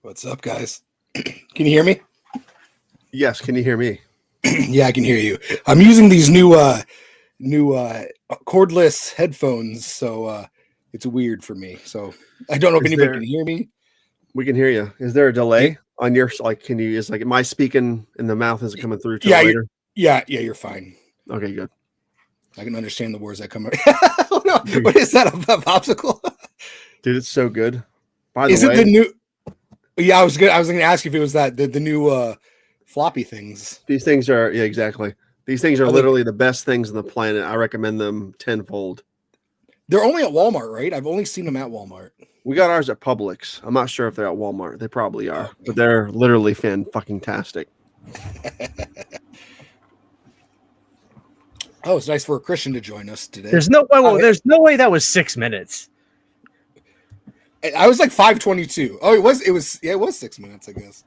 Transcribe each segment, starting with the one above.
What's up, guys? Can you hear me? Yes. Can you hear me? Yeah, I can hear you. I'm using these new cordless headphones, so it's weird for me. So I don't know if anybody can hear me. We can hear you. Is there a delay on your can you? Is am I speaking and the mouth isn't coming through till later? Yeah, you're fine. Okay, good. I can understand the words that come out. Oh, no. What is that? A popsicle? Dude, it's so good. By the way, it the new? Yeah, I was going to ask you if it was that the new floppy things. These things are exactly. These things are literally the best things on the planet. I recommend them tenfold. They're only at Walmart, right? I've only seen them at Walmart. We got ours at Publix. I'm not sure if they're at Walmart. They probably are, but they're literally fan-fucking-tastic. Oh, it's nice for a Christian to join us today. There's no way that was 6 minutes. I was like 5:22. Oh, it was 6 minutes, I guess.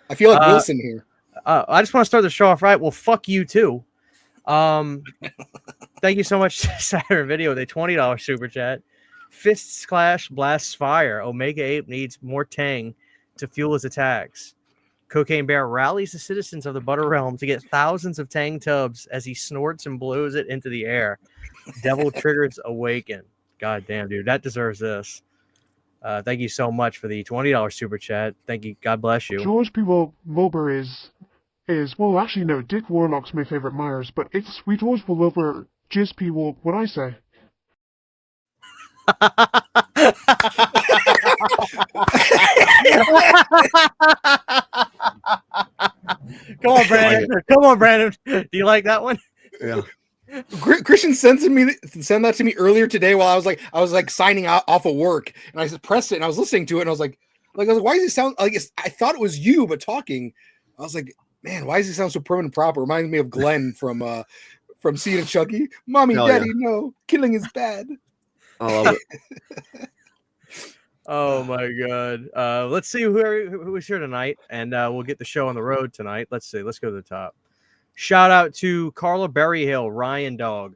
I feel like Wilson here. I just want to start the show off right. Well, fuck you too. Thank you so much, Saturn Video, with a $20 super chat. Fists clash, blasts fire. Omega Ape needs more tang to fuel his attacks. Cocaine Bear rallies the citizens of the Butter Realm to get thousands of tang tubs as he snorts and blows it into the air. Devil triggers awaken. God damn, dude, that deserves this. Thank you so much for the $20 super chat. Thank you. God bless you. George P. Wilbur is well, actually no. Dick Warlock's my favorite Myers, but it's Sweet George Wilbur. Jizz P. Will. What I say? Come on, Brandon. Come on, Brandon. Do you like that one? Yeah. Christian sent that to me earlier today while I was like signing off of work, and I pressed it and I was listening to it and I was like, why does he sound like I thought it was you, but talking. I was like, man, why does he sound so prim and proper? Reminds me of Glenn from Seed and Chucky. Mommy, Daddy, no, killing is bad. I love it. Oh my God. Let's see who is here tonight, and we'll get the show on the road tonight. Let's see. Let's go to the top. Shout out to Carla Berryhill, Ryan Dog,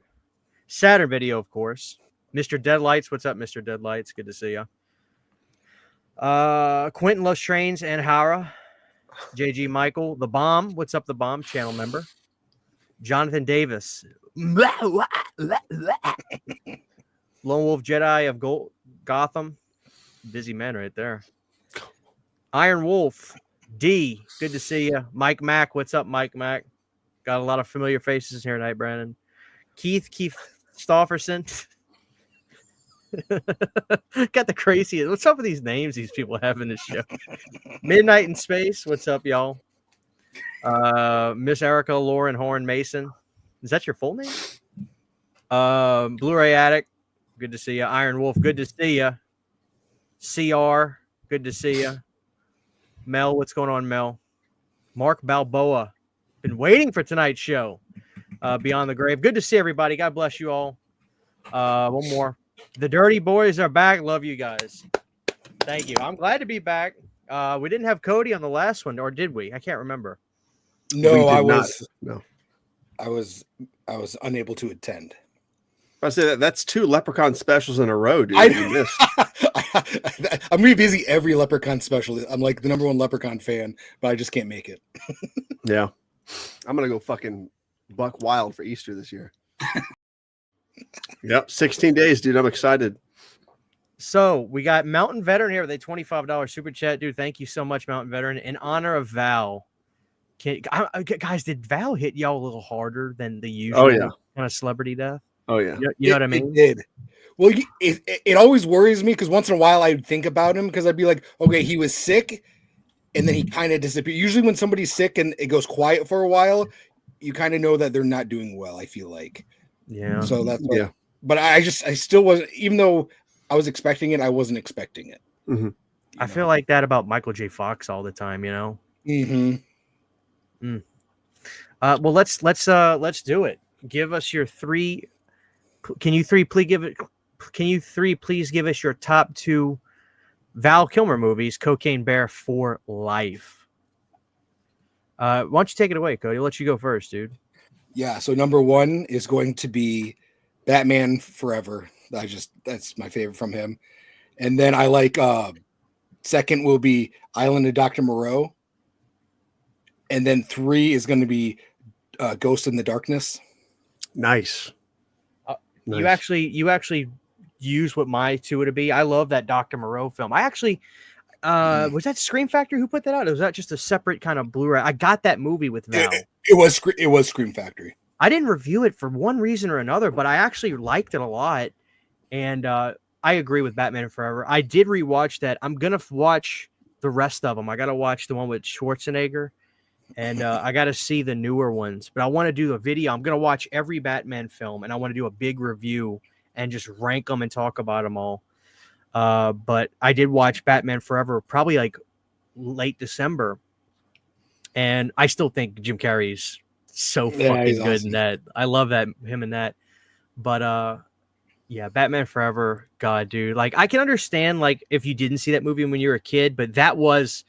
Saturn Video, of course. Mr. Deadlights, what's up, Mr. Deadlights? Good to see you. Quentin Loves Trains and Hara, JG Michael, The Bomb, what's up, The Bomb, channel member. Jonathan Davis, Lone Wolf Jedi of Gotham, busy man right there. Iron Wolf, D, good to see you. Mike Mack, what's up, Mike Mack? Got a lot of familiar faces here tonight, Brandon. Keith Stofferson. Got the craziest. What's up with these names these people have in this show? Midnight in Space. What's up, y'all? Miss Erica Lauren Horn Mason. Is that your full name? Blu-ray Addict. Good to see you. Iron Wolf. Good to see you. CR. Good to see you. Mel. What's going on, Mel? Mark Balboa. Been waiting for tonight's show. Beyond the Grave. Good to see everybody. God bless you all. One more. The Dirty Boys are back. Love you guys. Thank you. I'm glad to be back. We didn't have Cody on the last one, or did we? I can't remember. No, I was unable to attend. I say that's 2 Leprechaun specials in a row, dude. I'm really busy every Leprechaun special. I'm like the #1 Leprechaun fan, but I just can't make it. Yeah. I'm going to go fucking buck wild for Easter this year. Yep. 16 days, dude. I'm excited. So we got Mountain Veteran here with a $25 super chat. Dude, thank you so much, Mountain Veteran. In honor of Val. Guys, did Val hit y'all a little harder than the usual kind of celebrity death? Oh, yeah. You know what I mean? It did. Well, it always worries me because once in a while I would think about him because I'd be like, okay, he was sick and then he kind of disappeared. Usually when somebody's sick and it goes quiet for a while, you kind of know that they're not doing well, I feel like. Yeah. So that's but I still wasn't, even though I was expecting it, I wasn't expecting it. Mm-hmm. I feel like that about Michael J. Fox all the time, you know? Mm-hmm. Well, let's do it. Give us your 3. Can you three please give us your top 2 Val Kilmer movies, Cocaine Bear for life? Why don't you take it away, Cody? I'll let you go first, dude. Yeah, so #1 is going to be Batman Forever. That's my favorite from him. And then I like Second will be Island of Dr. Moreau. And then 3 is going to be Ghost in the Darkness. Nice. You actually use what my 2 would be. I love that Dr. Moreau film. I actually was that Scream Factory who put that out? Or was that just a separate kind of Blu-ray? I got that movie with Val. It was Scream Factory. I didn't review it for one reason or another, but I actually liked it a lot. And I agree with Batman Forever. I did rewatch that. I'm gonna watch the rest of them. I gotta watch the one with Schwarzenegger, and I gotta see the newer ones. But I want to do a video. I'm gonna watch every Batman film, and I want to do a big review and just rank them and talk about them all. But I did watch Batman Forever probably like late December, and I still think Jim Carrey's so fucking good awesome in that. I love him in that. But yeah, Batman Forever, God, dude. Like, I can understand like if you didn't see that movie when you were a kid, but that was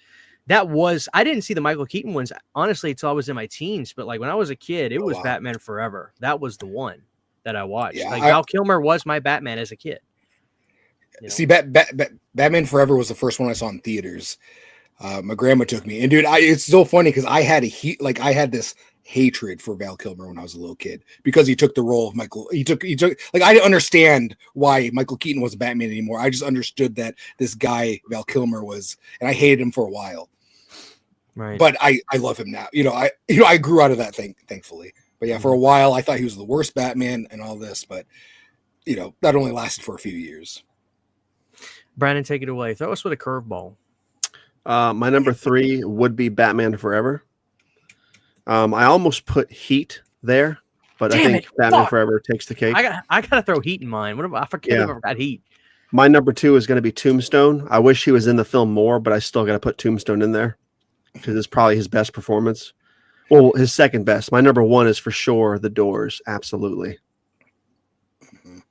I didn't see the Michael Keaton ones honestly until I was in my teens. But like when I was a kid, it was Batman Forever. That was the one that I watched. Yeah, like Val Kilmer was my Batman as a kid. You know? See, Batman Forever was the first one I saw in theaters. My grandma took me, and dude, it's so funny because I had I had this hatred for Val Kilmer when I was a little kid because he took the role of Michael. He took like I didn't understand why Michael Keaton wasn't Batman anymore. I just understood that this guy Val Kilmer was, and I hated him for a while. Right. But I love him now. I grew out of that thing, thankfully. But yeah, for a while I thought he was the worst Batman and all this, but that only lasted for a few years. Brandon, take it away. Throw us with a curveball. My number 3 would be Batman Forever. I almost put Heat there, but I think Batman Forever takes the cake. I gotta throw Heat in mine. I forget if I forgot Heat. My number 2 is going to be Tombstone. I wish he was in the film more, but I still got to put Tombstone in there because it's probably his best performance. Well, his second best. My number 1 is for sure The Doors. Absolutely.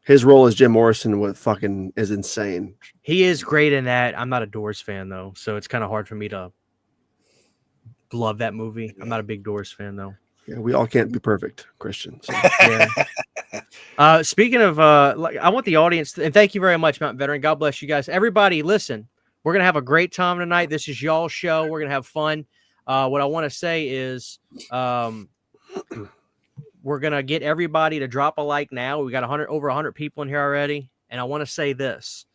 His role as Jim Morrison is insane. He is great in that. I'm not a Doors fan though, so it's kind of hard for me to love that movie. I'm not a big Doors fan though. Yeah, we all can't be perfect, Christians. So. Yeah. Speaking of, I want the audience, and thank you very much, Mountain Veteran. God bless you guys. Everybody, listen. We're gonna have a great time tonight. This is y'all's show. We're gonna have fun. What I want to say is, we're going to get everybody to drop a like now. We got over 100 people in here already. And I want to say this.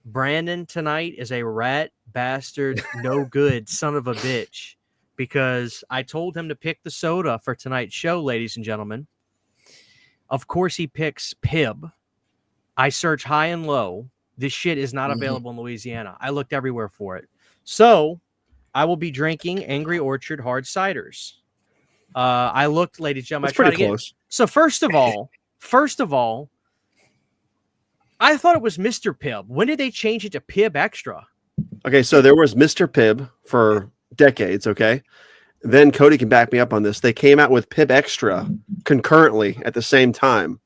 Brandon tonight is a rat bastard, no good son of a bitch, because I told him to pick the soda for tonight's show, ladies and gentlemen. Of course, he picks Pibb. I search high and low. This shit is not available in Louisiana. I looked everywhere for it. So I will be drinking Angry Orchard hard ciders. I looked, ladies and gentlemen. That's pretty close. So first of all, I thought it was Mr. Pibb. When did they change it to Pibb Extra? Okay, so there was Mr. Pibb for decades, okay? Then Cody can back me up on this. They came out with Pibb Extra concurrently at the same time.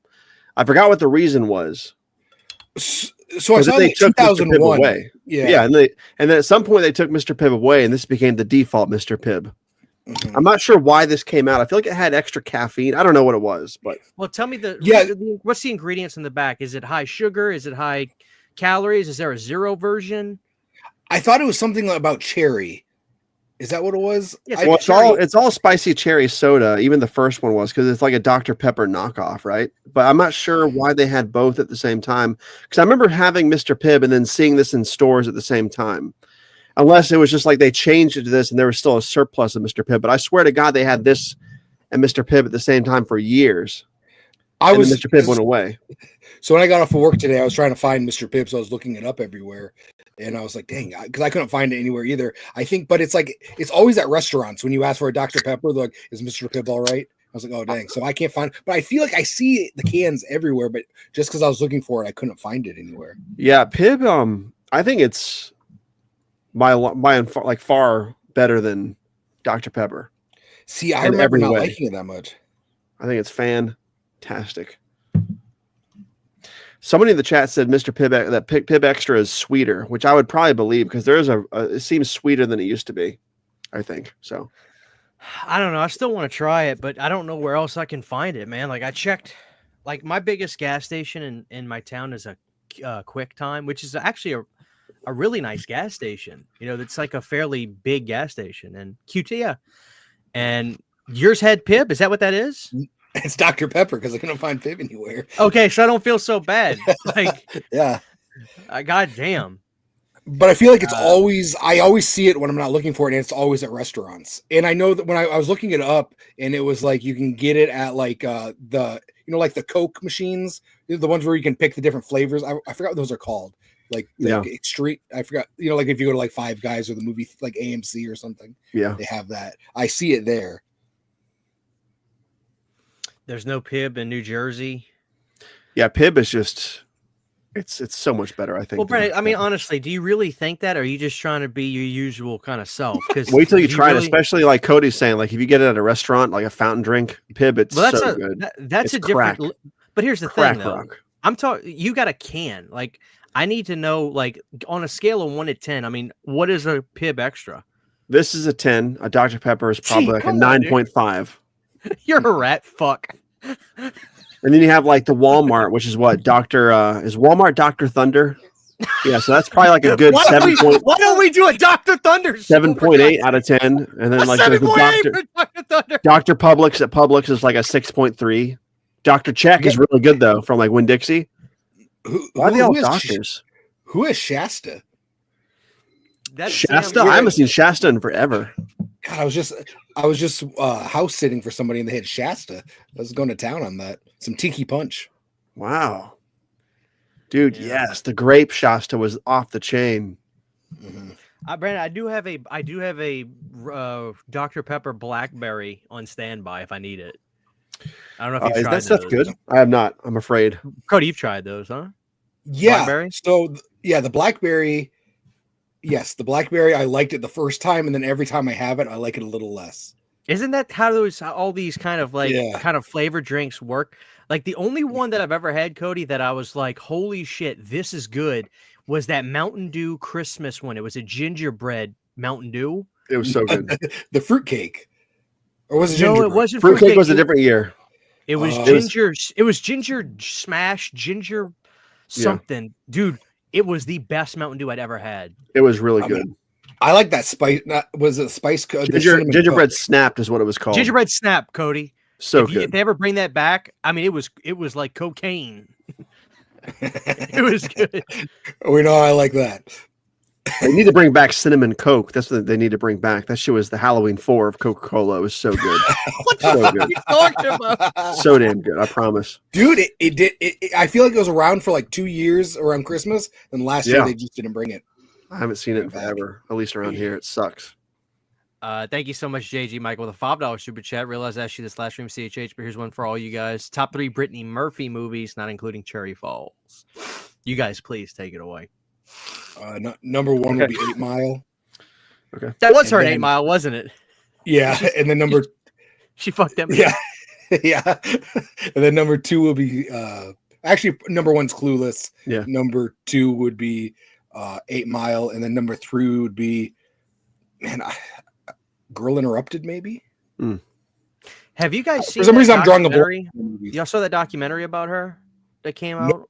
I forgot what the reason was. So I saw they took 2001. Away. Yeah, and then at some point they took Mr. Pibb away, and this became the default Mr. Pibb. Mm-hmm. I'm not sure why this came out. I feel like it had extra caffeine. I don't know what it was, but tell me what's the ingredients in the back? Is it high sugar? Is it high calories? Is there a zero version? I thought it was something about cherry. Is that what it was? Yeah, it's all spicy cherry soda. Even the first one was because it's like a Dr. Pepper knockoff, right? But I'm not sure why they had both at the same time. Because I remember having Mr. Pibb and then seeing this in stores at the same time. Unless it was just like they changed it to this and there was still a surplus of Mr. Pibb. But I swear to God, they had this and Mr. Pibb at the same time for years. Mr. Pibb went away. So when I got off of work today, I was trying to find Mr. Pibb, so I was looking it up everywhere. And I was like, dang, because I couldn't find it anywhere either. I think, but it's like, it's always at restaurants. When you ask for a Dr. Pepper, they're like, is Mr. Pibb all right? I was like, oh, dang. So I can't find it. But I feel like I see the cans everywhere, but just because I was looking for it, I couldn't find it anywhere. Yeah, Pibb, I think it's by and far, like far better than Dr. Pepper. See, I remember not liking it that much. I think it's fantastic. Somebody in the chat said Mr. Pibb that Pibb Extra is sweeter, which I would probably believe because there is it seems sweeter than it used to be. I think so. I don't know. I still want to try it, but I don't know where else I can find it, man. Like I checked, like my biggest gas station in my town is a Quick Time, which is actually a really nice gas station. You know, that's like a fairly big gas station. And QT, yeah. And yours had Pibb. Is that what that is? It's Dr. Pepper because I couldn't find Pibb anywhere. Okay, so I don't feel so bad. Like, yeah. God damn. But I feel like it's always, I always see it when I'm not looking for it, and it's always at restaurants. And I know that when I was looking it up, and it was like you can get it at like the, you know, like the Coke machines, the ones where you can pick the different flavors. I forgot what those are called. Like Extreme, I forgot, you know, like if you go to like Five Guys or the movie like AMC or something, they have that. I see it there. There's no Pibb in New Jersey. Yeah, Pibb is just it's so much better, I think. Well, Brent, I mean, honestly, do you really think that, or are you just trying to be your usual kind of self? Because wait till you try it, especially like Cody's saying, like if you get it at a restaurant, like a fountain drink, Pibb, it's so good. That's it's a different. But here's the thing, though. Rock. I'm talking. You got a can. Like I need to know, like on a scale of 1 to 10. I mean, what is a Pibb Extra? This is a 10. A Dr. Pepper is probably like a 9.5. You're a rat fuck. And then you have like the Walmart, which is what is Walmart Dr. Thunder? Yeah, so that's probably like a good 7. Why don't we do a Dr. Thunder? 7.8 out of 10, and then like there's the Dr. Publix at Publix is like a 6.3. Dr. Check is really good though, from like Winn-Dixie. Why are they all doctors? Who is Shasta? Shasta? I haven't seen Shasta in forever. God, I was just house sitting for somebody and they had Shasta. I was going to town on that. Some tiki punch. Wow. Dude, yes, the grape Shasta was off the chain. Mm-hmm. Brandon, I do have a Dr. Pepper Blackberry on standby if I need it. I don't know if you've tried that stuff those. Good? I have not. I'm afraid. Cody, you've tried those, huh? Yeah. Blackberry? So the Blackberry. Yes, the Blackberry. I liked it the first time, and then every time I have it, I like it a little less. Isn't that how all these kind of kind of flavored drinks work? Like the only one that I've ever had, Cody, that I was like, holy shit, this is good, was that Mountain Dew Christmas one. It was a gingerbread Mountain Dew. It was so good. The fruitcake. Or was it gingerbread? No, it wasn't fruitcake. Was a different year. It was ginger. It was ginger smash, ginger something. Dude, it was the best Mountain Dew I'd ever had. It was really good. I like that spice. Was it spice? Gingerbread Snapped is what it was called. Gingerbread Snap, Cody. So if they ever bring that back, I mean, it was like cocaine. It was good. We know I like that. They need to bring back Cinnamon Coke. That's what they need to bring back. That shit was the Halloween 4 of Coca-Cola. It was so good. So good. Talking about? So damn good, I promise. Dude, it did. I feel like it was around for like 2 years around Christmas, and last year they just didn't bring it. I haven't seen it in forever, at least around here. It sucks. Thank you so much, JG Michael, with a $5 super chat. Realize I asked you this last stream, CHH, but here's one for all you guys. Top 3 Brittany Murphy movies, not including Cherry Falls. You guys, please take it away. Number 1 would be 8 Mile. Okay, that was her in 8 Mile, wasn't it? Yeah, and then she fucked them. Yeah, yeah. And then number 2 will be actually number 1's Clueless. Yeah. Number 2 would be 8 Mile, and then number 3 would be Girl Interrupted, maybe. Have you guys seen? For some reason, I'm drawing a blank. Y'all saw that documentary about her that came out? No,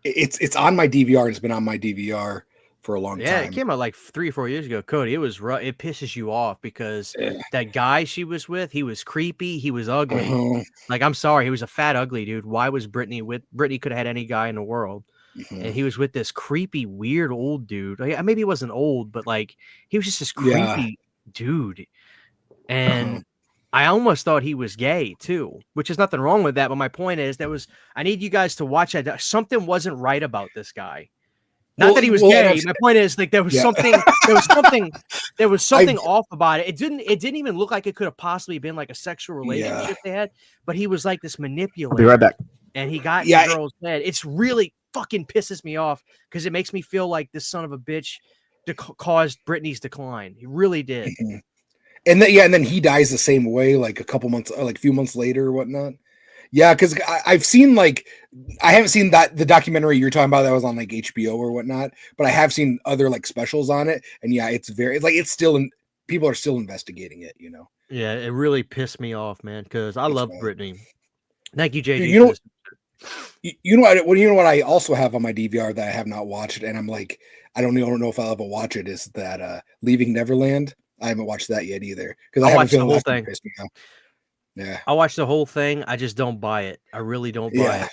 it's on my DVR. It's been on my DVR for a long time. Yeah, it came out like 3 or 4 years ago. Cody, it was rough. It pisses you off because that guy she was with, he was creepy. He was ugly. Like, I'm sorry, he was a fat, ugly dude. Why was Brittany with? Brittany could have had any guy in the world. And he was with this creepy, weird old dude. Like, maybe he wasn't old, but like he was just this creepy dude. And I almost thought he was gay too, which is nothing wrong with that. But my point is, I need you guys to watch that. Something wasn't right about this guy. Not that he was gay. My point is, like, there was something off about it. It didn't even look like it could have possibly been like a sexual relationship they had. But he was like this manipulator. I'll be right back. And he got the girl's head. It's really fucking pisses me off because it makes me feel like this son of a bitch caused Brittany's decline. He really did. And then he dies the same way, like a few months later or whatnot. Yeah, because I've seen I haven't seen the documentary you're talking about that was on like HBO or whatnot, but I have seen other like specials on it, and it's still people are still investigating it, you know. Yeah, it really pissed me off, man, because I love Brittany. Thank you, JD. You know what I also have on my DVR that I have not watched, and I'm like, I don't know if I'll ever watch it. Is that Leaving Neverland? I haven't watched that yet either because I I'll have a watch the feeling whole that's gonna thing. piss me off. Yeah, I watched the whole thing. I just don't buy it. I really don't buy yeah. it.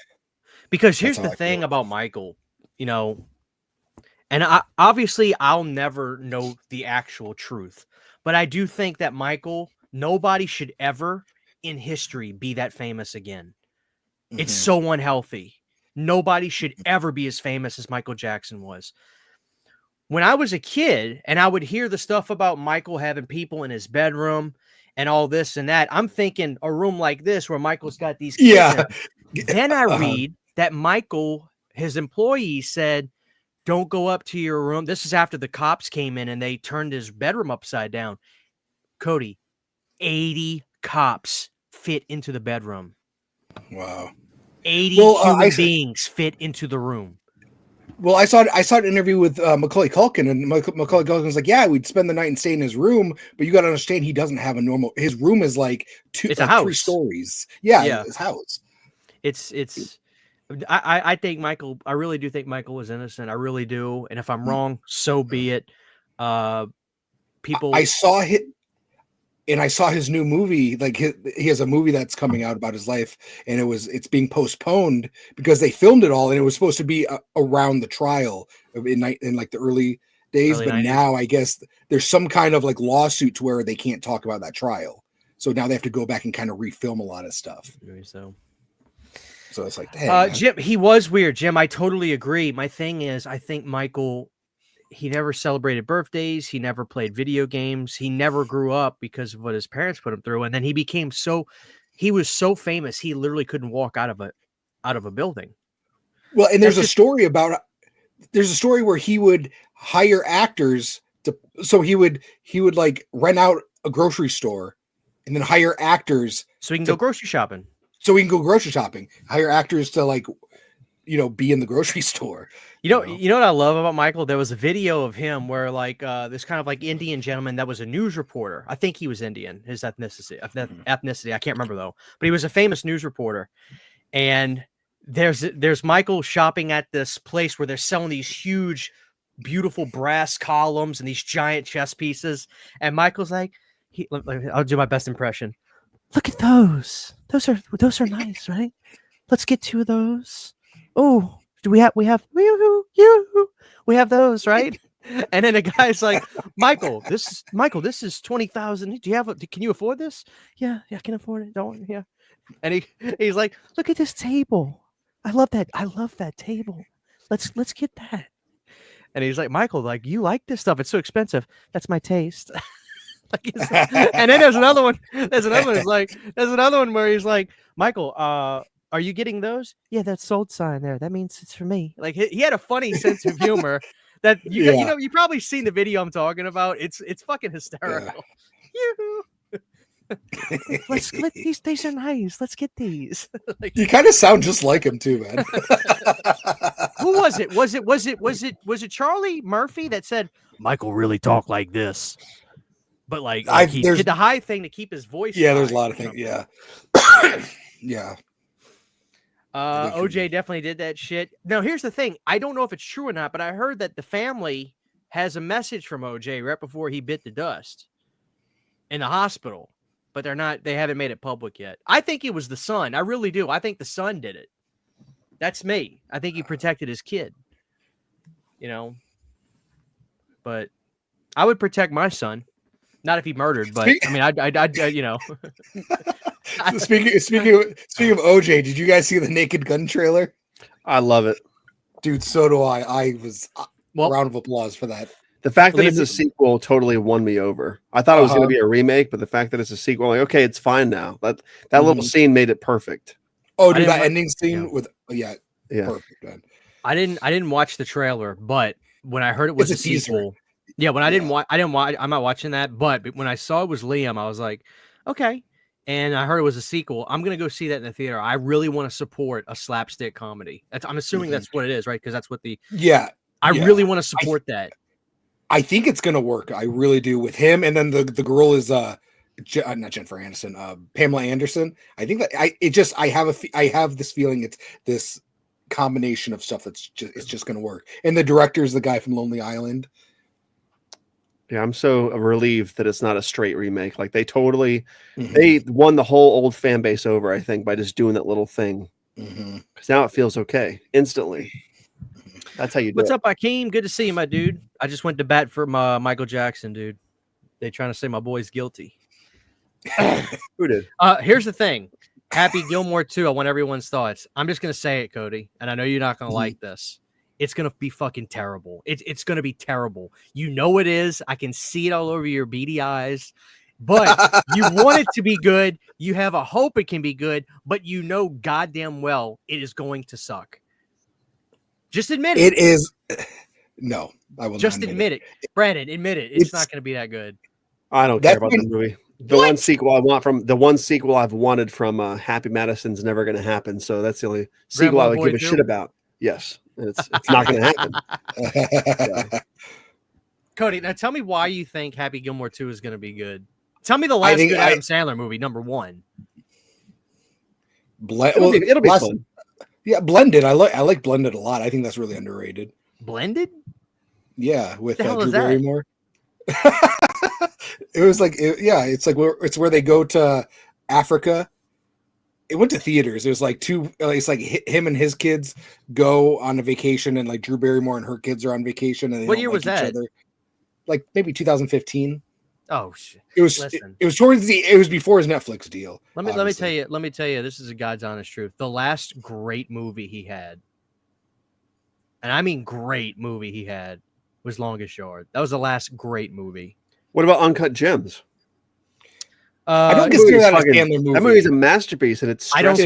Because That's here's how the I thing feel. about Michael, you know, and obviously I'll never know the actual truth, but I do think that Michael, nobody should ever in history be that famous again. It's Mhm. so unhealthy. Nobody should ever be as famous as Michael Jackson was. When I was a kid and I would hear the stuff about Michael having people in his bedroom and all this and that, I'm thinking a room like this where Michael's got these kids in Yeah. it. Then I Uh-huh. read that Michael, his employees said, don't go up to your room. This is after the cops came in and they turned his bedroom upside down. Cody, 80 cops fit into the bedroom. Wow. 80 Well, human beings fit into the room. Well, I saw an interview with Macaulay Culkin, and Macaulay Culkin was like, "Yeah, we'd spend the night and stay in his room, but you got to understand, he doesn't have a normal. His room is like It's a 3 house. stories. Yeah, Yeah. his house. It's. I think Michael. I really do think Michael was innocent. I really do. And if I'm wrong, so be it. People. I saw it, and I saw his new movie. Like he has a movie that's coming out about his life, and it's being postponed because they filmed it all, and it was supposed to be around the trial in like the early days, Early but 90s. now I guess there's some kind of like lawsuit to where they can't talk about that trial. So now they have to go back and kind of refilm a lot of stuff. So it's like, hey, Jim, he was weird. Jim, I totally agree. My thing is, I think Michael, he never celebrated birthdays. He never played video games. He never grew up because of what his parents put him through. And then he was so famous, he literally couldn't walk out of a building. Well, and there's a story where he would hire actors so he would like rent out a grocery store and then hire actors so he can go grocery shopping. Hire actors to like, be in the grocery store. You know what I love about Michael? There was a video of him where like this kind of like Indian gentleman that was a news reporter. I think he was Indian, his ethnicity. I can't remember though, but he was a famous news reporter. And there's Michael shopping at this place where they're selling these huge, beautiful brass columns and these giant chess pieces. And Michael's like, I'll do my best impression. Look at those. Those are nice, right? Let's get 2 of those. Oh, we have those, right? And then the guy's like, Michael, this is 20,000. Can you afford this? Yeah, I can afford it. Don't, yeah. And he's like, look at this table. I love that table. Let's get that. And he's like, Michael, like, you like this stuff. It's so expensive. That's my taste. And then there's another one. There's another one where he's like, Michael, are you getting those? Yeah, that sold sign there. That means it's for me. Like he had a funny sense of humor that you probably seen the video I'm talking about. It's fucking hysterical. Yeah. Let's get these. These are nice. Let's get these. Like, you kind of sound just like him too, man. Who was it? Was it Charlie Murphy that said Michael really talked like this? But like he did the high thing to keep his voice. Yeah, high, there's a lot of things. Yeah. Yeah. OJ definitely did that shit. Now, here's the thing. I don't know if it's true or not, but I heard that the family has a message from OJ right before he bit the dust in the hospital, but they haven't made it public yet. I think it was the son. I really do. I think the son did it. That's me. I think he protected his kid, but I would protect my son. Not if he murdered, but I mean, I'd Speaking of OJ, did you guys see the Naked Gun trailer? I love it, dude. So do I. I was a round of applause for that. The fact that it's a sequel totally won me over. I thought it was going to be a remake, but the fact that it's a sequel, like, okay, it's fine now. That little scene made it perfect. Oh, dude, that ending scene with perfect, man. I didn't watch the trailer, but when I heard it was a sequel. Yeah, when I didn't watch, I'm not watching that. But when I saw it was Liam, I was like, okay. And I heard it was a sequel. I'm gonna go see that in the theater. I really want to support a slapstick comedy. I'm assuming that's what it is, right? Because that's what I really want to support that. I think it's gonna work. I really do with him. And then the girl is not Jennifer Aniston, Pamela Anderson. I think that I have this feeling it's this combination of stuff it's just going to work. And the director is the guy from Lonely Island. Yeah, I'm so relieved that it's not a straight remake. Like they totally, they won the whole old fan base over, I think, by just doing that little thing. Because now it feels okay instantly. That's how you do What's it. up, Akeem? Good to see you, my dude. I just went to bat for Michael Jackson, dude. They trying to say my boy's guilty. Who did? Here's the thing. Happy Gilmore 2. I want everyone's thoughts. I'm just going to say it, Cody, and I know you're not going to like this. It's going to be fucking terrible. It's going to be terrible. You know it is. I can see it all over your beady eyes. But you want it to be good. You have a hope it can be good, but you know goddamn well it is going to suck. Just admit it. It is. No, I will just not admit it. Brandon, admit it. It's not going to be that good. I don't care about the movie. The one sequel I've wanted from Happy Madison's never going to happen. So that's the only sequel I would give a shit about. Yes, and it's not going to happen. Yeah. Cody, now tell me why you think Happy Gilmore 2 is going to be good. Tell me the last good Adam Sandler movie, number one. It'll be fun. Yeah, Blended. I like Blended a lot. I think that's really underrated. Blended? Yeah, with Drew Barrymore. It was like, it's where they go to Africa. It went to theaters. It was like it's like him and his kids go on a vacation, and like Drew Barrymore and her kids are on vacation. And what year was that? Like maybe 2015. Oh shit! It was before his Netflix deal. Let me tell you. This is a God's honest truth. The last great movie he had, and I mean great movie he had, was Longest Yard. That was the last great movie. What about Uncut Gems? I don't consider that a Sandler movie. That movie's a masterpiece, and it's. I don't.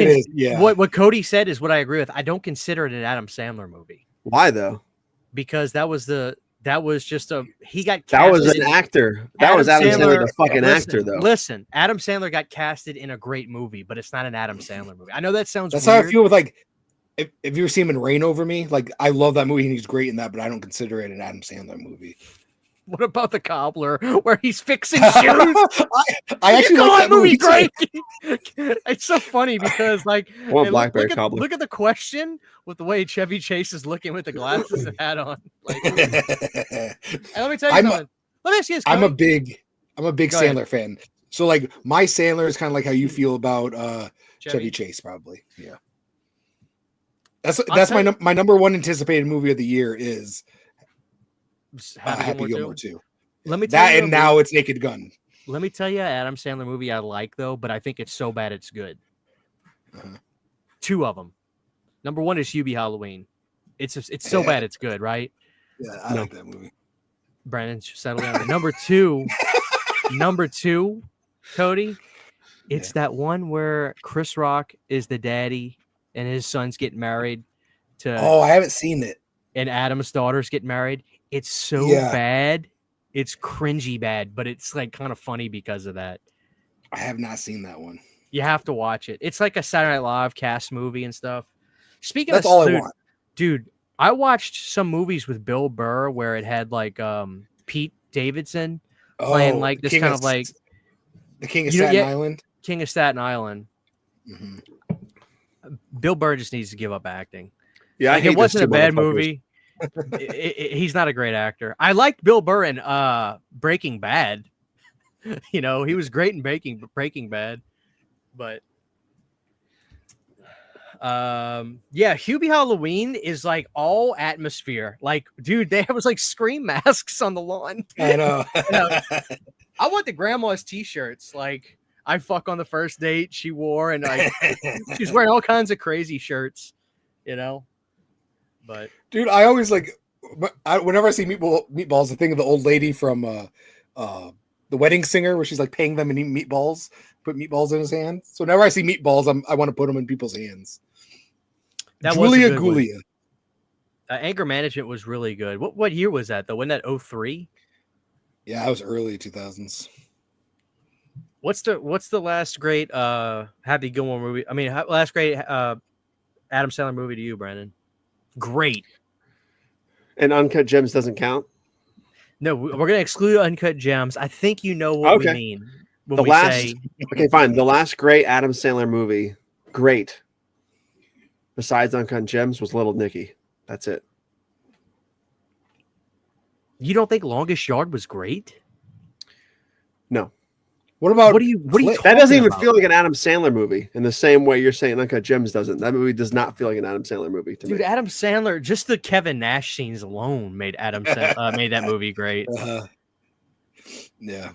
What Cody said is what I agree with. I don't consider it an Adam Sandler movie. Why though? Because that was just he got. That was an actor. That was Adam Sandler, the fucking actor, though. Listen, Adam Sandler got casted in a great movie, but it's not an Adam Sandler movie. I know that sounds. That's weird. how I feel with like. If you ever see him in Reign Over Me, like I love that movie and he's great in that, but I don't consider it an Adam Sandler movie. What about The Cobbler, where he's fixing shoes? I actually like that movie great. It's so funny because, like, look at the question with the way Chevy Chase is looking with the glasses and hat on. Like, and let me tell you something. Let me ask you this. I'm a big Sandler fan. So, like, my Sandler is kind of like how you Mm-hmm. feel about Chevy Chase, probably. Yeah. That's my number one anticipated movie of the year is Happy Gilmore 2. Let me tell you and now it's Naked Gun. Let me tell you, Adam Sandler movie I like though, but I think it's so bad it's good. Two of them. Number one is Hubie Halloween. It's so bad it's good, right? Yeah, I like that movie. Brandon, settle down. Number two, Cody. It's that one where Chris Rock is the daddy and his sons get married to. Oh, I haven't seen it. And Adam's daughters get married. It's so bad. It's cringy bad, but it's like kind of funny because of that. I have not seen that one. You have to watch it. It's like a Saturday Night Live cast movie and stuff. Speaking That's of, all I want. Dude, I watched some movies with Bill Burr where it had like Pete Davidson playing like this kind of like the King of Staten Island. King of Staten Island. Mm-hmm. Bill Burr just needs to give up acting. Yeah, like, it wasn't a bad movie. He's not a great actor. I liked Bill Burr in Breaking Bad. You know, he was great in Breaking Bad. But Hubie Halloween is like all atmosphere. Like, dude, there was like scream masks on the lawn. I know. I want the grandma's t-shirts. Like, I fuck on the first date she wore, and like she's wearing all kinds of crazy shirts, you know. But dude, I always like whenever I see meatballs, I think of the old lady from The Wedding Singer, where she's like paying them and eat meatballs, put meatballs in his hands. So whenever I see meatballs, I want to put them in people's hands. That Julia Gulia. Anger Management was really good. What year was that though? Wasn't that 2003? Yeah, it was early 2000s. What's the last great Happy Gilmore movie? I mean, last great Adam Sandler movie to you, Brandon? Great. And Uncut Gems doesn't count? No, we're going to exclude Uncut Gems. I think you know what we mean when Okay, fine. The last great Adam Sandler movie. Great. besides Uncut Gems was Little Nicky. That's it. You don't think Longest Yard was great? No. What about What are you That talking doesn't even about? feel like an Adam Sandler movie in the same way you're saying Uncut Gems doesn't. That movie does not feel like an Adam Sandler movie to Dude, me. Adam Sandler, just the Kevin Nash scenes alone made made that movie great. Yeah.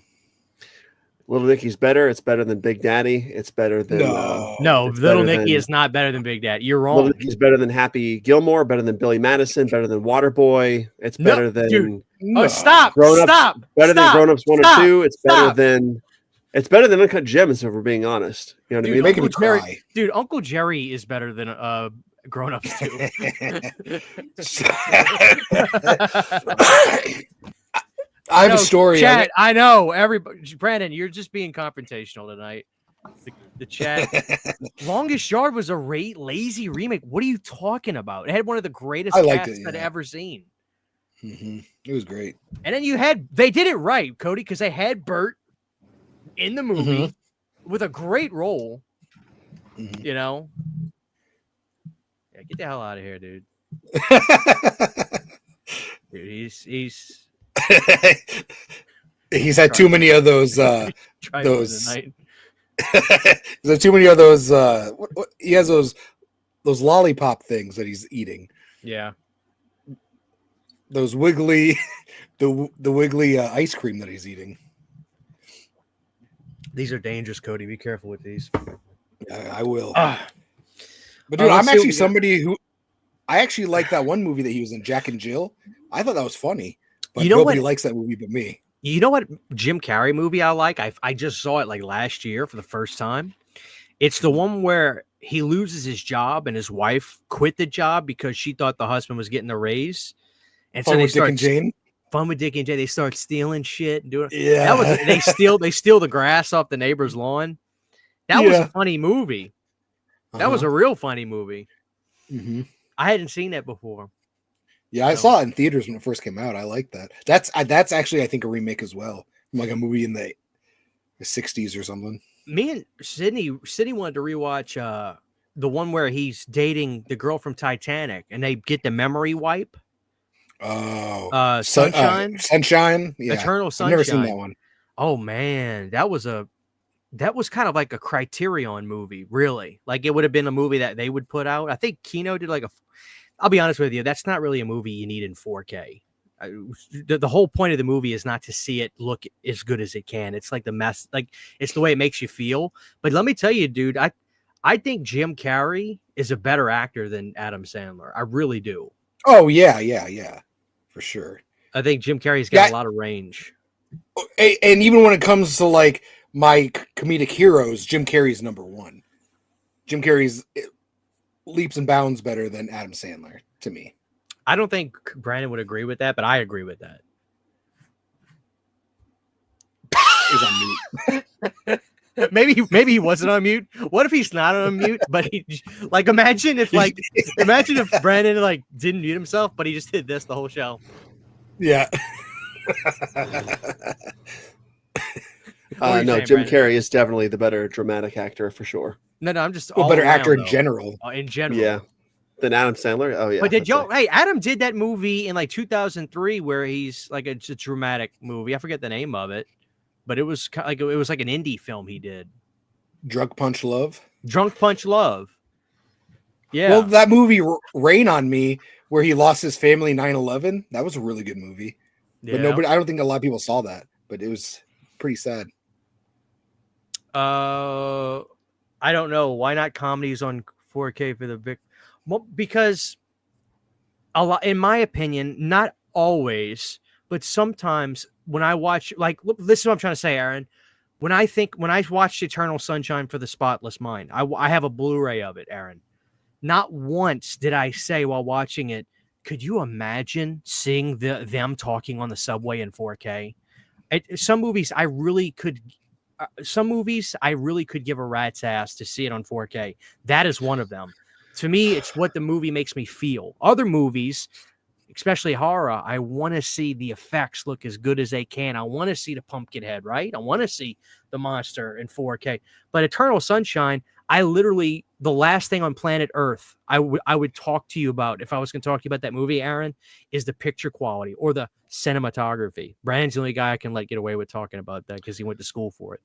Little Nicky's better. It's better than Big Daddy. It's better than No, it's Little better Nicky than- is not better than Big Dad. You're wrong. Little Nicky's better than Happy Gilmore, better than Billy Madison, better than Waterboy. It's No, better than dude. No. Oh, stop! Grown Ups. Stop! Better than stop, Grown Ups 1 stop, or 2. It's stop. better than Uncut Gems, if we're being honest. You know what I Dude, mean? Making me Uncle Jerry, cry. dude, Uncle Jerry is better than Grown Ups too. I have a story. Chat, I know. Everybody, Brandon, you're just being confrontational tonight. The chat. Longest Yard was a lazy remake. What are you talking about? It had one of the greatest I liked casts it, I'd yeah. ever seen. It was great. And then they did it right, Cody, because they had Bert in the movie with a great role. You know? Yeah, get the hell out of here, dude. Dude, he's He's had too many of those trying those tonight. he's had too many of those he has those lollipop things that he's eating. Yeah. Those wiggly the wiggly ice cream that he's eating. These are dangerous, Cody. Be careful with these. I will. Ah. But dude, let's I'm see actually what we got. somebody who I actually like that one movie that he was in, Jack and Jill. I thought that was funny, but You know nobody what? likes that movie but me. You know what Jim Carrey movie I like? I just saw it like last year for the first time. It's the one where he loses his job and his wife quit the job because she thought the husband was getting a raise. And Fun so they with Dick start and Jane. fun with Dick and Jay. They start stealing shit and doing Yeah. that was they steal the grass off the neighbor's lawn. That was a Yeah. funny movie. That was a real funny movie. I hadn't seen that before. Yeah, I So- saw it in theaters when it first came out. I like that. That's actually I think a remake as well, like a movie in the 60s or something. Me and Sydney wanted to rewatch the one where he's dating the girl from Titanic and they get the memory wipe. Oh, Sunshine, Sunshine, yeah. Eternal I've never seen Sunshine. that one. Oh man, that was kind of like a Criterion movie, really. Like it would have been a movie that they would put out. I think Kino did I'll be honest with you, that's not really a movie you need in 4K. The whole point of the movie is not to see it look as good as it can. It's like it's the way it makes you feel. But let me tell you, dude, I think Jim Carrey is a better actor than Adam Sandler. I really do. Oh yeah, for sure. I think Jim Carrey's got a lot of range. And even when it comes to like my comedic heroes, Jim Carrey's number one. Jim Carrey's leaps and bounds better than Adam Sandler to me. I don't think Brandon would agree with that, but I agree with that. He's on mute. Maybe he wasn't on mute. What if he's not on mute? But he imagine if Brandon didn't mute himself, but he just did this the whole show. Yeah. What were you No, saying, Jim Brandon? Carrey is definitely the better dramatic actor for sure. No, I'm just Well, all better around, actor in though. general. In general, Yeah. Than Adam Sandler? Oh yeah. But did I'd y'all? say. Hey, Adam did that movie in 2003 where he's like it's a dramatic movie. I forget the name of it, but it was it was like an indie film he did. Drug Punch Love. Drunk Punch Love. Yeah. Well, that movie Rain on Me, where he lost his family 9/11, that was a really good movie. But Yeah. I don't think a lot of people saw that, but it was pretty sad. I don't know. Why not comedies on 4K for the big? Well, because a lot, in my opinion, not always, but sometimes when I watch, this is what I'm trying to say, Aaron. When I watched Eternal Sunshine for the Spotless Mind, I have a Blu-ray of it, Aaron. Not once did I say while watching it, could you imagine seeing them talking on the subway in 4K? Some movies I really could give a rat's ass to see it on 4K. That is one of them. To me, it's what the movie makes me feel. Other movies, especially horror, I want to see the effects look as good as they can. I want to see the pumpkin head, right? I want to see the monster in 4K. But Eternal Sunshine, I literally, the last thing on planet Earth I would talk to you about, if I was going to talk to you about that movie, Aaron, is the picture quality or the cinematography. Brandon's the only guy I can get away with talking about that because he went to school for it.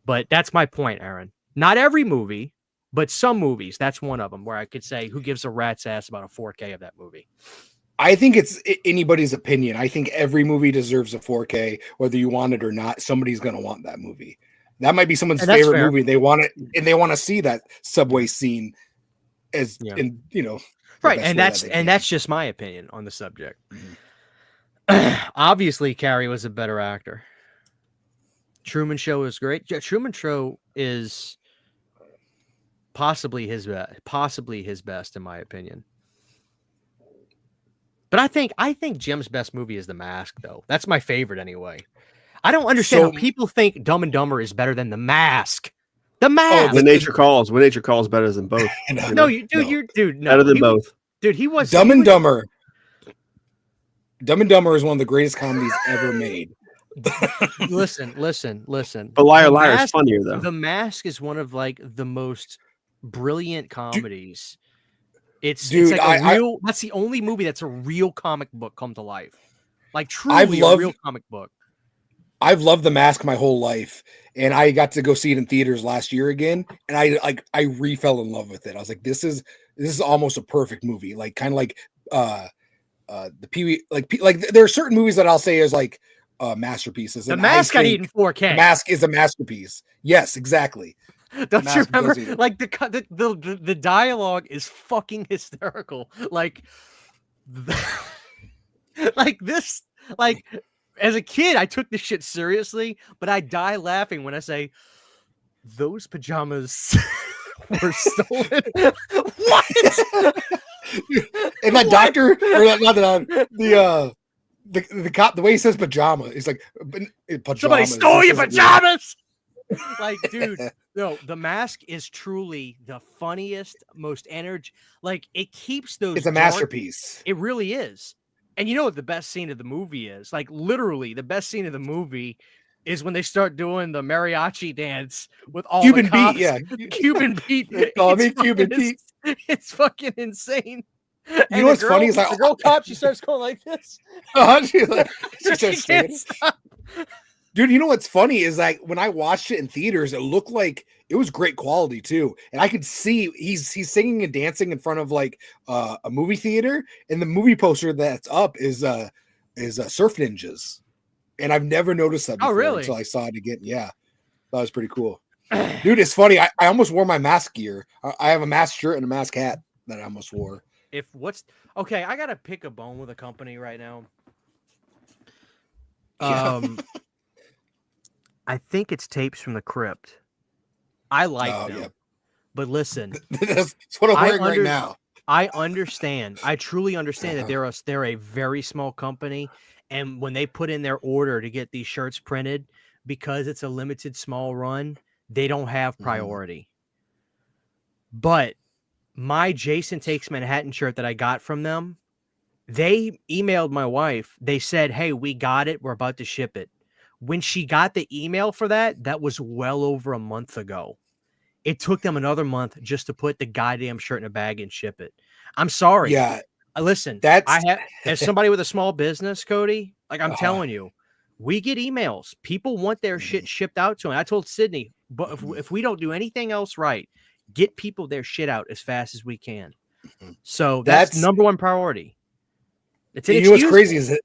But that's my point, Aaron. Not every movie, but some movies. That's one of them where I could say, who gives a rat's ass about a 4K of that movie? I think it's anybody's opinion. I think every movie deserves a 4K, whether you want it or not. Somebody's going to want that movie. That might be someone's favorite movie. They want it, and they want to see that subway scene as in, right. And that's just my opinion on the subject. Obviously, Carrey was a better actor. Truman Show is great. Truman Show is possibly his best, in my opinion. But I think Jim's best movie is The Mask, though. That's my favorite anyway. I don't understand how people think Dumb and Dumber is better than The Mask. The Mask. When Nature Calls. When Nature Calls better than both. No. Better than both. Dude, he was Dumb and Dumber. Dumb and Dumber is one of the greatest comedies ever made. Listen. But Liar Liar is funnier though. The Mask is one of the most brilliant comedies. It's that's the only movie that's a real comic book come to life. Truly a real comic book. I've loved The Mask my whole life, and I got to go see it in theaters last year again, and I re-fell in love with it. I was like, this is almost a perfect movie. The Pee-wee, there are certain movies that I'll say is masterpieces. The Mask I need in 4K. The Mask is a masterpiece. Yes, exactly. Don't you remember? The dialogue is fucking hysterical. As a kid, I took this shit seriously, but I die laughing when I say those pajamas were stolen. What? And that doctor, or not the cop, the way he says pajama, is like pajamas. Somebody stole your pajamas. Dude, no, The Mask is truly the funniest, most energy. It keeps those. It's a masterpiece. It really is. And you know what the best scene of the movie is? Literally, the best scene of the movie is when they start doing the mariachi dance with all Cuban the cops. beat, yeah. Cuban beat. Cuban beat. It's fucking insane. You know what's funny is the girl cop, she starts going like this. She can't stop. Dude, you know what's funny is when I watched it in theaters, it looked like it was great quality too, and I could see he's singing and dancing in front of a movie theater, and the movie poster that's up is Surf Ninjas, and I've never noticed that before until I saw it again. Yeah, that was pretty cool. Dude, it's funny. I almost wore my mask gear. I have a mask shirt and a mask hat that I almost wore. Okay, I gotta pick a bone with a company right now. I think it's Tapes from the Crypt. I like them. But listen, that's what I'm wearing right now. I understand. I truly understand that they're a very small company, and when they put in their order to get these shirts printed, because it's a limited small run, they don't have priority. But my Jason Takes Manhattan shirt that I got from them, they emailed my wife. They said, "Hey, we got it. We're about to ship it." When she got the email for that was well over a month ago. It took them another month just to put the goddamn shirt in a bag and ship it. I'm sorry. Yeah. Listen, as somebody with a small business, Cody, I'm telling you, we get emails. People want their shit shipped out to them. I told Sydney, but if we don't do anything else right, get people their shit out as fast as we can. So that's number one priority. It's you know what's crazy is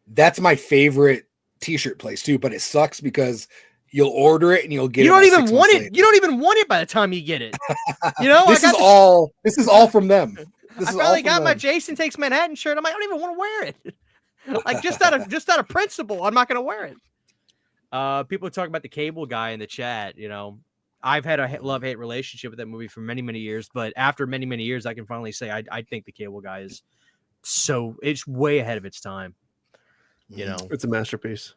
that's my favorite t-shirt place too, but it sucks because you'll order it and you'll get it. You don't even want it. You don't even want it by the time you get it. This is all from them. I finally got my Jason Takes Manhattan shirt. I'm like, I don't even want to wear it. just out of principle, I'm not going to wear it. People are talking about the Cable Guy in the chat. I've had a love-hate relationship with that movie for many, many years, but after many, many years, I can finally say I think the Cable Guy is it's way ahead of its time. It's a masterpiece.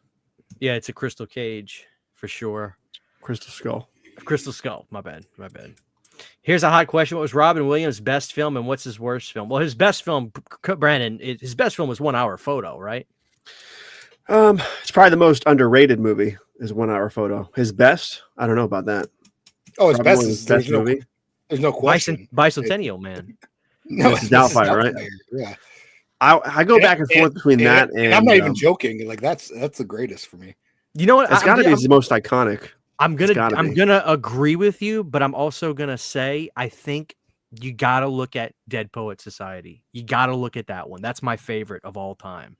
Yeah, it's a crystal cage for sure. Crystal Skull. Crystal Skull. My bad. Here's a hot question. What was Robin Williams' best film and what's his worst film? Well, his best film, Brandon, his best film was 1 Hour Photo, right? It's probably the most underrated movie is 1 Hour Photo. His best? I don't know about that. Oh, his Robin best Williams' is best movie. There's no question. Bicentennial Man. No, Mrs. Doubtfire, right? Yeah. I go back and forth between that and I'm not even joking. Like that's the greatest for me. You know what? It's got to be the most iconic. I'm gonna agree with you, but I'm also gonna say I think you gotta look at Dead Poet Society. You gotta look at that one. That's my favorite of all time.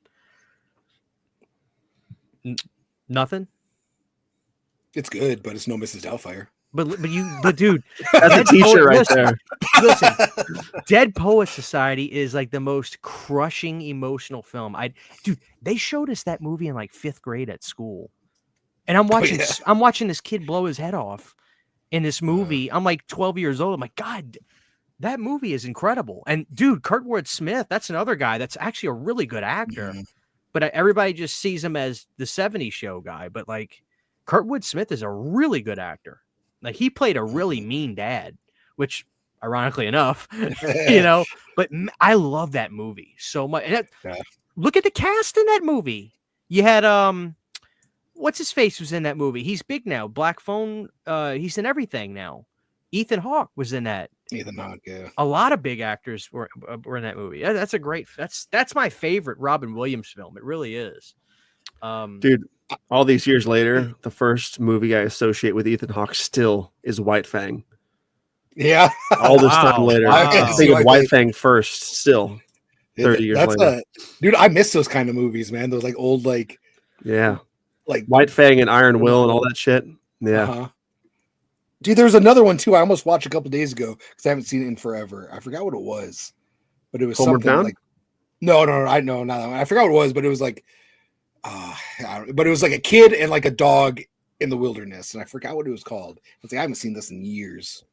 Nothing. It's good, but it's no Mrs. Doubtfire. But dude, that's a teacher right there. Listen, Dead Poet Society is like the most crushing emotional film. Dude, they showed us that movie in like 5th grade at school, and I'm watching this kid blow his head off in this movie. I'm like 12 years old. I'm like, God, that movie is incredible. And dude, Kurtwood Smith, that's another guy that's actually a really good actor, but everybody just sees him as the '70s show guy. But like, Kurtwood Smith is a really good actor. Like he played a really mean dad, which ironically enough, but I love that movie so much. And look at the cast in that movie. You had, what's his face was in that movie. He's big now. Black Phone. He's in everything now. Ethan Hawke was in that. Ethan Hawke, yeah. A lot of big actors were in that movie. That's a great, that's my favorite Robin Williams film. It really is. Dude, all these years later, the first movie I associate with Ethan Hawke still is White Fang. Yeah. All this time later. I think of White Fang first still. 30 years later. Dude, I miss those kind of movies, man. Those like old, like White Fang and Iron Will and all that shit. Yeah. Uh-huh. Dude, there's another one too. I almost watched a couple days ago because I haven't seen it in forever. I forgot what it was, but it was Homeward something Bound? like I know not that one. I forgot what it was, but it was like but it was like a kid and like a dog in the wilderness, and I forgot what it was called. It's like I haven't seen this in years.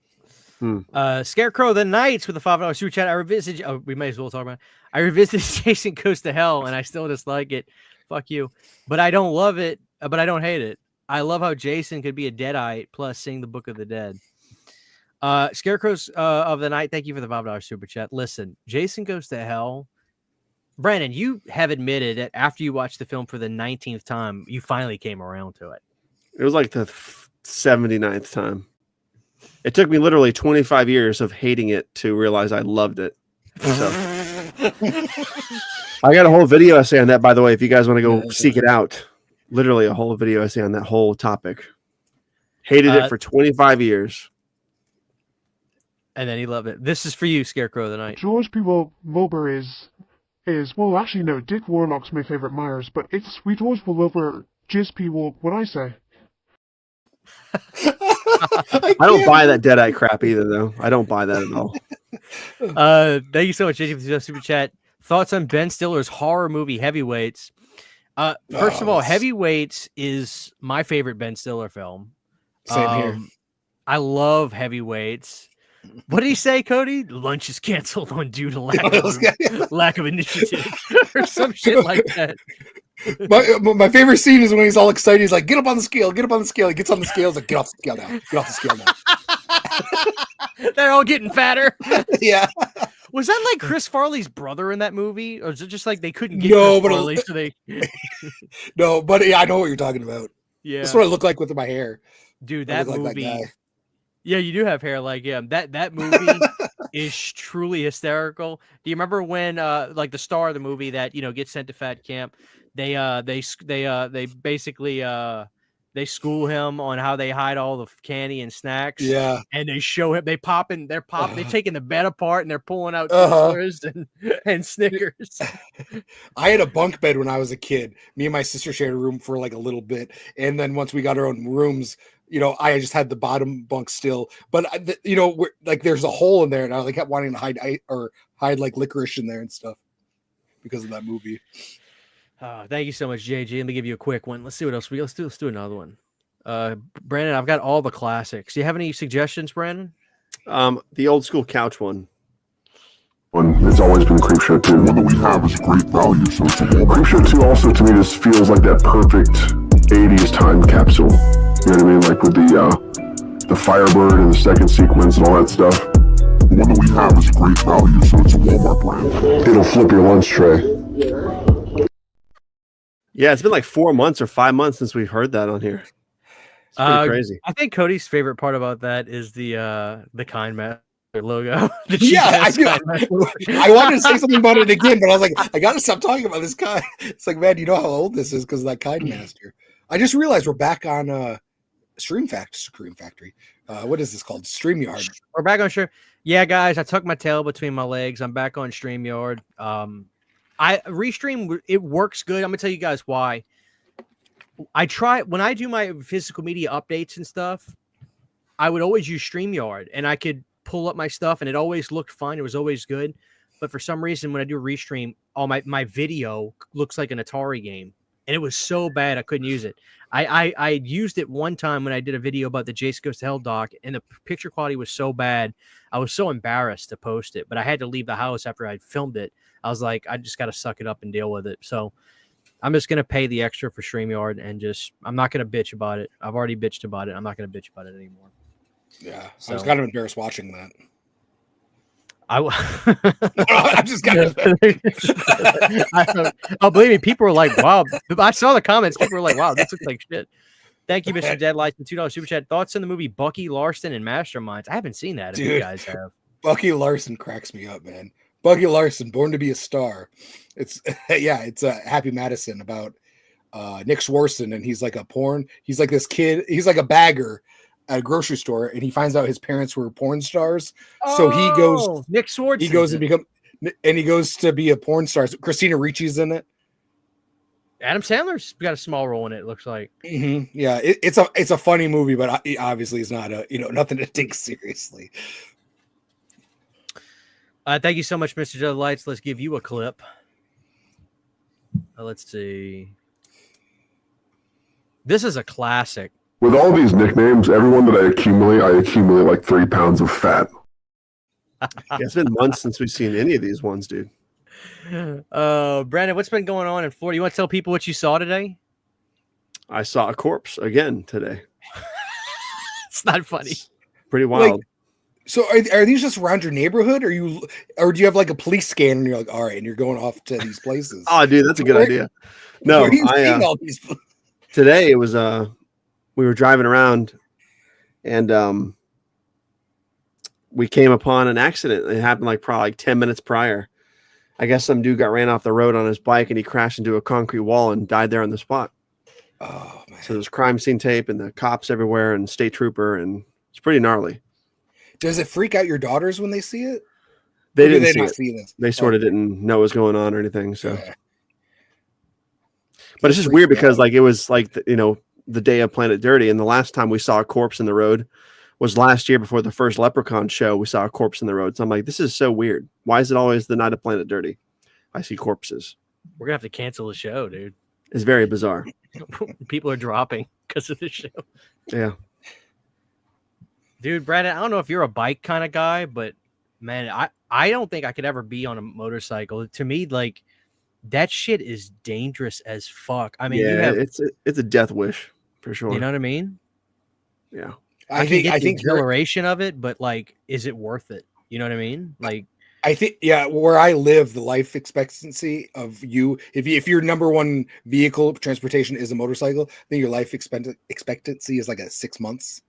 Scarecrow the Knights with a $5 super chat. I revisited. Oh, we may as well talk about it. I revisited Jason Goes to Hell, and I still dislike it. Fuck you, but I don't love it. But I don't hate it. I love how Jason could be a deadite plus sing the Book of the Dead. Scarecrows of the Night. Thank you for the $5 super chat. Listen, Jason Goes to Hell. Brandon, you have admitted that after you watched the film for the 19th time, you finally came around to it. It was like the 79th time. It took me literally 25 years of hating it to realize I loved it. So. I got a whole video essay on that, by the way, if you guys want to go seek it out. Literally a whole video essay on that whole topic. Hated it for 25 years. And then he loved it. This is for you, Scarecrow of the Night. George P. Wilbur is well, actually no, Dick Warlock's my favorite Myers, but it's Sweet George Wilbur, Jizz P. Wolf, what I say. I don't buy that Deadite crap either, though. I don't buy that at all. Thank you so much, JJ, for the super chat. Thoughts on Ben Stiller's horror movie Heavyweights? First of all, Heavyweights is my favorite Ben Stiller film. Same here. I love Heavyweights. What did he say, Cody? Lunch is canceled on due to lack of initiative or some shit like that. My favorite scene is when he's all excited. He's like, "Get up on the scale! Get up on the scale!" He gets on the scale. He's like, "Get off the scale now! Get off the scale now!" They're all getting fatter. Yeah. Was that like Chris Farley's brother in that movie, or is it just like they couldn't get Chris Farley, so they? No, but yeah, I know what you're talking about. Yeah, that's what I look like with my hair, dude. That movie. Like yeah, you do have hair like him. That movie is truly hysterical. Do you remember when like the star of the movie that gets sent to fat camp? They basically they school him on how they hide all the candy and snacks. Yeah, and they show him. They're taking the bed apart and they're pulling out Twizzlers and Snickers. I had a bunk bed when I was a kid. Me and my sister shared a room for like a little bit, and then once we got our own rooms, I just had the bottom bunk still. But like there's a hole in there, and I like kept wanting to hide like licorice in there and stuff because of that movie. Thank you so much, JG. Let me give you a quick one. Let's see what else let's do another one. Brandon, I've got all the classics. Do you have any suggestions, Brandon? The old school couch one. It's always been Creepshow 2. One that we have is great value, so it's a Creepshow 2 also to me just feels like that perfect 80s time capsule. You know what I mean? Like with the Firebird in the second sequence and all that stuff. The one that we have is great value, so it's a Walmart brand. It'll flip your lunch tray. Yeah, it's been like 4 months or 5 months since we've heard that on here. It's pretty crazy. I think Cody's favorite part about that is the Kind Master logo. Yeah, I wanted to say something about it again, but I was like, I gotta stop talking about this guy. It's like, man, you know how old this is because of that Kind Master. I just realized we're back on Stream Factory. What is this called? StreamYard. We're back on Stream. Yeah, guys, I tucked my tail between my legs. I'm back on StreamYard. I Restream, it works good. I'm gonna tell you guys why. I try when I do my physical media updates and stuff, I would always use StreamYard and I could pull up my stuff and it always looked fine. It was always good. But for some reason, when I do Restream, all my video looks like an Atari game. And it was so bad I couldn't use it. I used it one time when I did a video about the Jason Goes to Hell doc, and the picture quality was so bad. I was so embarrassed to post it, but I had to leave the house after I filmed it. I was like, I just got to suck it up and deal with it. So I'm just going to pay the extra for StreamYard and I'm not going to bitch about it. I've already bitched about it. I'm not going to bitch about it anymore. Yeah. So, I was kind of embarrassed watching that. I'm just kind of. Believe me, people were like, "Wow!" I saw the comments. People were like, "Wow, this looks like shit." Thank you, Mr. Deadlight, and $2 super chat. Thoughts on the movie Bucky Larson and Masterminds? I haven't seen that. If you guys have, Bucky Larson cracks me up, man. Bucky Larson, Born to be a Star. It's it's Happy Madison about Nick Swartzen, and he's like a porn. He's like this kid. He's like a bagger at a grocery store, and he finds out his parents were porn stars. So he goes, Nick Swartzen. He goes he goes to be a porn star. So Christina Ricci's in it. Adam Sandler's got a small role in it. It looks like. Mm-hmm. Yeah, it's a funny movie, but obviously it's not nothing to take seriously. Thank you so much, Mr. Joe Lights. Let's give you a clip. Let's see. This is a classic. With all these nicknames, everyone that I accumulate like 3 pounds of fat. Yeah, it's been months since we've seen any of these ones, dude. Brandon, what's been going on in Florida? You want to tell people what you saw today? I saw a corpse again today. It's not funny. It's pretty wild. Like, so are these just around your neighborhood, or do you have like a police scan and you're like, all right, and you're going off to these places? Oh, dude, that's a good idea. No, today it was we were driving around and we came upon an accident. It happened like probably 10 minutes prior. I guess some dude got ran off the road on his bike and he crashed into a concrete wall and died there on the spot. Oh man. So there's crime scene tape and the cops everywhere and state trooper, and it's pretty gnarly. Does it freak out your daughters when they see it? They didn't see this. They sort of didn't know what was going on or anything. So, but it's just weird because like it was like the day of Planet Dirty, and the last time we saw a corpse in the road was last year before the first Leprechaun show. We saw a corpse in the road, so I'm like, this is so weird. Why is it always the night of Planet Dirty? I see corpses. We're gonna have to cancel the show, dude. It's very bizarre. People are dropping because of the show. Yeah. Dude, Brandon, I don't know if you're a bike kind of guy, but man, I don't think I could ever be on a motorcycle. To me, like that shit is dangerous as fuck. I mean, it's a death wish for sure. You know what I mean? Yeah. I think the exhilaration of it, but like, is it worth it? You know what I mean? Like, I think, where I live, the life expectancy of if your number one vehicle transportation is a motorcycle, then your life expectancy is like 6 months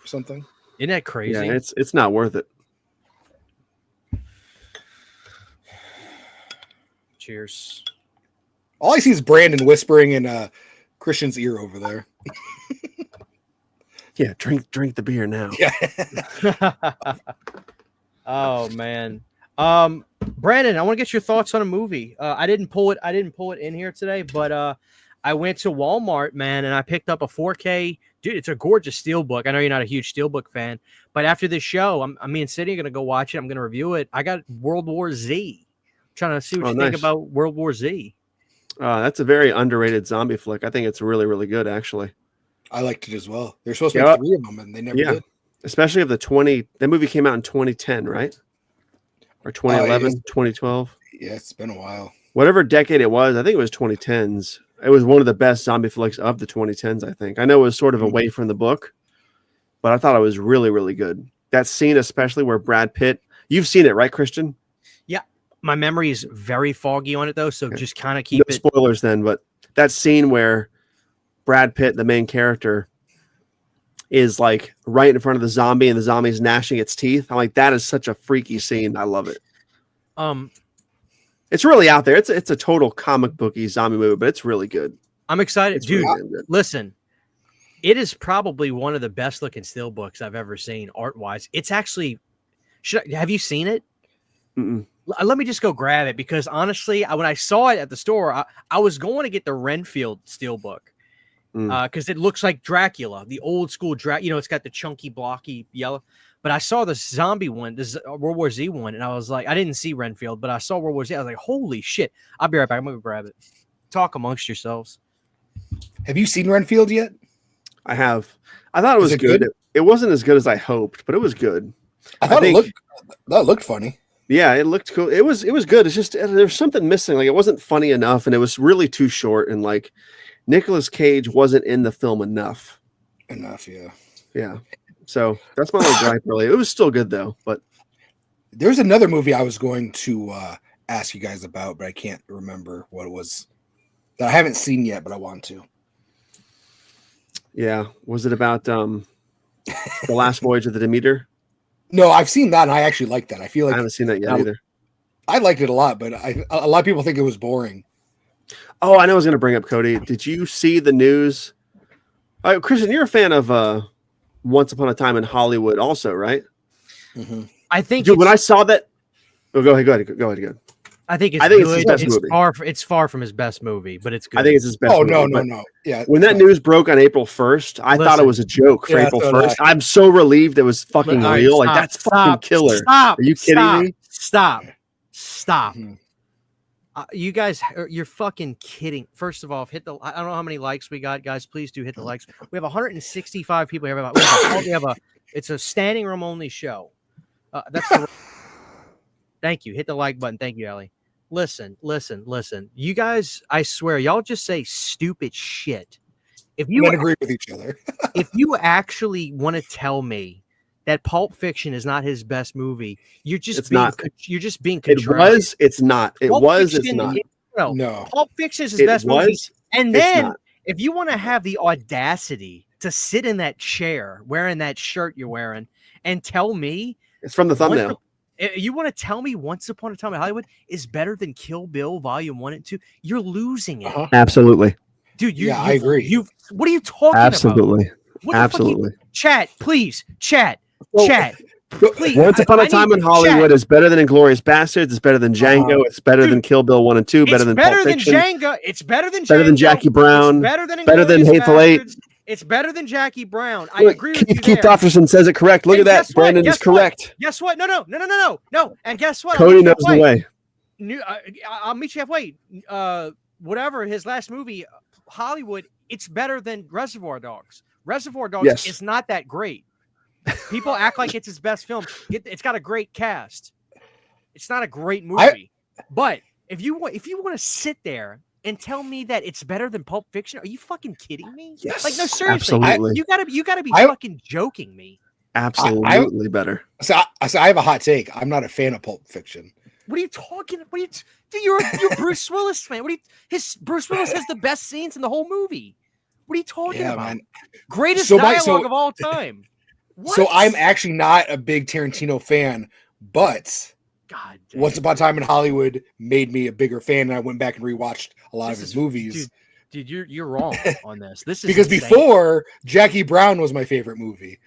or something. Isn't that crazy? Yeah, it's not worth it. Cheers. All I see is Brandon whispering in Christian's ear over there. Yeah, drink the beer now. Yeah. Oh man. Brandon, I want to get your thoughts on a movie. I didn't pull it in here today, but I went to Walmart, man, and I picked up a 4K. Dude, it's a gorgeous steelbook. I know you're not a huge steelbook fan, but after this show, me and Sydney are gonna go watch it. I'm gonna review it. I got World War Z. I'm trying to see what you think about World War Z. That's a very underrated zombie flick. I think it's really, really good, actually. I liked it as well. There's supposed to be 3 of them, and they never did. Especially of that movie came out in 2010, right? Or 2011, 2012. Yeah, it's been a while. Whatever decade it was, I think it was 2010s. It was one of the best zombie flicks of the 2010s, I think. I know it was sort of away from the book, but I thought it was really, really good. That scene, especially where Brad Pitt, you've seen it, right, Christian? Yeah. My memory is very foggy on it though, so just kind of keep No it. spoilers then, but that scene where Brad Pitt, the main character, is like right in front of the zombie and the zombie's gnashing its teeth. I'm like, that is such a freaky scene. I love it. It's really out there. It's a total comic booky zombie movie, but it's really good. I'm excited, It's dude. really good. Listen, it is probably one of the best looking still books I've ever seen art wise. It's actually, have you seen it? Mm-mm. Let me just go grab it because honestly, when I saw it at the store, I was going to get the Renfield steelbook because it looks like Dracula, the old school Dracula. You know, it's got the chunky, blocky yellow. But I saw the zombie one, this World War Z one, and I was like, I didn't see Renfield, but I saw World War Z. I was like, holy shit! I'll be right back. I'm gonna go grab it. Talk amongst yourselves. Have you seen Renfield yet? I have. I thought it was good. It wasn't as good as I hoped, but it was good. I thought it looked funny. Yeah, it looked cool. It was good. It's just there's something missing. Like it wasn't funny enough, and it was really too short. And like Nicolas Cage wasn't in the film enough. Yeah. So that's my little gripe. Really, it was still good though. But there's another movie I was going to ask you guys about, but I can't remember what it was that I haven't seen yet, but I want to. Yeah, was it about the Last Voyage of the Demeter? No, I've seen that, and I actually like that. I feel like I haven't seen that yet either. I liked it a lot, but a lot of people think it was boring. Oh, I know I was going to bring up Cody. Did you see the news? Christian, you're a fan of Once Upon a Time in Hollywood, also, right? Mm-hmm. I think, dude, when I saw that, go ahead. I think it's his best movie. It's far from his best movie, but it's good. I think it's his best. Oh movie, no. Yeah. When that news broke on April 1st, I thought it was a joke for April 1st. I'm so relieved it was fucking real. Like that's fucking killer. Stop. Are you kidding me? Stop. Mm-hmm. You guys, you're fucking kidding. First of all, I don't know how many likes we got, guys. Please do hit the likes. We have 165 people here. It's a standing room only show. Thank you. Hit the like button. Thank you, Ellie. Listen. You guys, I swear, y'all just say stupid shit. If you agree with each other, if you actually want to tell me that Pulp Fiction is not his best movie, you're just being contrarian. It's not. It's not. No. Pulp Fiction is his best movie. And then if you want to have the audacity to sit in that chair wearing that shirt you're wearing and tell me it's from the thumbnail. You want to tell me Once Upon a Time in Hollywood is better than Kill Bill Volume 1 and 2? You're losing it. Absolutely. Dude, I agree. What are you talking about? Absolutely. Chat, please. Chat. Please. Once Upon a Time in Hollywood is better than Inglourious Bastards. It's better than Django. It's better than Kill Bill 1 and 2. Better than Pulp Fiction. It's better than Django. Better than Jackie Brown. Better than Hateful Eight. It's better than Jackie Brown. I agree with you Keith Offerson says it correct. Look at that. Brandon is correct. Guess what? No. And guess what? Cody knows the way. I'll meet you halfway. Whatever his last movie, Hollywood, it's better than Reservoir Dogs. Reservoir Dogs is not that great. People act like it's his best film. It's got a great cast. It's not a great movie. But if you want to sit there and tell me that it's better than Pulp Fiction, are you fucking kidding me? Yes, like, no, seriously. absolutely. You gotta be fucking joking me. Absolutely better. So I have a hot take. I'm not a fan of Pulp Fiction. What are you talking? You're a Bruce Willis fan. Bruce Willis has the best scenes in the whole movie. What are you talking about? Man. Greatest dialogue of all time. What? So I'm actually not a big Tarantino fan, but God damn. Once Upon a Time in Hollywood made me a bigger fan, and I went back and rewatched a lot of his movies. Dude, you're wrong on this. This is because insane. Before Jackie Brown was my favorite movie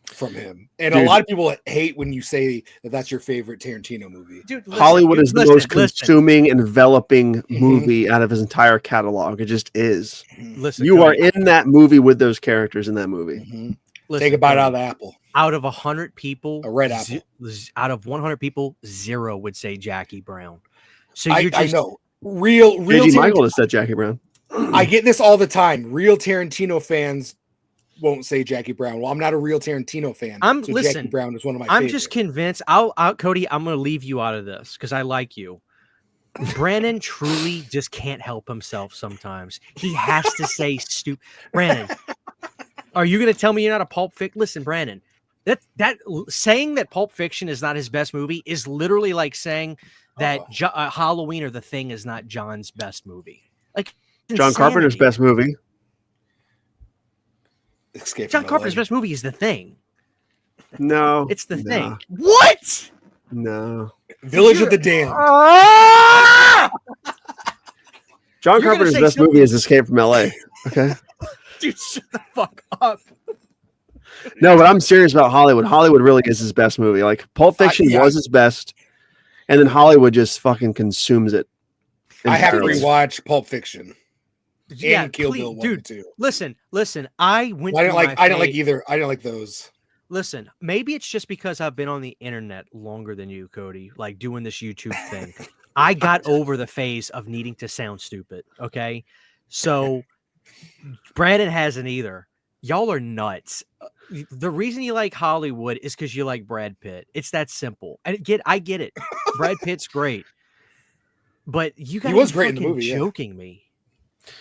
from him, and a lot of people hate when you say that that's your favorite Tarantino movie. Dude, Hollywood is the most consuming, enveloping movie out of his entire catalog. It just is. Listen, you are in that movie with those characters in that movie. Mm-hmm. Listen, take a bite out of the apple. Out of 100 people, a red apple. Out of 100 people, 0 would say Jackie Brown. So I know real Michael has said Jackie Brown. I get this all the time. Real Tarantino fans won't say Jackie Brown. Well, I'm not a real Tarantino fan. Jackie Brown is one of my favorites. I'm just convinced. Cody, I'm going to leave you out of this because I like you. Brandon truly just can't help himself sometimes. He has to say stupid. Brandon. Are you going to tell me you're not a Pulp Fiction? Listen, Brandon, that saying that Pulp Fiction is not his best movie is literally like saying that Halloween or The Thing is not John's best movie. Like John Carpenter's best movie. John Carpenter's best movie is The Thing. No, it's The Thing. What? No. Village of the Damned. John Carpenter's best movie is Escape from LA. Okay. Dude, shut the fuck up. No, but I'm serious about Hollywood. Hollywood really is his best movie. Like Pulp Fiction was his best, and then Hollywood just fucking consumes it. I have to rewatch Pulp Fiction. Yeah, and Kill Bill 1 dude. and 2. Listen. I went. I didn't like either. I didn't like those. Listen, maybe it's just because I've been on the internet longer than you, Cody, like doing this YouTube thing. I got over the phase of needing to sound stupid. Okay, so Brandon hasn't either. Y'all are nuts. The reason you like Hollywood is because you like Brad Pitt. It's that simple. I get it. Brad Pitt's great, but you guys was great in the movie. Joking me.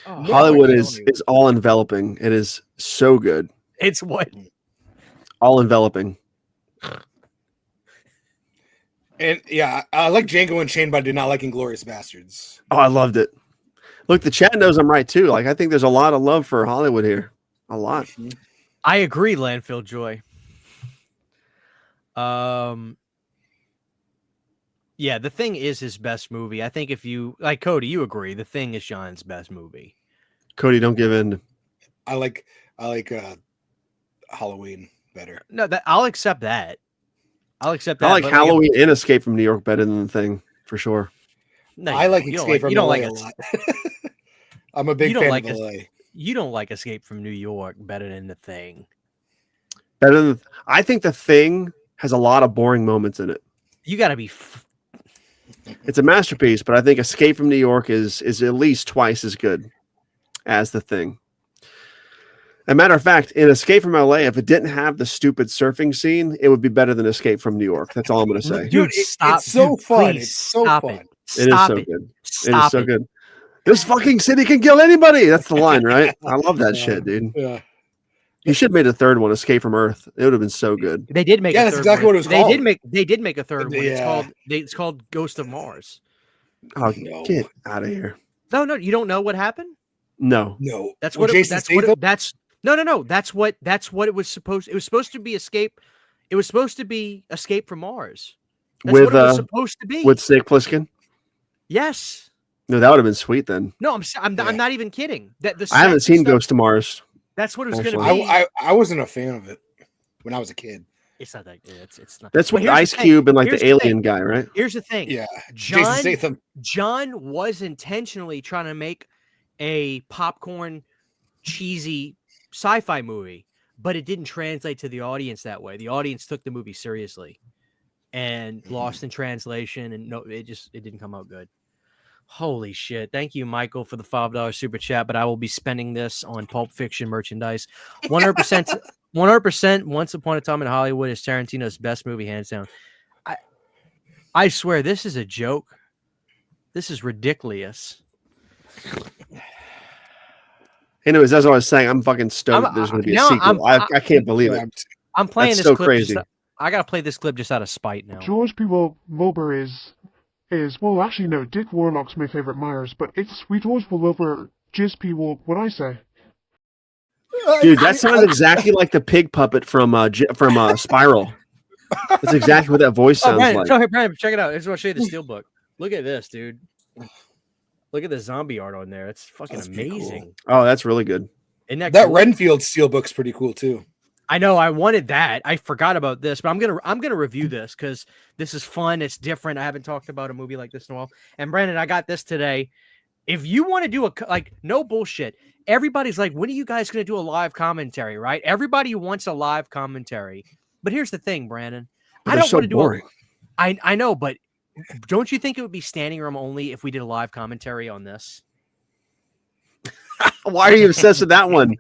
Oh, Hollywood is all enveloping. It is so good. It's what. All enveloping. And yeah, I like Django Unchained, but I did not like Inglourious Bastards. Oh, I loved it. Look, the chat knows I'm right too. Like, I think there's a lot of love for Hollywood here. A lot. I agree, Landfill Joy. Yeah, The Thing is his best movie. I think if you like Cody, you agree. The Thing is John's best movie. Cody, don't give in. I like Halloween better. No, I'll accept that. I like Halloween and Escape from New York better than The Thing, for sure. No, I like Escape from LA a lot. I'm a big fan of LA. You don't like Escape from New York better than The Thing. I think The Thing has a lot of boring moments in it. You got to be. It's a masterpiece, but I think Escape from New York is at least twice as good as The Thing. As a matter of fact, in Escape from LA, if it didn't have the stupid surfing scene, it would be better than Escape from New York. That's all I'm going to say. Dude, stop. It's so fun. Please, it's so fun. It is so good. It is so good. This fucking city can kill anybody. That's the line, right? I love that shit, dude. Yeah. You should have made a third one, Escape from Earth. It would have been so good. They did make. Yeah, that's exactly what it was called. They did make a third one. Yeah. It's called Ghost of Mars. Oh, get out of here! No, you don't know what happened. No. That's what. That's what. That's what it was supposed. It was supposed to be Escape. It was supposed to be Escape from Mars. That's what it was supposed to be. With Snake Plissken. Yes. No, that would have been sweet then. No, I'm not even kidding. I haven't seen Ghost of Mars. That's what it was going to be. I wasn't a fan of it when I was a kid. It's not that good. It's not. That's with Ice Cube and like the alien guy, right? Here's the thing. Yeah. Jason Statham. John was intentionally trying to make a popcorn, cheesy sci-fi movie, but it didn't translate to the audience that way. The audience took the movie seriously and lost in translation, and it didn't come out good. Holy shit. Thank you, Michael, for the $5 super chat, but I will be spending this on Pulp Fiction merchandise. 100%. 100%. Once Upon a Time in Hollywood is Tarantino's best movie, hands down. I swear, this is a joke. This is ridiculous. Anyways, as I was saying, I'm fucking stoked there's going to be a sequel. I can't believe it. I'm playing That's this so clip. Crazy. I got to play this clip just out of spite now. George P. Wilbur is well, actually, no, Dick Warlock's my favorite Myers, but it's Sweet George Wilbur, Jizz P. Will, what I say? Dude, that sounds exactly like the pig puppet from Spiral. That's exactly what that voice sounds like. Brian, check it out. I just want to show you the steelbook. Look at this, dude. Look at the zombie art on there. It's fucking amazing. Cool. Oh, that's really good. Isn't that cool? Cool? Renfield steelbook's pretty cool too. I know. I wanted that. I forgot about this, but I'm gonna review this because this is fun. It's different. I haven't talked about a movie like this in a while. And Brandon, I got this today. If you want to do no bullshit, everybody's like, when are you guys gonna do a live commentary? Right? Everybody wants a live commentary. But here's the thing, Brandon. I don't want to do it. I know, but don't you think it would be standing room only if we did a live commentary on this? Why are you obsessed with that one?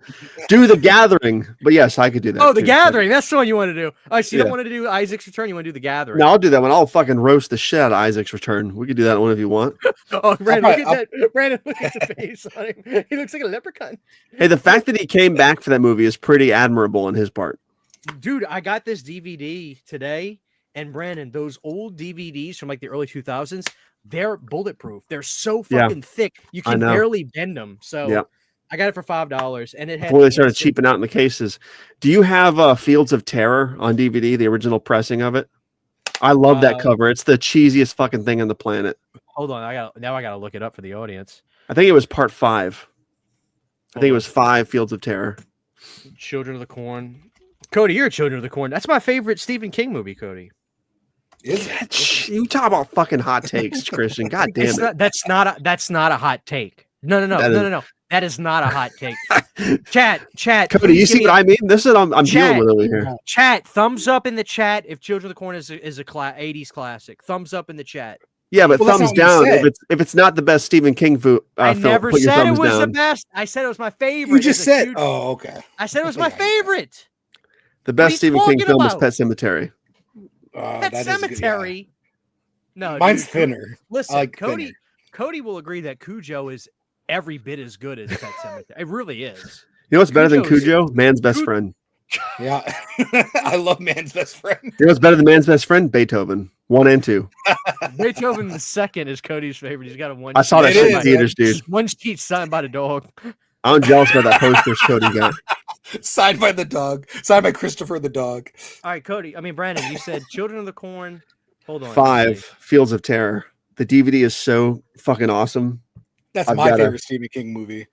Do The Gathering. But yes, I could do that. Oh, The too. Gathering. That's the one you want to do. Oh, so you don't Yeah. want to do Isaac's Return. You want to do The Gathering. No, I'll do that one. I'll fucking roast the shit out of Isaac's Return. We could do that one if you want. Oh, Brandon, look I'll- at that. Brandon, look at the face on him. He looks like a leprechaun. Hey, the fact that he came back for that movie is pretty admirable on his part. Dude, I got this DVD today, and Brandon, those old DVDs from like the early 2000s, they're bulletproof. They're so Yeah. fucking thick, you I can know. barely bend them. So Yeah. I got it for $5, and it had Before they started cheaping out in the cases. Do you have Fields of Terror on DVD, the original pressing of it? I love that cover. It's the cheesiest fucking thing on the planet. Hold on, I gotta look it up for the audience. I think it was part 5. I think it was 5 Fields of Terror. Children of the Corn. Cody, you're Children of the Corn. That's my favorite Stephen King movie, Cody. Is it? You talk about fucking hot takes, Christian. God damn It's it. not, that's not a hot take. No. That is not a hot take. Chat. Cody, please you give see me what I mean? This is what I'm Chat. dealing with over here. Chat, thumbs up in the chat if Children of the Corn is a 80s classic. Thumbs up in the chat. Yeah, but Well, that's thumbs not what you down said. if it's not the best Stephen King I film. never Put your said it thumbs was the down. best. I said it was my favorite. You just It's a said. huge- Oh, okay. I said it was my Yeah. favorite. The are best you Stephen King talking film is about? Pet Sematary. That That is good, yeah. cemetery. No, Mine's dude, thinner. Listen, I like Cody. thinner. Cody will agree that Cujo is every bit as good as Pet Sematary. It really is. You know what's better than Cujo's- Cujo? Man's Best Friend. Yeah. I love Man's Best Friend. You know what's better than Man's Best Friend? Beethoven. 1 and 2. Beethoven the second is Cody's favorite. He's got a one. I saw that It shit is, in theaters, dude. One sheet signed by the dog. I'm jealous about that poster Cody got. Signed by the dog. Signed by Christopher the dog. All right, Brandon, you said Children of the Corn. Hold on. let me 5 see. Fields of Terror. The DVD is so fucking awesome. That's I've my gotta- favorite Stephen King movie.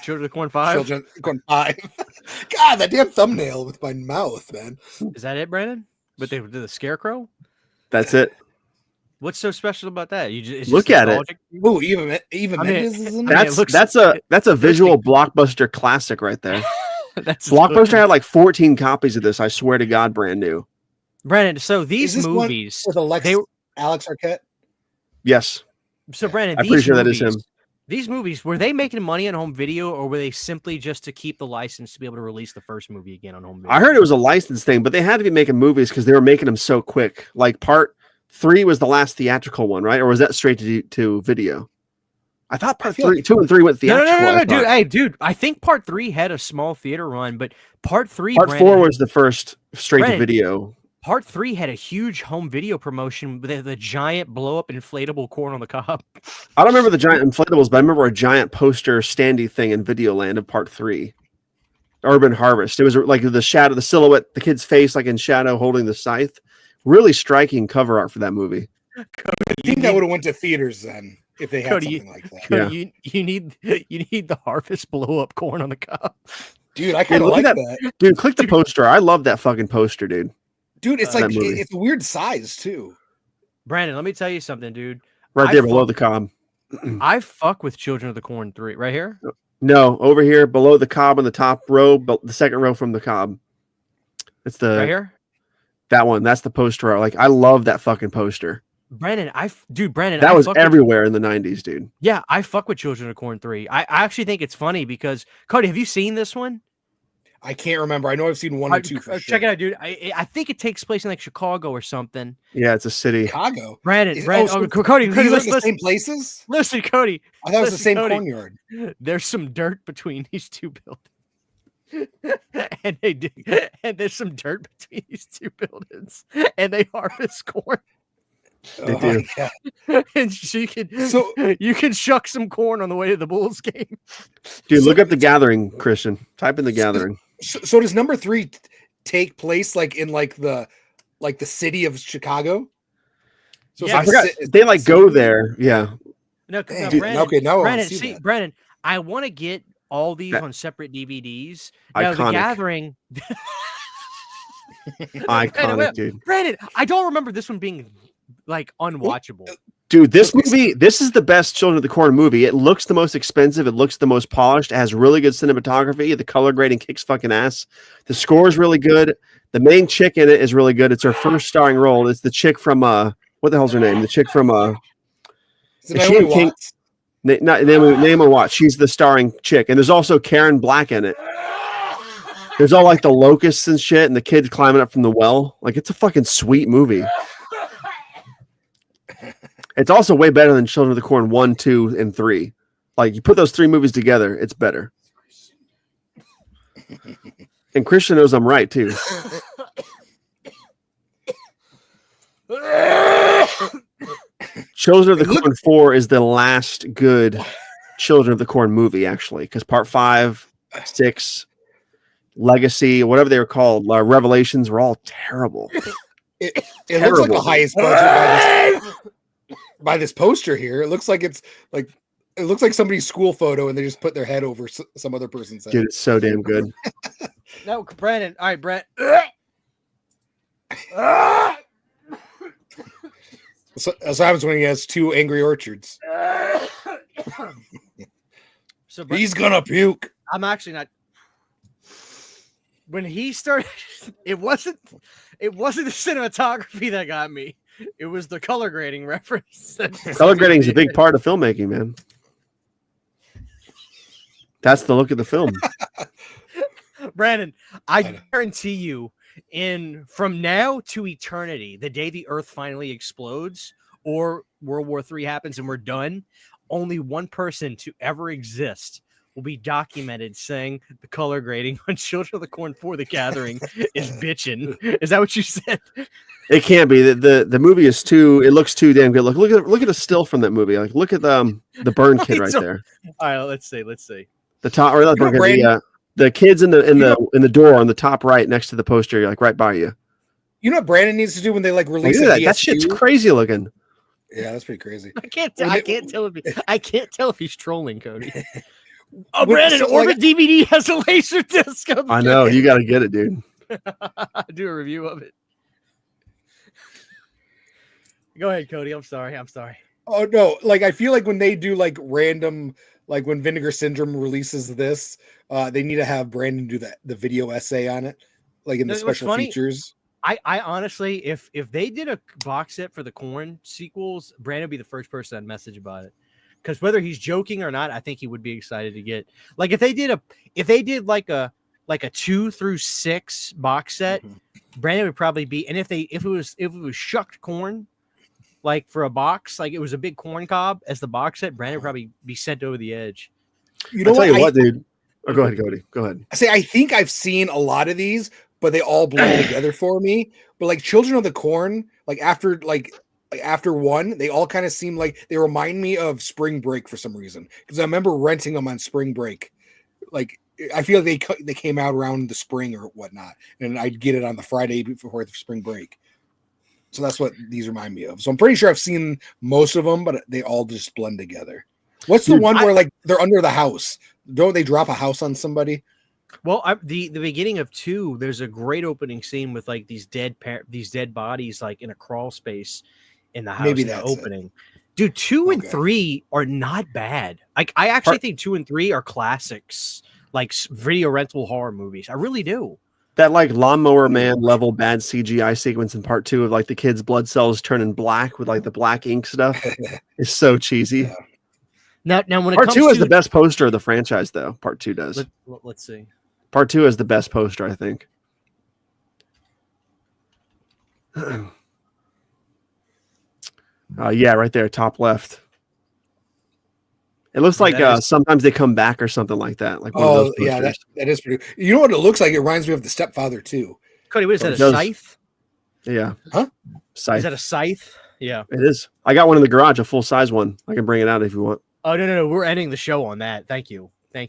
Children of the Corn 5. Children going 5. God, that damn thumbnail with my mouth, man. Is that it, Brandon? But they did the Scarecrow. That's it. What's so special about that? You just Look at it. nostalgic? Ooh, Eva I mean, Mendes is in I mean, it. it looks- That's a visual blockbuster classic right there. That's Blockbuster had like 14 copies of this. I swear to God, brand new. Brandon. So Is these this one movies. with they- Alex Arquette. Yes, So Brandon, I'm these pretty sure that movies, is him. These movies, were they making money on home video, or were they simply just to keep the license to be able to release the first movie again on home video? I heard it was a license thing, but they had to be making movies because they were making them so quick. Like part 3 was the last theatrical one, right? Or was that straight to video? I thought part feel 3, like- 2 and 3 went theatrical. No, I dude. thought. Hey, dude. I think part 3 had a small theater run, but part 3, Part Brandon, 4 was the first straight Brandon, to video. Part 3 had a huge home video promotion with the giant blow up inflatable corn on the cob. I don't remember the giant inflatables, but I remember a giant poster standy thing in Videoland of part 3. Urban Harvest. It was like the shadow, the silhouette, the kid's face like in shadow holding the scythe. Really striking cover art for that movie. I think that would have went to theaters then if they had Cody, something like that. Cody, you need the harvest blow up corn on the cob. Dude, I kind of look like at that. Dude, click the poster. I love that fucking poster, dude. Dude, it's that like movie. it's a weird size too. Brandon, let me tell you something, dude. Right I there below fuck- the cob. I fuck with Children of the Corn 3 right here. No, over here below the cob on the top row, but the second row from the cob. It's the Right here. that one. That's the poster art. Like I love that fucking poster. Brandon, Brandon, That I was fuck with- everywhere in the 90s, dude. Yeah, I fuck with Children of the Corn 3. I actually think it's funny because Cody, have you seen this one? I can't remember. I know I've seen 1 or 2 for Check it sure. out, dude. I think it takes place in like Chicago or something. Yeah, it's a city. Chicago. Brandon, Is- Brandon, so Cody, These Cody, are listen, the same places? listen, Cody. I thought it was the Listen, same Cody. cornyard. There's some dirt between these two buildings. and there's some dirt between these two buildings, and they harvest corn. They do. Yeah. And So- you can shuck some corn on the way to the Bulls game. Dude, So look up the gathering, Christian. Type in the gathering. So does number 3 take place like in like the city of Chicago? So it's Yeah, I like a forgot. ci- They like go there. Yeah. No, Damn, Brandon, okay, now I wanna Brandon, see that. Brandon, I want to get all these That- on separate DVDs. Now, The Iconic. Gathering. Iconic, dude. Brandon, I don't remember this one being like unwatchable. Dude, this movie, this is the best Children of the Corn movie. It looks the most expensive. It looks the most polished. It has really good cinematography. The color grading kicks fucking ass. The score is really good. The main chick in it is really good. It's her first starring role. It's the chick from what the hell's her name? The chick from Is it Is she Naomi in King- Watts? Name her what? She's the starring chick, and there's also Karen Black in it. There's all like the locusts and shit, and the kid climbing up from the well. Like, it's a fucking sweet movie. It's also way better than Children of the Corn 1, 2, and 3. Like, you put those 3 movies together, it's better. And Christian knows I'm right too. Children of the Corn 4 is the last good Children of the Corn movie, actually, because part 5, 6, Legacy, whatever they were called, Revelations, were all terrible. It looks like the highest budget by this poster here. It looks like somebody's school photo, and they just put their head over some other person's head. Dude, it's so damn good. No, Brandon. All right, Brent. So that's what happens when he has 2 angry orchards. So he's gonna puke. I'm actually not. When he started, it wasn't the cinematography that got me. It was the color grading reference. Color grading is a big part of filmmaking, man. That's the look of the film. Brandon, I guarantee you, from now to eternity, the day the Earth finally explodes or World War III happens and we're done, only one person to ever exist will be documented saying the color grading on Children of the Corn 4 The Gathering is bitchin'. Is that what you said? It can't be. The movie is it looks too damn good. Look at a still from that movie. Like, look at the burn kid right there. All right, let's see. The top or the kids in the door on the top right next to the poster, like right by you. You know what Brandon needs to do when they like release that shit's crazy looking. Yeah, that's pretty crazy. I can't tell if he's trolling, Cody. Oh, Brandon, Orbit DVD has a laser disc. I know, you got to get it, dude. Do a review of it. Go ahead, Cody. I'm sorry. Oh no, like I feel like when they do like random, like when Vinegar Syndrome releases this, they need to have Brandon do the video essay on it, like in the special features. I honestly, if they did a box set for the Corn sequels, Brandon would be the first person I'd message about it. Because whether he's joking or not, I think he would be excited to get. Like if they did like a 2 through 6 box set, Brandon would probably be. And if it was shucked corn, like for a box, like it was a big corn cob as the box set, Brandon would probably be sent over the edge. You know what, dude? Oh, go ahead, Cody. Go ahead. I think I've seen a lot of these, but they all blend together for me. But like Children of the Corn, like after 1, they all kind of seem like they remind me of Spring Break for some reason. Because I remember renting them on Spring Break. Like I feel like they came out around the spring or whatnot, and I'd get it on the Friday before the Spring Break. So that's what these remind me of. So I'm pretty sure I've seen most of them, but they all just blend together. What's the one where like they're under the house? Don't they drop a house on somebody? Well, the beginning of 2, there's a great opening scene with like these dead bodies like in a crawl space in the house. Maybe that's opening. Dude, 2 and 3 are not bad. Like I actually think 2 and 3 are classics, like video rental horror movies. I really do. That like Lawnmower Man level bad CGI sequence in part 2 of like the kids' blood cells turning black with like the black ink stuff is so cheesy. Yeah. Now when part 2 is the best poster of the franchise, though. Part 2 does. Let's see. Part 2 is the best poster, I think. Yeah, right there, top left. It looks like sometimes they come back or something like that. Like one of those posters. Yeah, that is pretty. You know what it looks like? It reminds me of The Stepfather too. Cody, what is that? A scythe? Yeah. Huh? Scythe. Is that a scythe? Yeah. It is. I got one in the garage, a full size one. I can bring it out if you want. Oh no! We're ending the show on that. Thank you. We're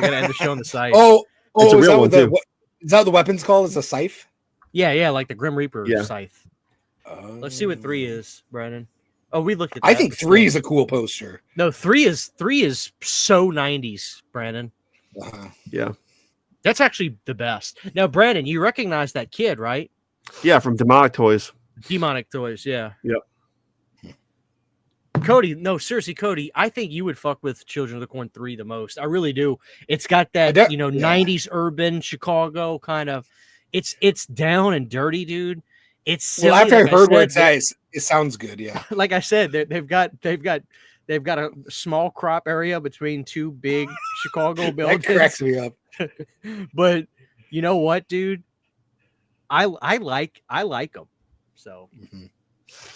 gonna end the show on the scythe. It's a real one too. Is that what the weapon's called? It's a scythe. Yeah, like the Grim Reaper scythe. Let's see what 3 is, Brandon. Oh, we looked at that. I think 3 is a cool poster. No, 3 is so 90s, Brandon. Yeah. That's actually the best. Now, Brandon, you recognize that kid, right? Yeah, from Demonic Toys. Yeah. Yep. Cody, no, seriously, Cody, I think you would fuck with Children of the Corn 3 the most. I really do. It's got that, 90s urban Chicago kind of. It's down and dirty, dude. It's silly. Well, after I heard where it's at, it sounds good. Yeah. Like I said, they've got They've got a small crop area between two big Chicago That buildings. cracks me up. But you know what, dude? I like them. So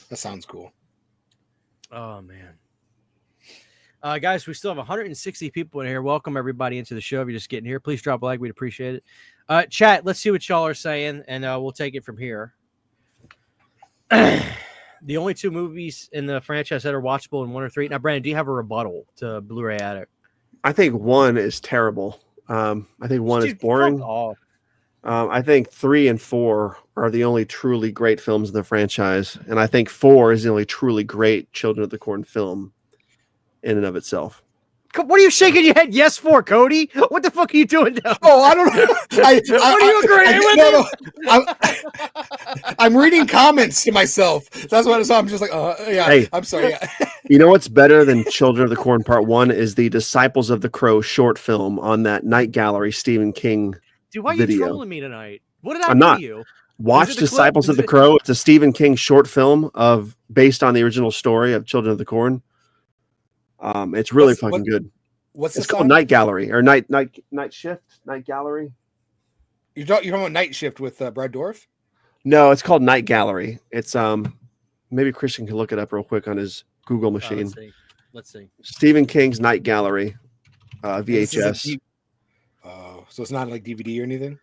That sounds cool. oh man. Guys, we still have 160 people in here. Welcome everybody into the show. If you're just getting here, please drop a like. We'd appreciate it. Chat, let's see what y'all are saying, and we'll take it from here. The only two movies in the franchise that are watchable in 1 or 3. Now, Brandon, do you have a rebuttal to Blu-ray Addict? I think 1 is terrible. I think 1 is boring. I think 3 and 4 are the only truly great films in the franchise, and I think 4 is the only truly great Children of the Corn film in and of itself. What are you shaking your head yes for, Cody? What the fuck are you doing now? Oh, I don't know. What are you agreeing with? I'm reading comments to myself. That's what I'm just like, yeah. Hey. I'm sorry. Yeah. You know what's better than Children of the Corn Part 1 is the Disciples of the Crow short film on that Night Gallery Stephen King Dude, why are video. you trolling me tonight? What did I I'm do not. to you? Watch Disciples of the Crow. It's a Stephen King short film based on the original story of Children of the Corn. It's really fucking good. What's it's the called song? Night Gallery or Night Shift, Night Gallery. You're talking about Night Shift with Brad Dourif? No, it's called Night Gallery. It's maybe Christian can look it up real quick on his Google machine. Let's see. Stephen King's Night Gallery, VHS. So it's not like DVD or anything?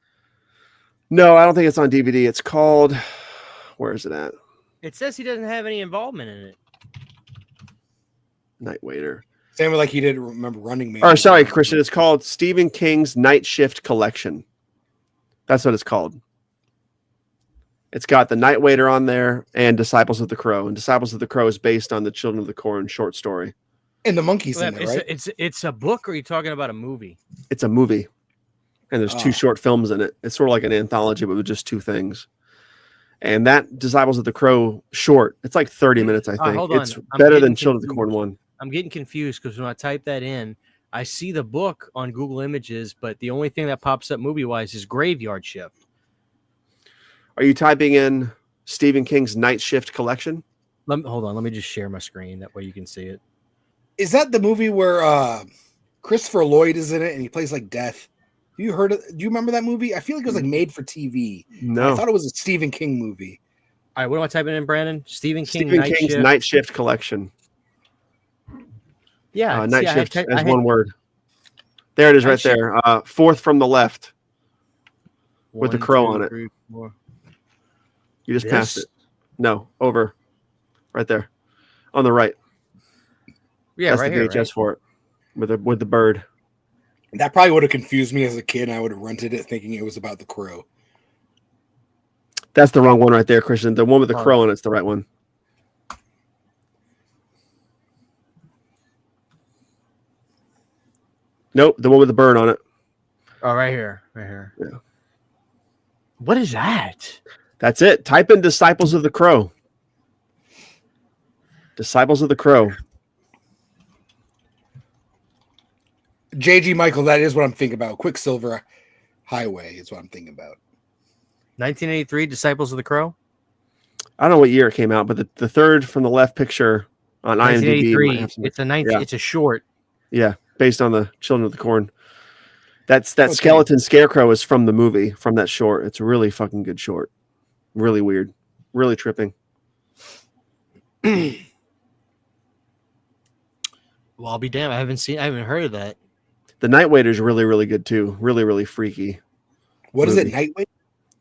No, I don't think it's on DVD. It's called. Where is it at? It says he doesn't have any involvement in it. Night Waiter. Same with like he did remember Running Man. Or sorry, Christian. It's called Stephen King's Night Shift Collection. That's what it's called. It's got The Night Waiter on there and Disciples of the Crow. And Disciples of the Crow is based on the Children of the Corn short story. And the monkeys in there, right? It's a book, or are you talking about a movie? It's a movie. And there's 2 short films in it. It's sort of like an anthology, but with just 2 things. And that Disciples of the Crow short, it's like 30 minutes, I think. Hold on. It's better than Children of the Corn 1. I'm getting confused because when I type that in, I see the book on Google Images, but the only thing that pops up movie-wise is Graveyard Shift. Are you typing in Stephen King's Night Shift Collection? Hold on. Let me just share my screen. That way you can see it. Is that the movie where Christopher Lloyd is in it and he plays like Death? Do you remember that movie? I feel like it was like made for TV. No. I thought it was a Stephen King movie. All right, what am I typing in, Brandon? Stephen King's Night Shift Collection. Yeah, Night Shift as one word. There it is, right there. 4th from the left, with the crow on it. 3, 4. You just passed it. No, over, right there, on the right. Yeah, that's right the here. VHS Right? for it, with the bird. That probably would have confused me as a kid, and I would have rented it thinking it was about the crow. That's the wrong one right there, Christian. The one with the crow on it's the right one. Nope, the one with the bird on it. Oh, right here. Right here. Yeah. What is that? That's it. Type in Disciples of the Crow. Disciples of the Crow. J.G. Michael, that is what I'm thinking about. Quicksilver Highway is what I'm thinking about. 1983, Disciples of the Crow? I don't know what year it came out, but the third from the left picture on IMDb. 1983. It's a short. Yeah, based on the Children of the Corn. That skeleton scarecrow is from the movie, from that short. It's a really fucking good short. Really weird. Really tripping. Well, I'll be damned. I haven't heard of that. The Night Waiter's really, really good too. Really, really freaky. What is it? Night Waiter?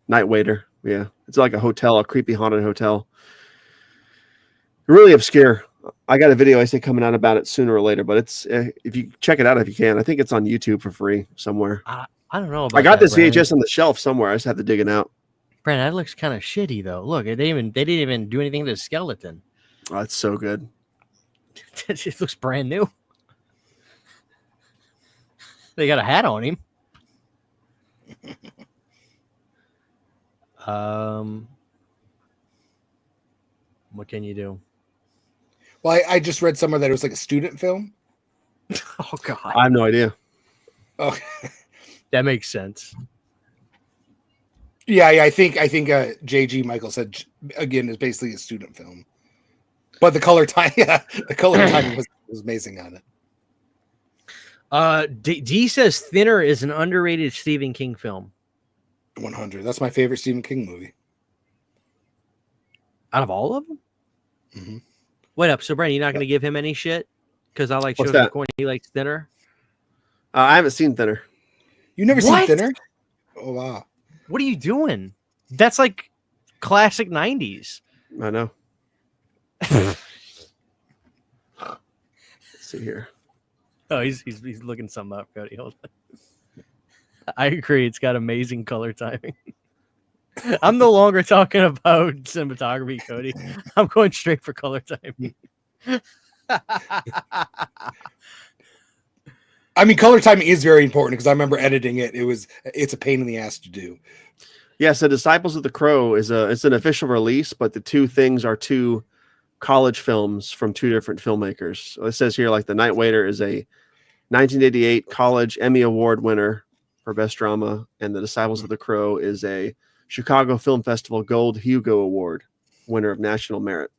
Night Waiter. Yeah. It's like a hotel, a creepy haunted hotel. Really obscure. I got a video I say coming out about it sooner or later, but it's if you check it out if you can. I think it's on YouTube for free somewhere. I don't know. I got this VHS on the shelf somewhere. I just had to dig it out. Brandon, that looks kind of shitty though. Look, they didn't even do anything to the skeleton. Oh, it's so good. It just looks brand new. They got a hat on him. What can you do? Well, I just read somewhere that it was like a student film. Oh God, I have no idea. Oh, that makes sense. yeah. I think JG Michael said again is basically a student film. But the color time, the color timing was amazing on it. D says Thinner is an underrated Stephen King film. 100. That's my favorite Stephen King movie. Out of all of them? Mm-hmm. Wait up. So, Brandon, you're not going to give him any shit? Because I like What's Children that? of Corn. He likes Thinner. I haven't seen Thinner. You never What? seen Thinner? Oh, wow. What are you doing? That's like classic 90s. I know. Let's see here. Oh, he's looking something up, Cody. Hold on. I agree. It's got amazing color timing. I'm no longer talking about cinematography, Cody. I'm going straight for color timing. I mean, color timing is very important because I remember editing it. It's a pain in the ass to do. Yeah, so Disciples of the Crow it's an official release, but the two things are two college films from two different filmmakers. So it says here, like, The Night Waiter is a 1988 college Emmy Award winner for Best Drama, and The Disciples of the Crow is a Chicago Film Festival Gold Hugo Award winner of National Merit.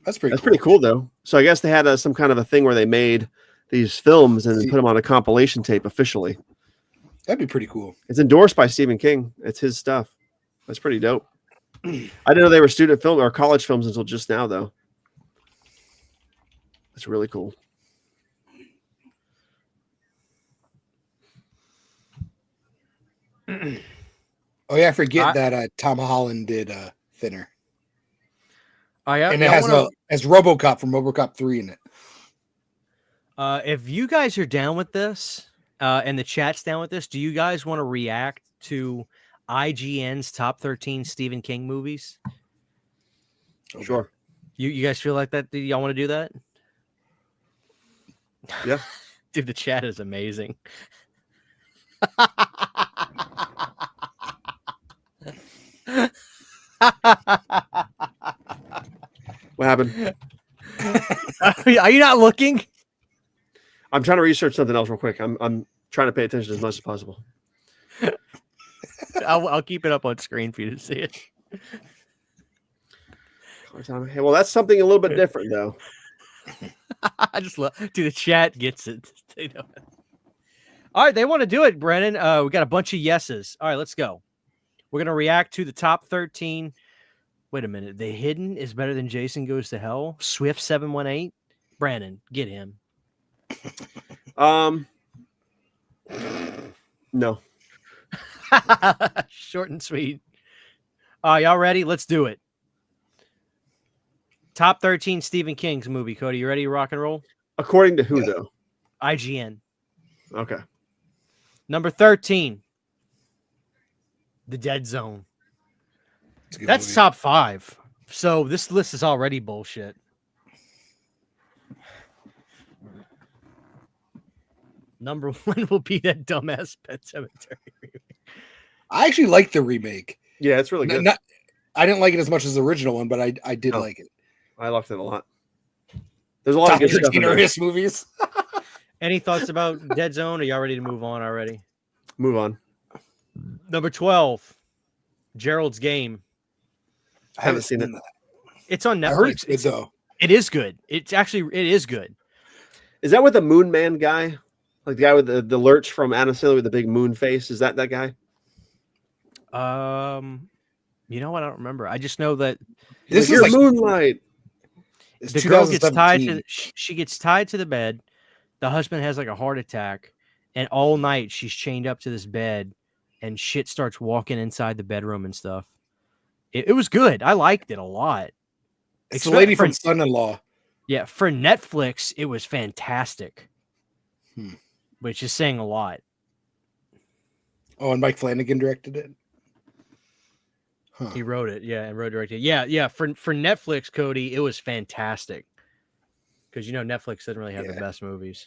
That's pretty Cool, though. So I guess they had some kind of a thing where they made these films and then put them on a compilation tape officially. That'd be pretty cool. It's endorsed by Stephen King. It's his stuff. That's pretty dope. I didn't know they were student film or college films until just now, though. That's really cool. Oh yeah, I forget that Tom Holland did Thinner. Oh, yeah, And it has RoboCop from RoboCop 3 in it. If you guys are down with this, and the chat's down with this, do you guys want to react to IGN's top 13 Stephen King movies? Okay. Sure. You guys feel like that? Do y'all want to do that? Yeah. Dude, the chat is amazing. What happened? Are you not looking? I'm trying to research something else real quick. I'm trying to pay attention as much as possible. I'll keep it up on screen for you to see it. Hey, well, that's something a little bit different, though. I just love, dude. The chat gets it. They know it. All right, they want to do it, Brennan. We got a bunch of yeses. All right, let's go. We're gonna react to the top 13. Wait a minute. The Hidden is better than Jason Goes to Hell. Swift 718. Brandon, get him. No. Short and sweet. Y'all ready? Let's do it. Top 13 Stephen King's movie. Cody, you ready to rock and roll? According to who, though? IGN. Okay. Number 13. The Dead Zone. That's movie. top 5. So this list is already bullshit. Number 1 will be that dumbass Pet Cemetery remake. I actually like the remake. Yeah, it's really good. I didn't like it as much as the original one, but I did like it. I liked it a lot. There's a lot of good stuff in there. Movies. Any thoughts about Dead Zone? Are y'all ready to move on already? Move on. Number 12, Gerald's Game. I haven't seen it. It's on Netflix. I heard it's good, though. It is good. It is good. Is that with the Moon Man guy? Like the guy with the lurch from Adam Sandler with the big moon face? Is that guy? You know what? I don't remember. I just know that This is like Moonlight. The girl gets tied to she gets tied to the bed. The husband has like a heart attack, and all night she's chained up to this bed, and shit starts walking inside the bedroom and stuff. It was good. I liked it a lot. It's the lady from Son-in-Law. Yeah, for Netflix, it was fantastic. Which is saying a lot. Oh, and Mike Flanagan directed it? Huh. He wrote it, yeah, and wrote directed. Yeah. For Netflix, Cody, it was fantastic. Because Netflix doesn't really have the best movies.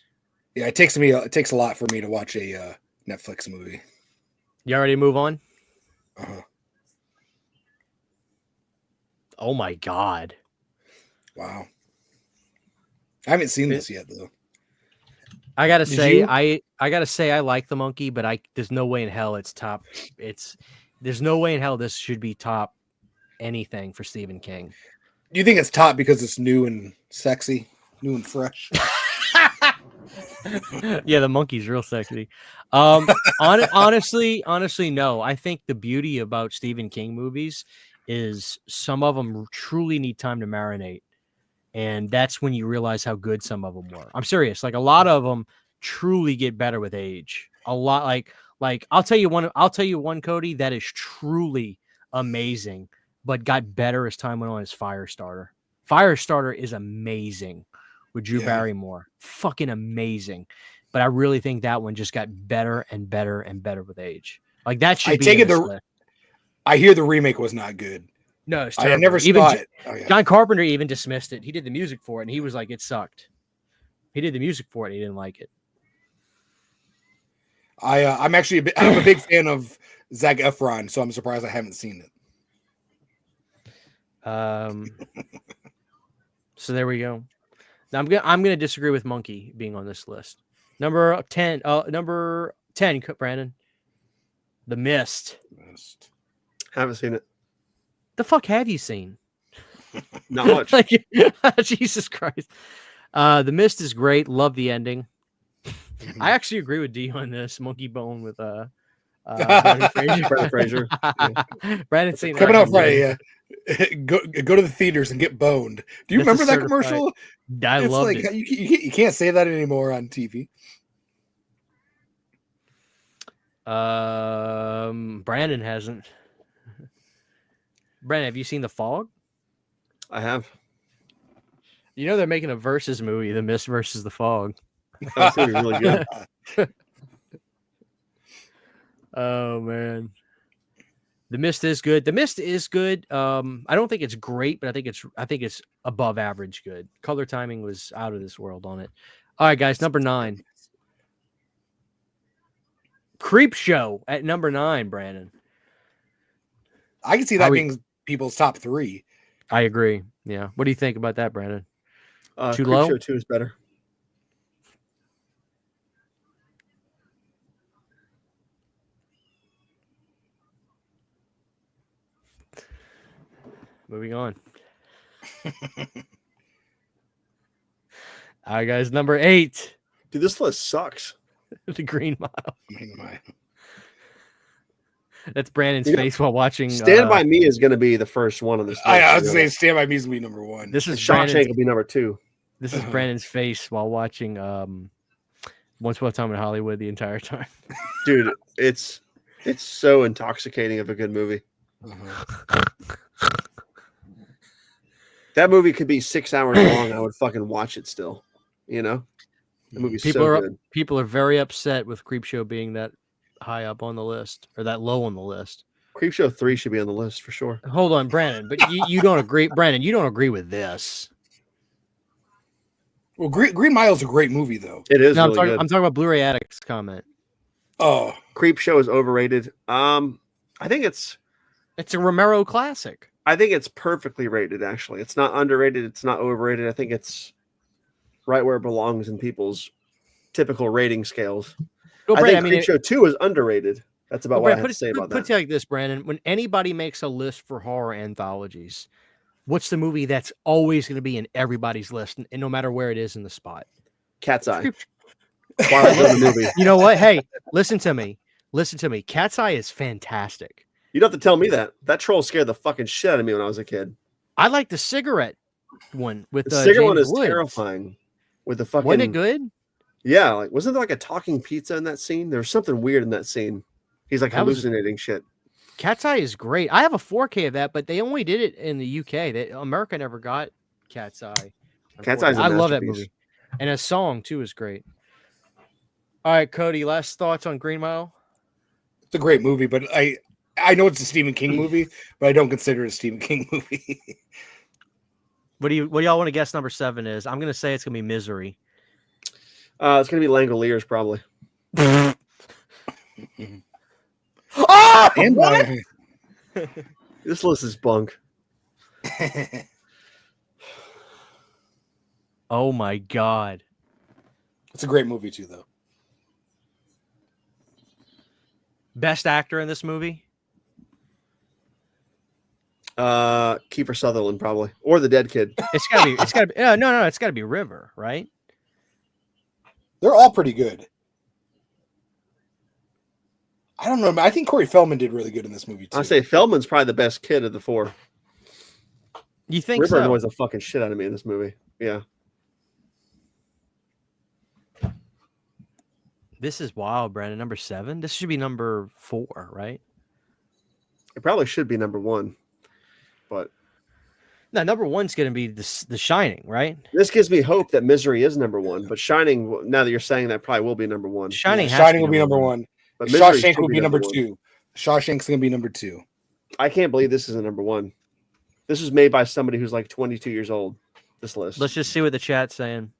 Yeah, it takes a lot for me to watch a Netflix movie. You ready to move on? Uh-huh. Oh my God. Wow. I haven't seen this yet, though. I gotta say, I gotta say I like The Monkey, but there's no way in hell it's top. There's no way in hell this should be top anything for Stephen King. Do you think it's top because it's new and sexy, new and fresh? Yeah, the monkey's real sexy. Honestly, no. I think the beauty about Stephen King movies is some of them truly need time to marinate, and that's when you realize how good some of them were. I'm serious. Like a lot of them truly get better with age. A lot, like I'll tell you one, Cody, that is truly amazing, but got better as time went on. Is Firestarter. Firestarter is amazing with Drew Barrymore. Fucking amazing. But I really think that one just got better and better and better with age. Like that should be in this list. I hear the remake was not good. No, it's I terrible. never saw it. Oh, yeah. John Carpenter even dismissed it. He did the music for it, and he was like, it sucked. He did the music for it, and he didn't like it. I'm a big fan of Zac Efron, so I'm surprised I haven't seen it. So there we go. Now I'm gonna disagree with Monkey being on this list. Number 10, Brandon. The Mist. Haven't seen it. The fuck have you seen? Not much. Like, Jesus Christ. The Mist is great. Love the ending. I actually agree with D on this. Monkey Bone with Brendan Fraser. Brandon seen coming out Friday. Yeah. Go to the theaters and get boned. Do you remember that commercial? I loved it. You can't say that anymore on TV. Brandon hasn't. Brandon, have you seen The Fog? I have. You know they're making a versus movie, The Mist versus The Fog. That's gonna be really good. Oh man. The Mist is good. I don't think it's great, but I think it's above average good. Color timing was out of this world on it. All right, guys, number 9. Creepshow at number 9, Brandon. I can see that being people's top 3. I agree. Yeah. What do you think about that, Brandon? Too Creepshow low? 2 is better. Moving on. All right, guys. Number 8. Dude, this list sucks. The Green Mile. That's Brandon's face while watching. Stand By Me is going to be the first one on this list. I was saying Stand By Me is going to be number 1. This is Shawshank will be number 2. This is Brandon's face while watching Once Upon a Time in Hollywood the entire time. Dude, it's so intoxicating of a good movie. That movie could be 6 hours long. I would fucking watch it still. You know, the movie's good. People are very upset with Creepshow being that high up on the list or that low on the list. Creepshow 3 should be on the list for sure. Hold on, Brandon, but you don't agree, Brandon. You don't agree with this. Well, Green Mile is a great movie, though. It is. No, really I'm talking about Blu-ray Addict's comment. Oh, Creepshow is overrated. I think it's a Romero classic. I think it's perfectly rated. Actually, it's not underrated. It's not overrated. I think it's right where it belongs in people's typical rating scales. Well, I think Creepshow 2 is underrated. That's about what I have to say about that. Put it like this, Brandon. When anybody makes a list for horror anthologies, what's the movie that's always going to be in everybody's list, and no matter where it is in the spot? Cat's Eye. The movie. You know what? Hey, listen to me. Cat's Eye is fantastic. You don't have to tell me that. That troll scared the fucking shit out of me when I was a kid. I like the cigarette one with the cigarette one James is Woods. Terrifying. With the fucking Wasn't it good? Yeah, like wasn't there like a talking pizza in that scene? There was something weird in that scene. He's like hallucinating shit. Cat's Eye is great. I have a 4K of that, but they only did it in the UK. America never got Cat's Eye. Cat's Eye is I love that movie. And a song too is great. All right, Cody, last thoughts on Green Mile? It's a great movie, but I know it's a Stephen King movie, but I don't consider it a Stephen King movie. What do y'all want to guess number 7 is? I'm gonna say it's gonna be Misery. It's gonna be Langoliers probably. Oh, what? This list is bunk. Oh my god. It's a great movie too, though. Best actor in this movie? Kiefer Sutherland probably, or the dead kid. It's gotta be. It's gotta be. No. It's gotta be River, right? They're all pretty good. I don't know. I think Corey Feldman did really good in this movie too. I say Feldman's probably the best kid of the four. You think River so? annoys the fucking shit out of me in this movie. Yeah. This is wild, Brandon. Number 7. This should be number 4, right? It probably should be number 1, but No, number 1's going to be the Shining, right? this gives me hope that Misery is number 1. But Shining, now that you're saying that, probably will be number 1. Shining, Yeah, Shining will be number 1. But Misery Shawshank should will be number 1. 2. Shawshank's gonna be number 2. I can't believe this is a number 1. This was made by somebody who's like 22 years old. This list. Let's just see what the chat's saying.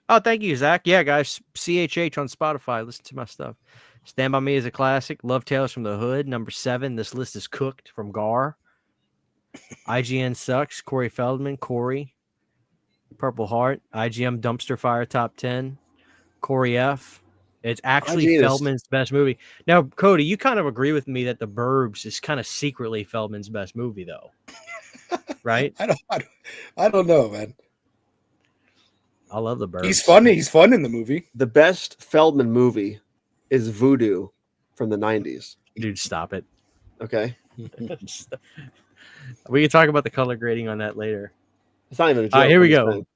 Oh, thank you, Zach. Yeah, guys, CHH on Spotify. Listen to my stuff. Stand By Me is a classic. Love Tales from the Hood, number 7. This list is cooked from Gar. IGN sucks. Corey Feldman, Corey. Purple Heart. IGM Dumpster Fire top 10. Corey F. It's actually IGN Feldman's best movie. Now, Cody, you kind of agree with me that The Burbs is kind of secretly Feldman's best movie, though, right? I don't know, man. I love The Burbs. He's funny. He's fun in the movie. The best Feldman movie is Voodoo from the 90s. Dude, stop it. Okay. We can talk about the color grading on that later. It's not even a joke. All right, here we I'm just go. saying.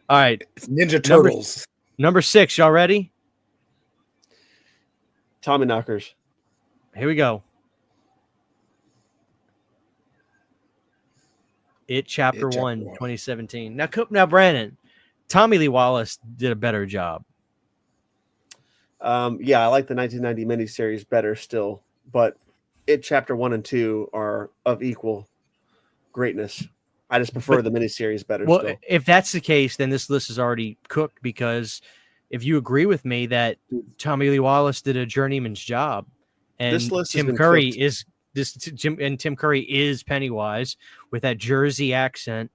All right, It's Ninja Turtles. number 6. Y'all ready? Tommy Knockers. Here we go. It Chapter 1, 2017. Now, Brandon, Tommy Lee Wallace did a better job. Yeah, I like the 1990 miniseries better still, but It Chapter 1 and 2 are of equal greatness. I just prefer the miniseries better Well, still. if that's the case, then this list is already cooked, because if you agree with me that Tommy Lee Wallace did a journeyman's job, and This list has Tim been Curry cooked. Tim Curry is Pennywise with that Jersey accent,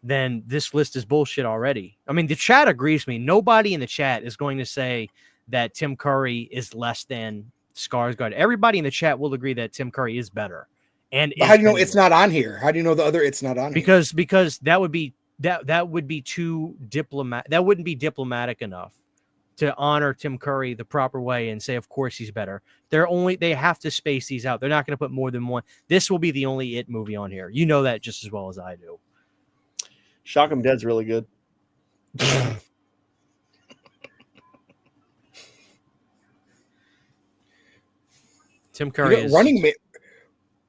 then this list is bullshit already. I mean, the chat agrees with me. Nobody in the chat is going to say that Tim Curry is less than Skarsgård. Everybody in the chat will agree that Tim Curry is better. And How do you know it's not on here? How do you know the other it's not on here? Because that would be too diplomatic. That wouldn't be diplomatic enough to honor Tim Curry the proper way and say, of course he's better. They have to space these out. They're not going to put more than one. This will be the only It movie on here. You know that just as well as I do. Shock 'em Dead's really good. Tim Curry is Running Man.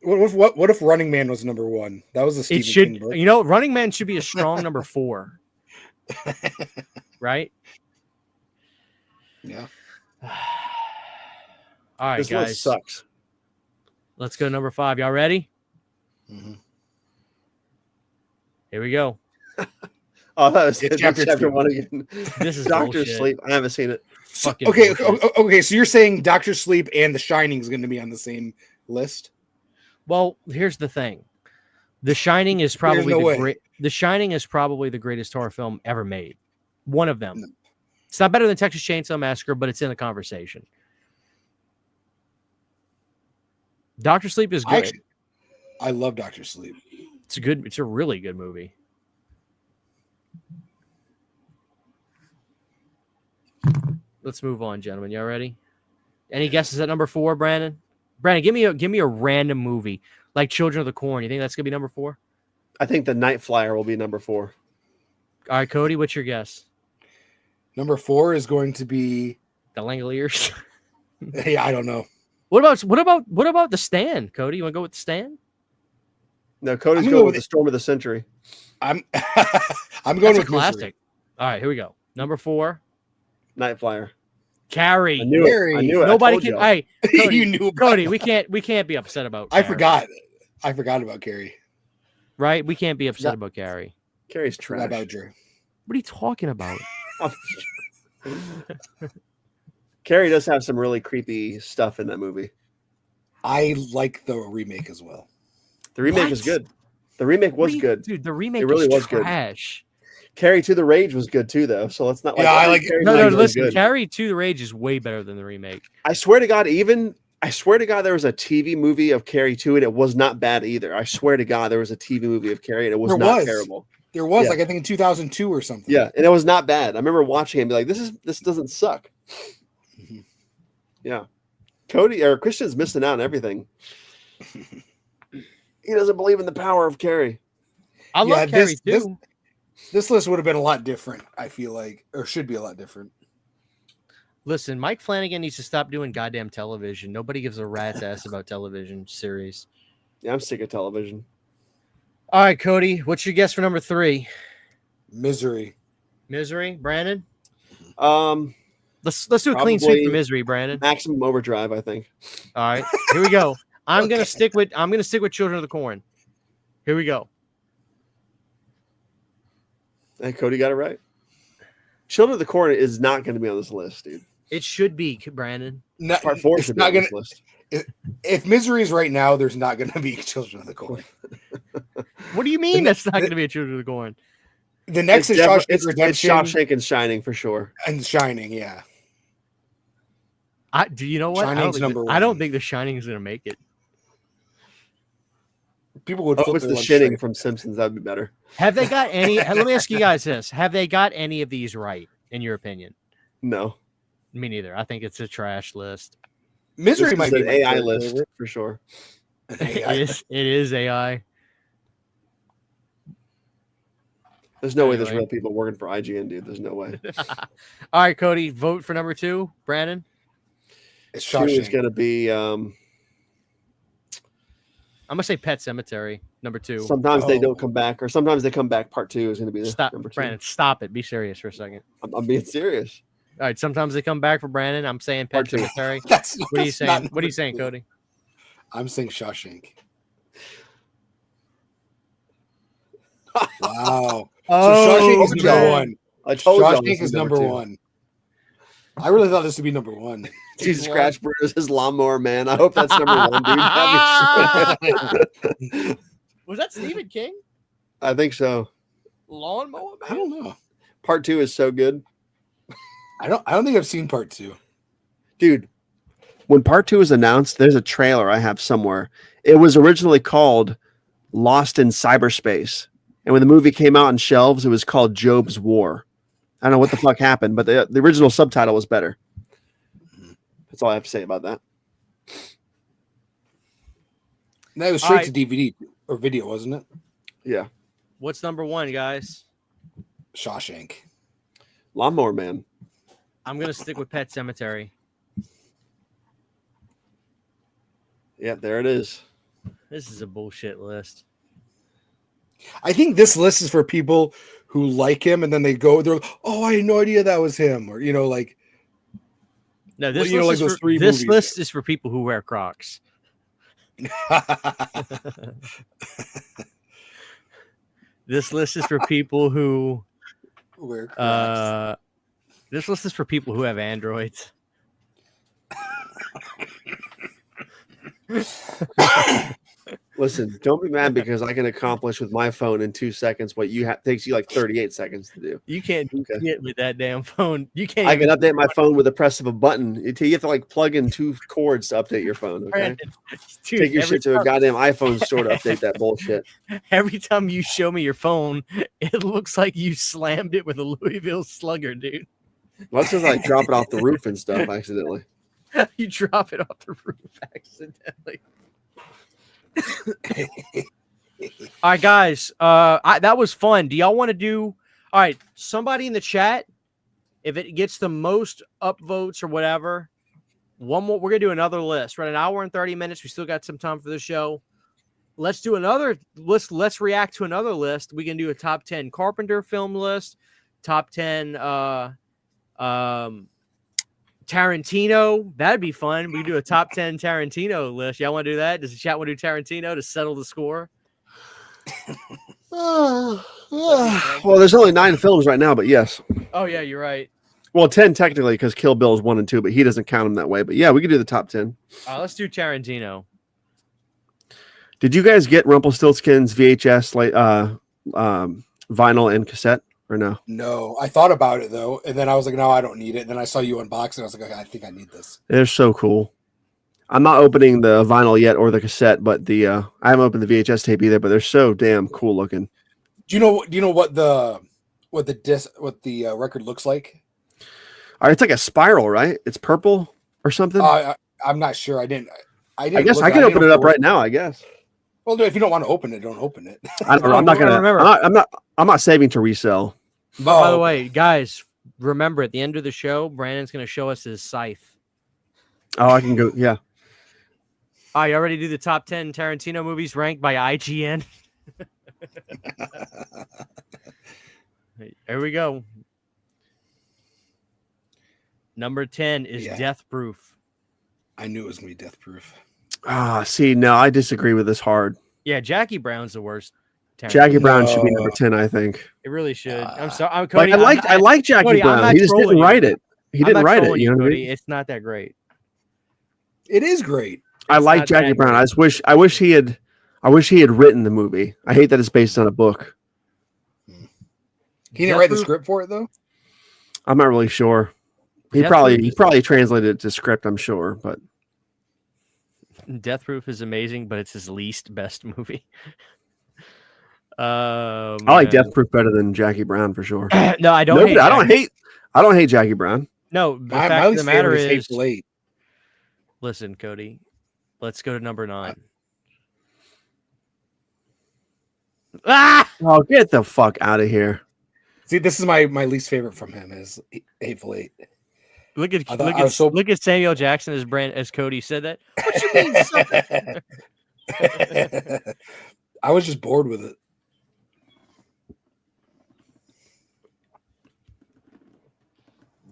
What if Running Man was number 1? That was a Stephen It should, King book. Running Man should be a strong number 4. Right? Yeah. All right, This guys. list sucks. Let's go to number 5. Y'all ready? Mhm. Here we go. Oh, that was It's chapter chapter 1 again. This is Doctor bullshit. Sleep. I haven't seen it. Fucking Okay, bullshit. okay. So you're saying Doctor Sleep and The Shining is going to be on the same list? Well, here's the thing. The Shining is probably no way. The Shining is probably the greatest horror film ever made. One of them. It's not better than Texas Chainsaw Massacre, but it's in the conversation. Doctor Sleep is good. I love Doctor Sleep. It's a really good movie. Let's move on, gentlemen. Y'all ready? Any guesses at number 4, Brandon? Brandon, give me a random movie like Children of the Corn. You think that's gonna be number 4? I think The Night Flyer will be number 4. All right, Cody, what's your guess? Number 4 is going to be. The Langoliers. Yeah, I don't know. What about The Stand, Cody? You want to go with The Stand? No, Cody's I'm going going with with The Storm of the Century. I'm going That's a with classic. Misery. All right, here we go. Number 4, Night Flyer. Carrey. I knew it. I knew it. Nobody I told can. y'all. Hey, Cody, You knew about Cody, it. we can't be upset about. I Carrey, forgot. I forgot about Carrie. right? We can't be upset No. about Carrey. Carrie's Forgot trash. about Drew. What are you talking about? Carrie does have some really creepy stuff in that movie. I like the remake as well. The remake What? is good. The remake was good. Dude. The remake It really is was good. trash. Carrie to the Rage was good too, though. So let's not. Yeah, I every like it. Carrie No, movie was listen. good. Carrie to the Rage is way better than the remake. I swear to God, even I swear to God, there was a TV movie of Carrey too, and it was not bad either. I swear to God, there was a TV movie of Carrey, and it was not terrible. There was, Yeah. like, I think in 2002 or something. Yeah, and it was not bad. I remember watching it and be like, this doesn't suck. Mhm. Yeah. Cody or Christian's missing out on everything. He doesn't believe in the power of Carrey. I love Carrey too. This list would have been a lot different, I feel like, or should be a lot different. Listen, Mike Flanagan needs to stop doing goddamn television. Nobody gives a rat's ass about television series. Yeah, I'm sick of television. All right, Cody, what's your guess for number 3? Misery. Misery, Brandon. Let's Let's do a clean sweep for Misery, Brandon. Maximum Overdrive, I think. All right, here we go. I'm gonna stick with Children of the Corn. Here we go. Hey, Cody got it right. Children of the Corn is not going to be on this list, dude. It should be, Brandon. No, Part 4 it's should be not on gonna. this list. If Misery is right now, there's not going to be Children of the Corn. What do you mean that's not going to be a Children of the Corn? The next is Shawshank Redemption. It's Shawshank and Shining for sure. And Shining, yeah. Do you know what? I don't think The Shining is going to make it. People would. Oh, it's The Shining from Simpsons. That'd be better. Have they got any? Let me ask you guys this: have they got any of these right, in your opinion? No. Me neither. I think it's a trash list. Misery This might is be an my AI favorite. list for sure. It is AI. There's no way Anyway. there's real people working for IGN, dude. There's no way. All right, Cody, vote for number 2. Brandon. It's 2 is Shawshank. going to be I'm gonna say Pet Cemetery, number 2. sometimes they don't come back, or sometimes they come back. Part 2 is going to be the Stop, number 2. Brandon. Stop it. Be serious for a second. I'm being serious. All right. Sometimes they come back for Brandon. I'm saying Pet Part 2. Cemetery. That's What are you that's saying? not What are you number saying, 2. Cody? I'm saying Shawshank. Wow. Oh, So Shawshank is number man. 1. I told y'all this Shawshank was is number 2. 1. I really thought this would be number 1. Jesus Scratch Bruce, his lawnmower man. I hope that's number 1, dude. That'd be- Was that Stephen King? I think so. Lawnmower I don't know. Part 2 is so good. I don't think I've seen part 2. Dude, when part 2 was announced, there's a trailer I have somewhere. It was originally called Lost in Cyberspace. And when the movie came out on shelves, it was called Job's War. I don't know what the fuck happened, but the original subtitle was better. That's all I have to say about that. That was straight to DVD or video, wasn't it? Yeah. What's number 1, guys? Shawshank. Lawnmower Man. I'm gonna stick with Pet Cemetery. Yeah, there it is. This is a bullshit list. I think this list is for people who like him and then they're oh, I had no idea that was him. Or, like, No, this, Well, list, like is those for, 3 this movies. list is for people who wear Crocs. This list is for people who Wear Crocs. this list is for people who have Androids. Listen, don't be mad because I can accomplish with my phone in 2 seconds what takes you like 38 seconds to do. You can't do Okay. shit with that damn phone. You can't. I can update my phone with the press of a button. You have to like plug in 2 cords to update your phone. Okay, Brandon, dude, take your every shit to a time- goddamn iPhone store to update that bullshit. Every time you show me your phone, it looks like you slammed it with a Louisville Slugger, dude. Well, that's just like drop it off the roof and stuff accidentally. You drop it off the roof accidentally. All right, guys. That was fun. Do y'all want to do? All right, somebody in the chat, if it gets the most upvotes or whatever, one more. We're gonna do another list. We're at 1 hour and 30 minutes. We still got some time for the show. Let's do another list. Let's react to another list. We can do a top 10 Carpenter film list, top 10 Tarantino. That'd be fun. We can do a top 10 Tarantino list. Y'all want to do that? Does the chat want to do Tarantino to settle the score? Well, there's only 9 films right now, but yes. Oh yeah, you're right. Well, 10 technically because Kill Bill is 1 and 2, but he doesn't count them that way. But yeah, we could do the top 10. Let's do Tarantino. Did you guys get Rumpelstiltskin's VHS vinyl and cassette or no? No, I thought about it though, and then I was like, no, I don't need it. And then I saw you unbox it. I was like, okay, I think I need this. They're so cool. I'm not opening the vinyl yet or the cassette, but I haven't opened the VHS tape either. But they're so damn cool looking. Do you know what the record looks like? All right, it's like a spiral, right? It's purple or something. I'm not sure. I didn't. I guess I can open it up right now. I guess. Well, if you don't want to open it, don't open it. I don't know. I'm not gonna. Remember. I'm not saving to resell. By the way, guys, remember at the end of the show, Brandon's going to show us his Scythe. Oh, I can go. Yeah. Oh, you already do the top 10 Tarantino movies ranked by IGN. Here we go. Number 10 is Death Proof. I knew it was going to be Death Proof. See, no, I disagree with this hard. Yeah, Jackie Brown's the worst. Jackie Brown should be number 10, I think. It really should. I'm sorry. I'm Cody. I like Jackie Cody, Brown. He just didn't write it. He didn't write it. You know what I mean? It's not that great. It is great. I like Jackie Brown. I wish he had written the movie. I hate that it's based on a book. He didn't write the script for it though? I'm not really sure. He probably translated it to script, I'm sure, but Death Proof is amazing, but it's his least best movie. I like Death Proof better than Jackie Brown for sure. No, I don't. I don't hate Jackie Brown. No, the fact of the matter is, Hateful Eight. Listen, Cody, let's go to number 9. Oh, get the fuck out of here! See, this is my least favorite from him is Hateful Eight. Look at Samuel Jackson as Cody said that. What you mean? I was just bored with it.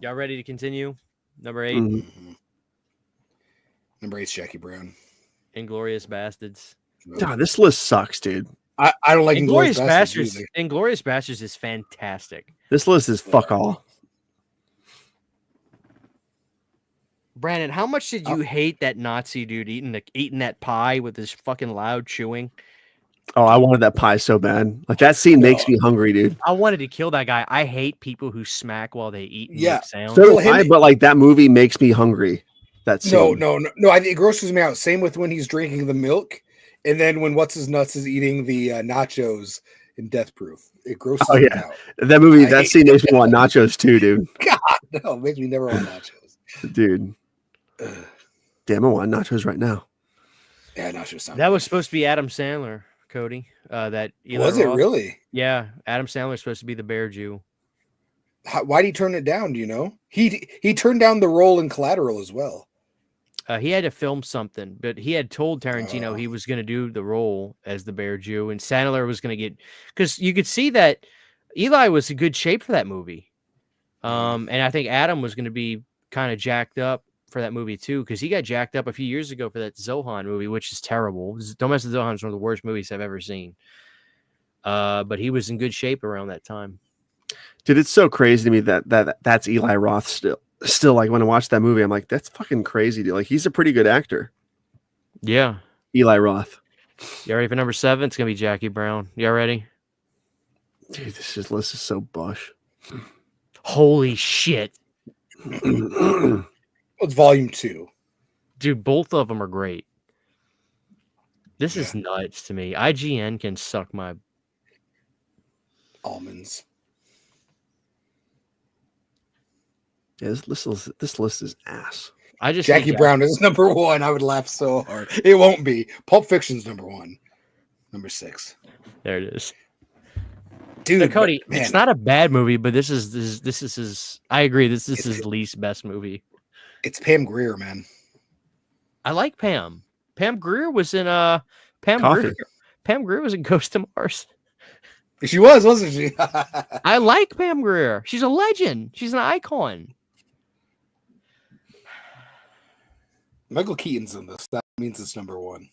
Y'all ready to continue? Number 8. Mm-hmm. Number 8's Jackie Brown. Inglourious Bastards. God, this list sucks, dude. I don't like Inglourious Bastards. Inglourious Bastards is fantastic. This list is fuck all. Brandon, how much did you hate that Nazi dude eating that pie with his fucking loud chewing? Oh, I wanted that pie so bad. Like that scene makes me hungry, dude. I wanted to kill that guy. I hate people who smack while they eat and make sounds. So do I, but like that movie makes me hungry. That scene. No. I think it grosses me out. Same with when he's drinking the milk, and then when What's His Nuts is eating the nachos in Death Proof. It grosses me out. That movie, that scene makes me want nachos too, dude. God, no, it makes me never want nachos. Dude. Damn, I want nachos right now. Yeah, nachos. That was supposed to be Adam Sandler, Cody. That Eli was Roth. It really? Yeah, Adam Sandler was supposed to be the Bear Jew. Why did he turn it down? Do you know? He turned down the role in Collateral as well. He had to film something, but he had told Tarantino he was going to do the role as the Bear Jew, and Sandler was going to get, because you could see that Eli was in good shape for that movie, and I think Adam was going to be kind of jacked up for that movie too, because he got jacked up a few years ago for that Zohan movie, which is terrible. Don't Mess with Zohan is one of the worst movies I've ever seen. But he was in good shape around that time. Dude, it's so crazy to me that's Eli Roth still. Still, like when I watch that movie, I'm like, that's fucking crazy, dude. Like he's a pretty good actor. Yeah. Eli Roth. You ready for number 7? It's gonna be Jackie Brown. You ready? Dude, this list is so bush. Holy shit. It's volume 2. Dude, both of them are great. This is nuts to me. IGN can suck my almonds. Yeah, this list is ass. Jackie Brown is number 1. I would laugh so hard. It won't be. Pulp Fiction's number 1. Number 6. There it is. Dude, so Cody, it's not a bad movie, but this is his. I agree. This is his least best movie. It's Pam Grier, man. I like Pam. Pam Grier was in Pam Grier was in Ghost of Mars. She was, wasn't she? I like Pam Grier. She's a legend. She's an icon. Michael Keaton's in this. That means it's number 1.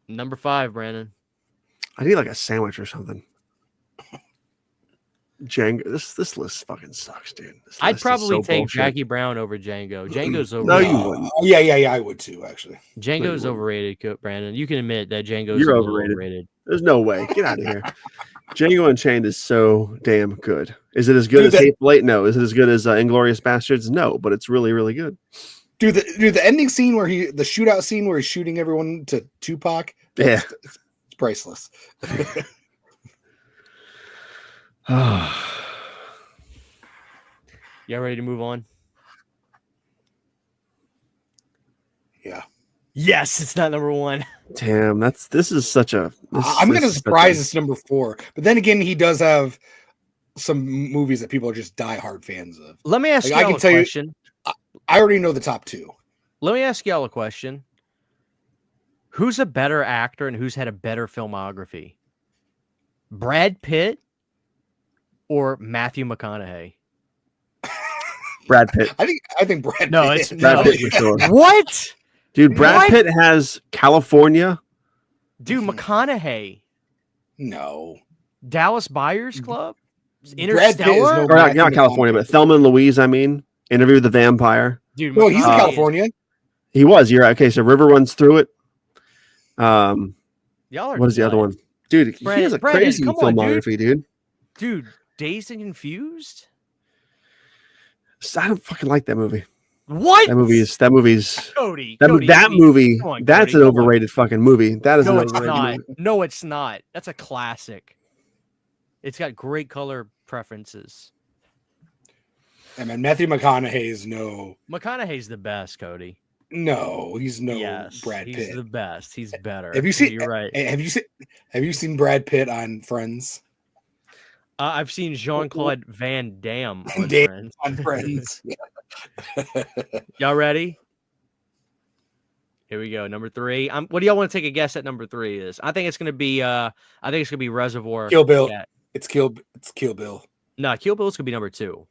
Number 5, Brandon. I need like a sandwich or something. Django. This list fucking sucks, dude. I'd probably take Jackie Brown over Django. Django's overrated. No, you wouldn't. Yeah, I would too, actually. Django's overrated, Brandon. You can admit that Django's You're overrated. There's no way. Get out of here. Django Unchained is so damn good. Is it as good as Hateful Eight? No. Is it as good as Inglourious Bastards? No, but it's really, really good. Dude, the ending scene where the shootout scene where he's shooting everyone to Tupac. Yeah. It's priceless. Y'all ready to move on? Yeah. Yes, it's not number one. Damn, this is such a. I'm gonna surprise it's number 4, but then again, he does have some movies that people are just diehard fans of. Let me ask Like, y'all a question. I already know the top 2. Let me ask y'all a question. Who's a better actor and who's had a better filmography? Brad Pitt or Matthew McConaughey? Brad Pitt. I think Brad. No, Pitt. it's Brad Pitt for sure. What? Dude, Brad What? Pitt has California. Dude, McConaughey. No. Dallas Buyers Club? Brad Pitt is Interstellar? no- Or not California, but Thelma and Louise, I mean. Interview with the Vampire. Dude, No, he's in McConaughey California. He was. You're right. Okay, so River runs through it. Y'all are What is the other nuts. one? Dude, he Brandon, has a Brandon, crazy come on, filmography, dude. Dude, Dazed and Confused? I don't fucking like that movie. What? That movie's Cody. that Cody, movie. come on, That's Cody, an come on. overrated fucking movie. That is No, an it's overrated not. movie. No, it's not. That's a classic. It's got great color preferences. I mean, Matthew McConaughey is no. McConaughey's the best, Cody. No, he's no Yes, Brad he's Pitt. the best. He's better. Have you seen? You're right. Have you seen Brad Pitt on Friends? I've seen Jean-Claude Van Damme on Damme Friends. On Friends. Y'all ready? Here we go. Number 3. What do y'all want to take a guess at number 3 is? I think it's gonna be Reservoir. Kill Bill. Yeah. It's Kill Bill. No, Kill Bill's gonna be number 2.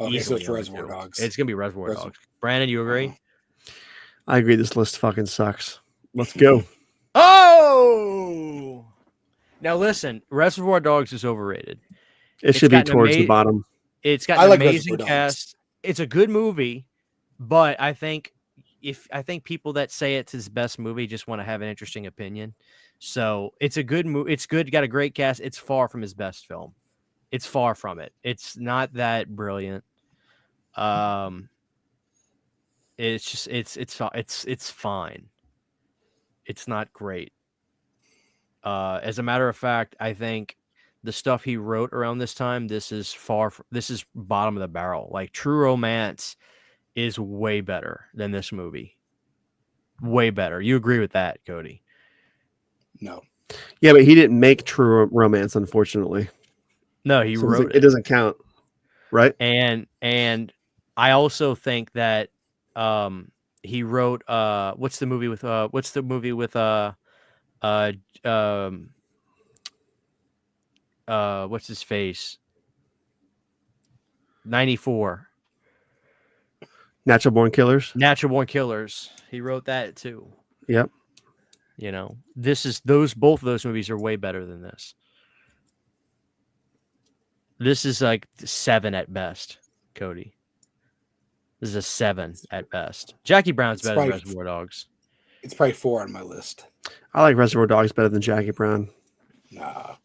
Okay, so Easily it's number Reservoir 2. Dogs. It's gonna be Reservoir Reservoir- Dogs. Brandon, you agree? I agree. This list fucking sucks. Let's go. Oh! Now listen, Reservoir Dogs is overrated. It should be got an towards the bottom. It's got I an like amazing Reservoir Dogs. cast. It's a good movie, but I think people that say it's his best movie just want to have an interesting opinion. So it's a good movie. It's good. Got a great cast. It's far from his best film. It's far from it. It's not that brilliant. It's just it's fine. It's not great. As a matter of fact, I think the stuff he wrote around this time, this is bottom of the barrel. Like True Romance is way better than this movie. Way better. You agree with that, Cody? No. Yeah, but he didn't make True Romance, unfortunately. No, he So wrote it doesn't count, right? And I also think that he wrote what's the movie with what's his face? 94. Natural Born Killers. Natural Born Killers. He wrote that too. Yep. You know, both of those movies are way better than this. This is like 7 at best, Cody. This is a 7 at best. Jackie Brown's better than Reservoir Dogs. It's probably 4 on my list. I like Reservoir Dogs better than Jackie Brown. Nah.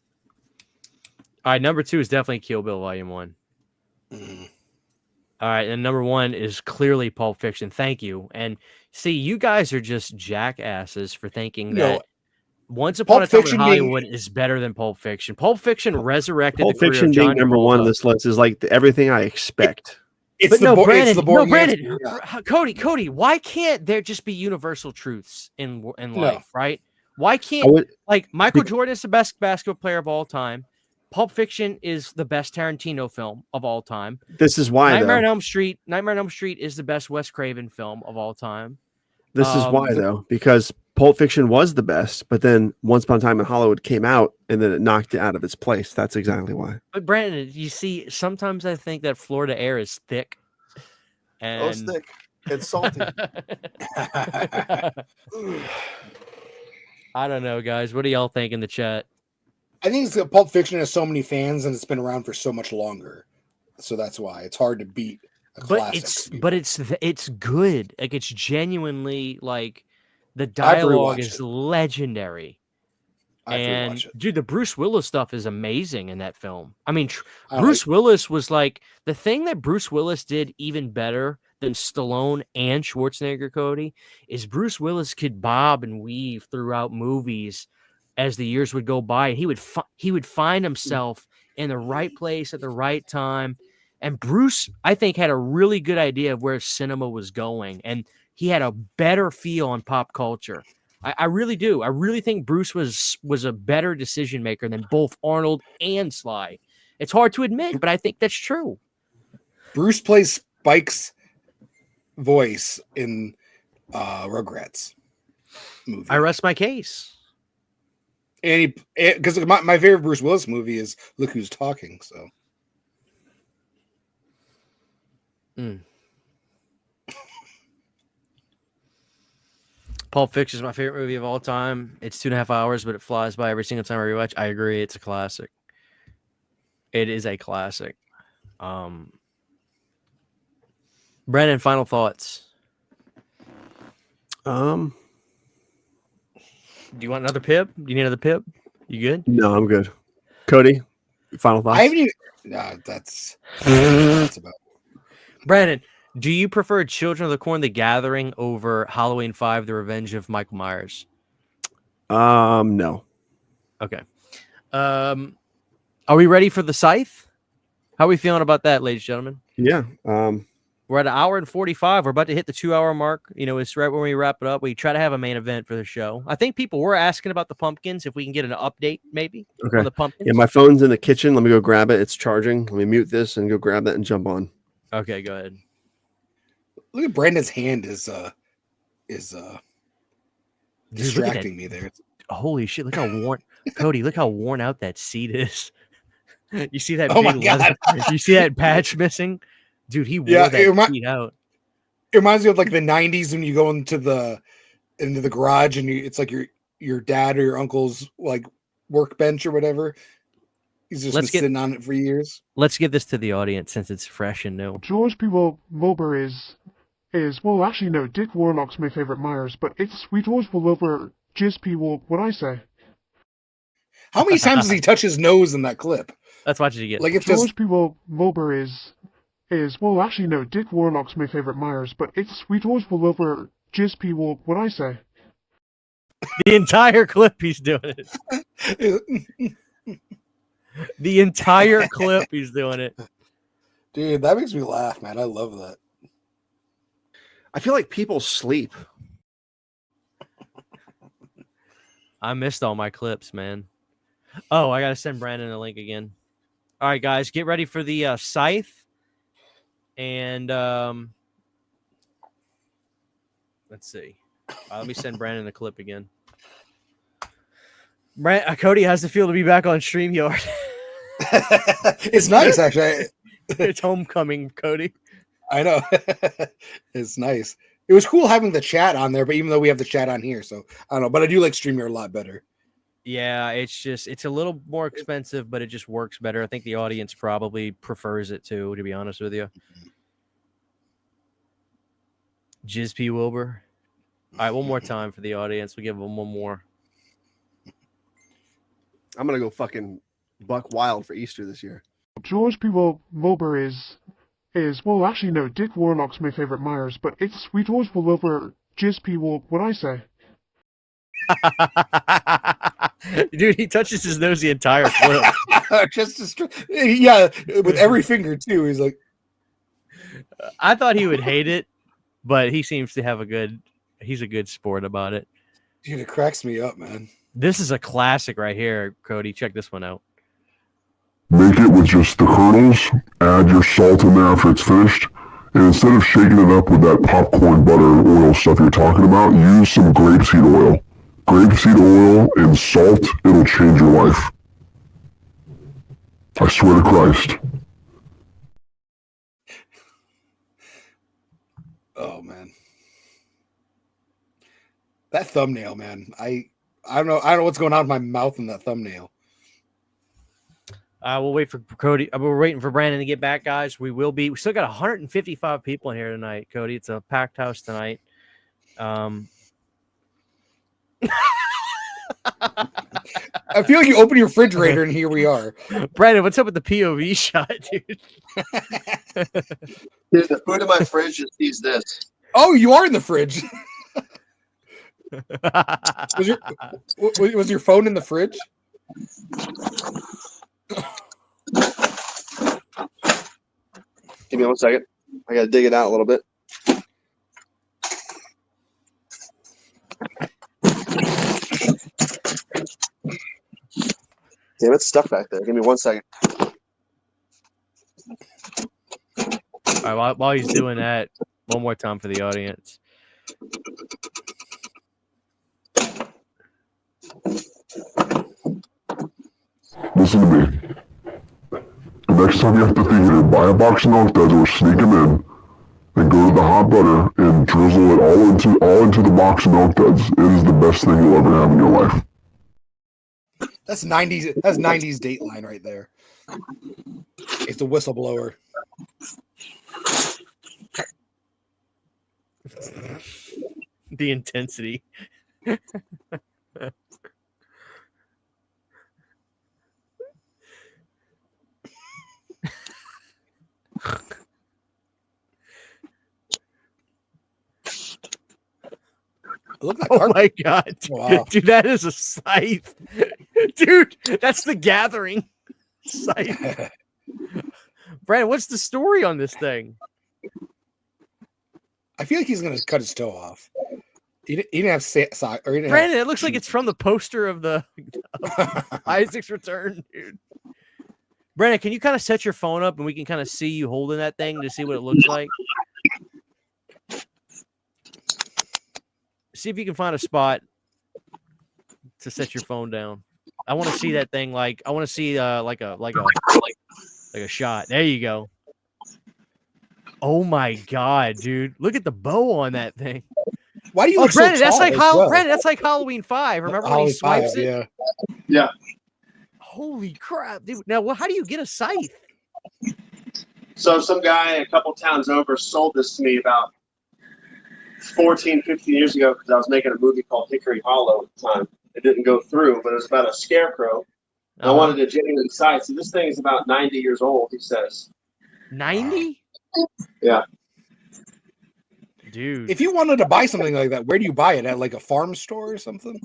All right, number 2 is definitely Kill Bill Volume 1. Mm. All right, and number 1 is clearly Pulp Fiction. Thank you. And see, you guys are just jackasses for thinking that Once Upon a Time in Hollywood is better than Pulp Fiction. Pulp Fiction resurrected Pulp the career Fiction of John being number 1 on Travolta. this list is like everything I expect. It's Brandon, Cody, why can't there just be universal truths in life, right? Why can't Michael Jordan is the best basketball player of all time? Pulp Fiction is the best Tarantino film of all time. This is why Nightmare on Elm Street is the best Wes Craven film of all time. This is why though, because Pulp Fiction was the best, but then Once Upon a Time in Hollywood came out and then it knocked it out of its place. That's exactly why. But Brandon, you see, sometimes I think that Florida air is thick. And it's thick. It's salty. I don't know, guys. What do y'all think in the chat? I think it's that Pulp Fiction has so many fans and it's been around for so much longer, so that's why it's hard to beat a classic. But it's good. Like it's genuinely like the dialogue is legendary. And dude, the Bruce Willis stuff is amazing in that film. I mean, Bruce Willis was like the thing that Bruce Willis did even better than Stallone and Schwarzenegger, Cody, is Bruce Willis could bob and weave throughout movies as the years would go by. He would find himself in the right place at the right time. And Bruce, I think, had a really good idea of where cinema was going, and he had a better feel on pop culture. I really do. I really think Bruce was a better decision maker than both Arnold and Sly. It's hard to admit, but I think that's true. Bruce plays Spike's voice in Rugrats movie. I rest my case. And because my favorite Bruce Willis movie is Look Who's Talking. So. Pulp Fiction is my favorite movie of all time. It's 2.5 hours, but it flies by every single time I rewatch. I agree. It's a classic. It is a classic. Brandon, final thoughts. Do you want another Pibb? Do you need another Pibb? You good? No, I'm good. Cody, final thoughts. I haven't even. No, that's about. Brandon, do you prefer Children of the Corn: The Gathering over Halloween 5: The Revenge of Michael Myers? No. Okay. Are we ready for the Scythe? How are we feeling about that, ladies and gentlemen? Yeah. We're at 1 hour and 45. We're about to hit the 2 hour mark. It's right when we wrap it up. We try to have a main event for the show. I think people were asking about the pumpkins. If we can get an update, maybe. Okay. On the pumpkins. Yeah, my phone's in the kitchen. Let me go grab it. It's charging. Let me mute this and go grab that and jump on. Okay, go ahead. Look at Brandon's hand is distracting me there. Holy shit! Look how worn, Cody. Look how worn out that seat is. You see that? Oh my big God. leather? You see that patch missing, dude? He wore that seat out. It reminds me of like the '90s when you go into the garage and it's like your dad or your uncle's like workbench or whatever. He's just been sitting on it for years. Let's give this to the audience since it's fresh and new. George P. Wilbur is well, actually no, Dick Warlock's my favorite Myers, but it's Sweet George Wilbur, Jizz P. Will, what I say. How many times does he touch his nose in that clip? That's what you get. Like it's George just P. Wilbur is well, actually no, Dick Warlock's my favorite Myers, but it's Sweet George Wilbur, Jizz P. Will, what I say. The entire clip he's doing it. The entire clip he's doing it. Dude, that makes me laugh, man. I love that. I feel like people sleep. I missed all my clips, man. Oh, I gotta send Brandon a link again. All right, guys, get ready for the Scythe. And let's see. Let me send Brandon a clip again. Cody, how's it feel to be back on StreamYard? It's nice, actually. It's homecoming, Cody. I know. It's nice. It was cool having the chat on there, but even though we have the chat on here, so I don't know. But I do like StreamYard a lot better. Yeah, it's a little more expensive, but it just works better. I think the audience probably prefers it too, to be honest with you. Jizz P. Wilbur. All right, one more time for the audience. We give them one more. I'm gonna go fucking buck wild for Easter this year. George P. Wilbur is well, actually no, Dick Warlock's my favorite Myers, but it's Sweet George Wilbur, Jizz P. Will, what I say. Dude, he touches his nose the entire clip. Yeah, with every finger too. He's like, I thought he would hate it, but he seems to have he's a good sport about it. Dude, it cracks me up, man. This is a classic right here, Cody. Check this one out. Make it with just the kernels, add your salt in there after it's finished, and instead of shaking it up with that popcorn butter oil stuff you're talking about, use some grapeseed oil. Grapeseed oil and salt, it'll change your life. I swear to Christ. Oh, man. That thumbnail, man. I don't know what's going on with my mouth in that thumbnail. We'll wait for Cody. We're waiting for Brandon to get back, guys. We still got 155 people in here tonight, Cody. It's a packed house tonight. I feel like you open your refrigerator and here we are. Brandon, what's up with the POV shot, dude? Dude, the food in my fridge just sees this. Oh, you are in the fridge. Was your phone in the fridge? Give me 1 second. I gotta dig it out a little bit. Damn, it's stuck back there. Give me 1 second. All right, while he's doing that, one more time for the audience. Listen to me. The next time you have to theater, buy a box of milk duds or sneak them in, and go to the hot butter and drizzle it all into the box of milk duds. It is the best thing you'll ever have in your life. That's 90s. That's 90s Dateline right there. It's the whistleblower. The intensity. Look like Oh my god, Wow. dude, that is a scythe, dude. That's the Gathering scythe. Brandon, what's the story on this thing? I feel like he's gonna cut his toe off. He didn't have sock. Or he didn't Brandon, it looks like it's from the poster of the Isaac's Return, dude. Brandon, can you kind of set your phone up and we can kind of see you holding that thing to see what it looks like? See if you can find a spot to set your phone down. I want to see that thing. Like I want to see like a shot. There you go. Oh my god, dude! Look at the bow on that thing. Why do you Oh, look Brandon, so that's tall like as well? Brandon, that's like Halloween 5. Remember when he swipes it? Yeah. Yeah. Holy crap, dude! Now, how do you get a scythe? So some guy a couple towns over sold this to me about 14, 15 years ago because I was making a movie called Hickory Hollow at the time. It didn't go through, but it was about a scarecrow. I wanted a genuine scythe. So this thing is about 90 years old, he says. 90? Yeah. Dude. If you wanted to buy something like that, where do you buy it? At like a farm store or something?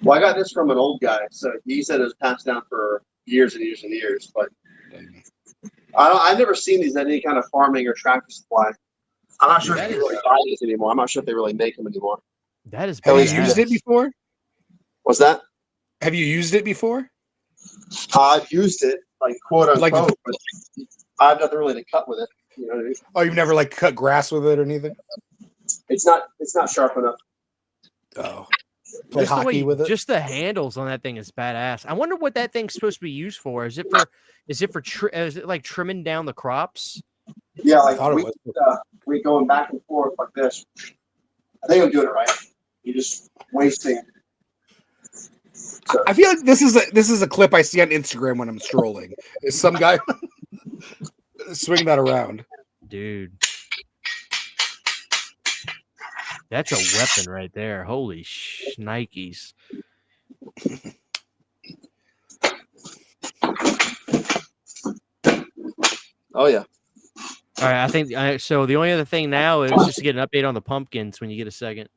Well, I got this from an old guy. So he said it was passed down for years and years and years. But I've never seen these at any kind of farming or tractor supply. I'm not sure if they really buy these anymore. I'm not sure if they really make them anymore. That is Have you badass. used it before? What's that? Have you used it before? I've used it, like quote unquote, Like- but I have nothing really to cut with it. You know what I mean? Oh, you've never like cut grass with it or anything? It's not sharp enough. Oh, play Just the hockey way- with it. Just the handles on that thing is badass. I wonder what that thing's supposed to be used for. Is it like trimming down the crops? Yeah, I like thought it was. we going back and forth like this. I think I'm doing it right. You're just wasting. So, I feel like this is a clip I see on Instagram when I'm strolling. Is some guy swing that around? Dude. That's a weapon right there. Holy shnikes. oh yeah. All right, I think so. The only other thing now is just to get an update on the pumpkins when you get a second.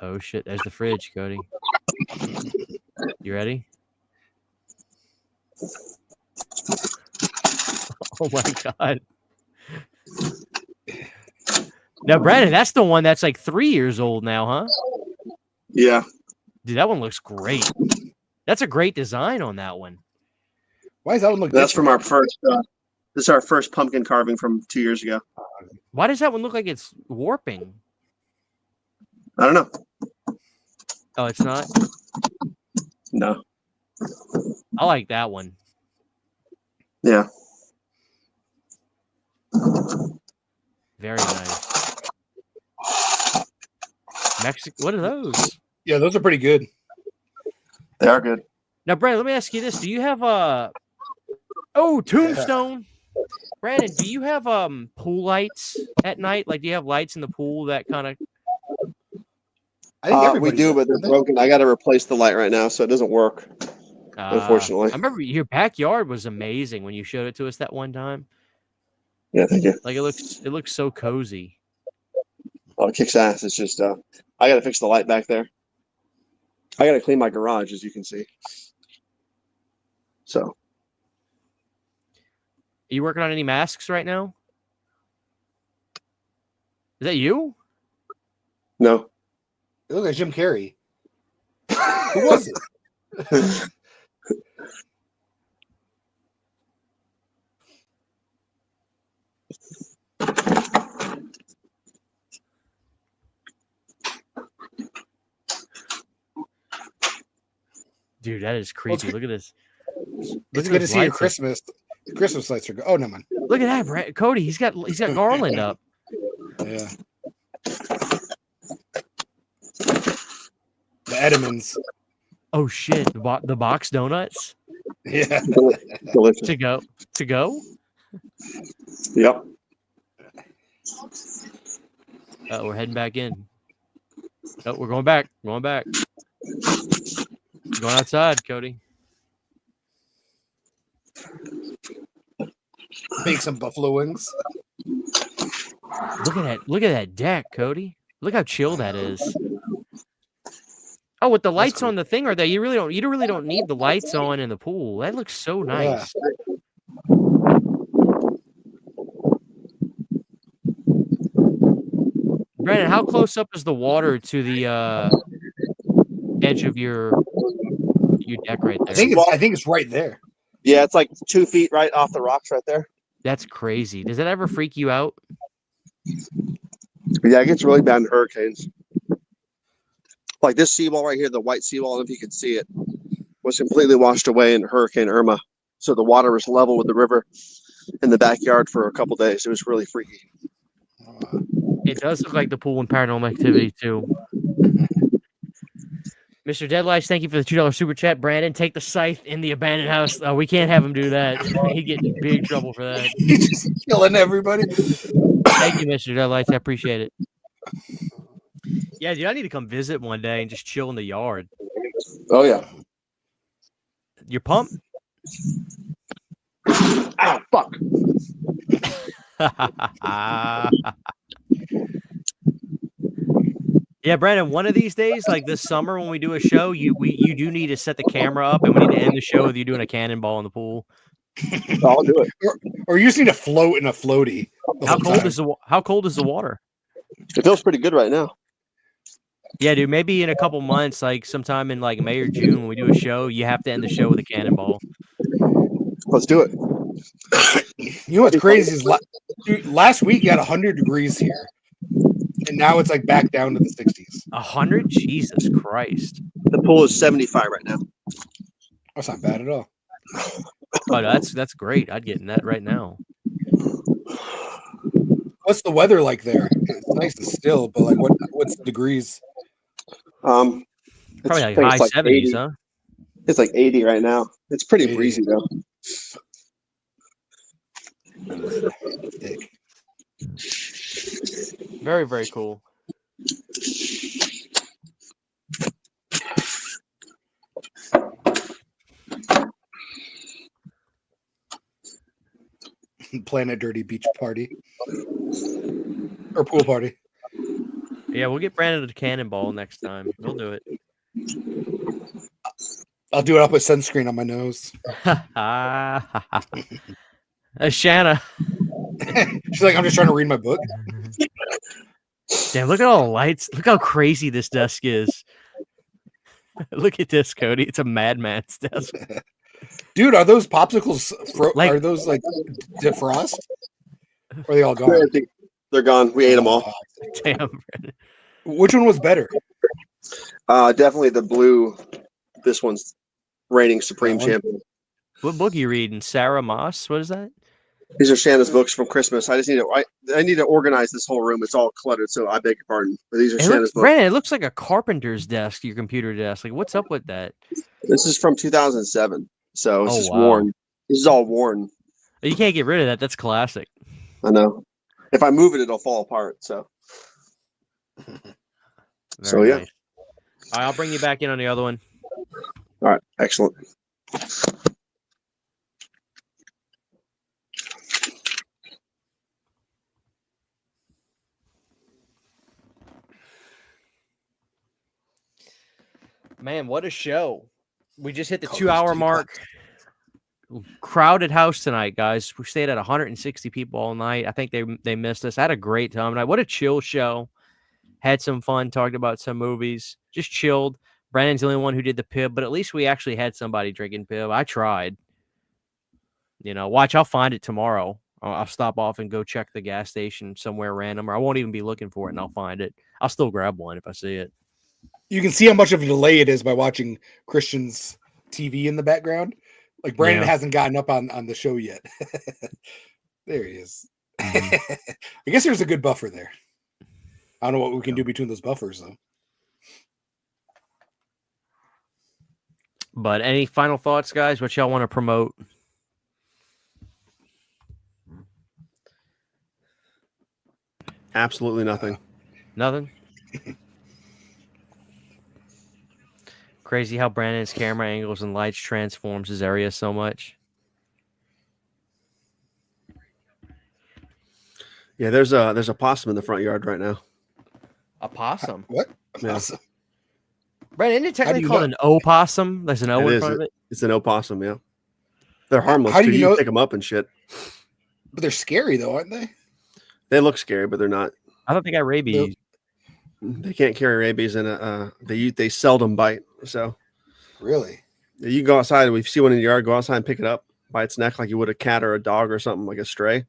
Oh shit! There's the fridge, Cody. You ready? Oh my god! Now, Brandon, that's the one that's like 3 years old now, huh? Yeah. Dude, that one looks great. That's a great design on that one. Why does that one look? That's different? from our first. This is our first pumpkin carving from 2 years ago. Why does that one look like it's warping? I don't know. Oh, it's not? No. I like that one. Yeah. Very nice. Mexico. What are those? Yeah, those are pretty good. They are good. Now, Brad, let me ask you this: do you have a Tombstone? Brandon, do you have pool lights at night? Like, do you have lights in the pool that kind of? I think We everybody do, does, but they're don't they? broken. I got to replace the light right now, so it doesn't work. Unfortunately. I remember your backyard was amazing when you showed it to us that one time. Yeah, thank you. Like, it looks so cozy. Oh, it kicks ass. It's just I got to fix the light back there. I got to clean my garage, as you can see. So. Are you working on any masks right now? Is that you? No. You look like Jim Carrey. Who was it? Dude, that is creepy. Look at this. It's good to see your Christmas. The Christmas lights are good. Oh, no, man. Look at that, Cody. He's got garland up. Yeah. The Edmonds. Oh shit! The box donuts. Yeah. Delicious. To go. Yep. We're heading back in. Oh, we're going back. Going outside, Cody. Make some buffalo wings. Look at that deck, Cody. Look how chill that is. Oh, with the lights on the thing, are they? You really don't need the lights on in the pool. That looks so nice. Yeah. Brandon, how close up is the water to the edge of your deck right there? I think it's right there. Yeah, it's like 2 feet right off the rocks right there. That's crazy. Does that ever freak you out? Yeah, it gets really bad in hurricanes. Like this seawall right here, the white seawall, I don't know if you can see it, was completely washed away in Hurricane Irma. So the water was level with the river in the backyard for a couple days. It was really freaky. It does look like the pool in Paranormal Activity, too. Mr. Deadlights, thank you for the $2 super chat. Brandon, take the scythe in the abandoned house. We can't have him do that. He'd get in big trouble for that. He's just killing everybody. Thank you, Mr. Deadlights. I appreciate it. Yeah, dude, I need to come visit one day and just chill in the yard. Oh, yeah. Your pump? Ow, fuck. Yeah, Brandon, one of these days, like this summer when we do a show, you do need to set the camera up and we need to end the show with you doing a cannonball in the pool. I'll do it. Or you just need to float in a floaty. How cold is the water? It feels pretty good right now. Yeah, dude, maybe in a couple months, like sometime in like May or June when we do a show, you have to end the show with a cannonball. Let's do it. You know what's crazy is last week you had 100 degrees here. And now it's like back down to the 60s. 100? Jesus Christ. The pool is 75 right now. That's not bad at all. Oh, that's great. I'd get in that right now. What's the weather like there? It's nice and still, but like what's the degrees? Probably like high 70s, 80. huh? It's like 80 right now. It's pretty breezy though. Very, very cool. Plan a dirty beach party or pool party. Yeah, we'll get Brandon a cannonball next time. We'll do it. I'll do it. I'll put sunscreen on my nose. Shanna. She's like, I'm just trying to read my book. Damn, look at all the lights. Look how crazy this desk is. Look at this, Cody. It's a madman's desk. Dude, are those popsicles are those like defrost? Or are they all gone? They're gone. We ate them all. Damn. Which one was better? Definitely the blue. This one's reigning supreme champion. What book are you reading? Sarah Moss? What is that? These are Shanna's books from Christmas. I just need to. I need to organize this whole room. It's all cluttered, so I beg your pardon. But these are Shanna's books. Brandon, it looks like a carpenter's desk. Your computer desk. Like, what's up with that? This is from 2007, so it's just worn. This is all worn. You can't get rid of that. That's classic. I know. If I move it, it'll fall apart. So. Very Yeah. nice. All right, I'll bring you back in on the other one. All right. Excellent. Man, what a show. We just hit the Colors 2-hour deep. mark. Crowded house tonight, guys. We stayed at 160 people all night. I think they missed us. I had a great time tonight. What a chill show. Had some fun, talked about some movies. Just chilled. Brandon's the only one who did the Pibb, but at least we actually had somebody drinking Pibb. I tried. Watch, I'll find it tomorrow. I'll stop off and go check the gas station somewhere random, or I won't even be looking for it, and I'll find it. I'll still grab one if I see it. You can see how much of a delay it is by watching Christian's TV in the background. Like Brandon hasn't gotten up on the show yet. There he is. Mm-hmm. I guess there's a good buffer there. I don't know what we can do between those buffers, though. But any final thoughts, guys? What y'all want to promote? Absolutely nothing. Nothing? Crazy how Brandon's camera angles and lights transforms his area so much. Yeah, there's a possum in the front yard right now. A possum? What? Yeah. Awesome. Brandon, isn't it How do technically you called know? an opossum? There's an O It in is. front of it. It's an opossum, yeah. They're harmless, How do too. you You know- can pick them up and shit. But they're scary, though, aren't they? They look scary, but they're not. I thought they got rabies. They can't carry rabies, and they seldom bite. So Really? you can go outside. If you see one in the yard, go outside and pick it up by its neck like you would a cat or a dog or something, like a stray.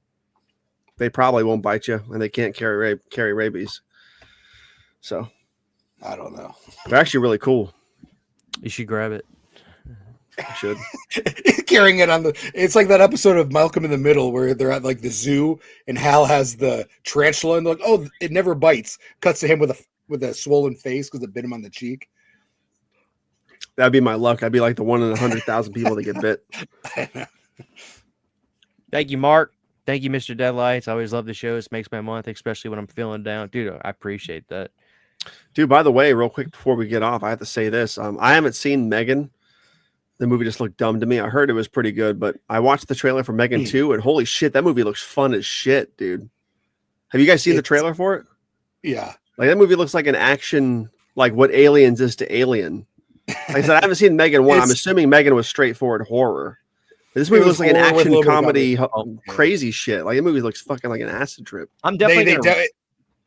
They probably won't bite you, and they can't carry rabies. So I don't know. they're actually really cool. You should grab it. You should. Carrying it on it's like that episode of Malcolm in the Middle where they're at like the zoo and Hal has the tarantula and they're like, oh, it never bites. Cuts to him with a swollen face because it bit him on the cheek. That'd be my luck. I'd be like the 1 in 100,000 people that get bit. Thank you, Mark. Thank you, Mr. Deadlights. I always love the shows. Makes my month, especially when I'm feeling down. Dude, I appreciate that. Dude, by the way, real quick before we get off, I have to say this. I haven't seen Megan. The movie just looked dumb to me. I heard it was pretty good, but I watched the trailer for Megan 2, and holy shit, that movie looks fun as shit, dude. Have you guys seen the trailer for it? Yeah. Like, that movie looks like an action, like what Aliens is to Alien. Like I said, I haven't seen Megan 1. I'm assuming Megan was straightforward horror. This movie looks like an action comedy, crazy shit. Like, the movie looks fucking like an acid trip. I'm definitely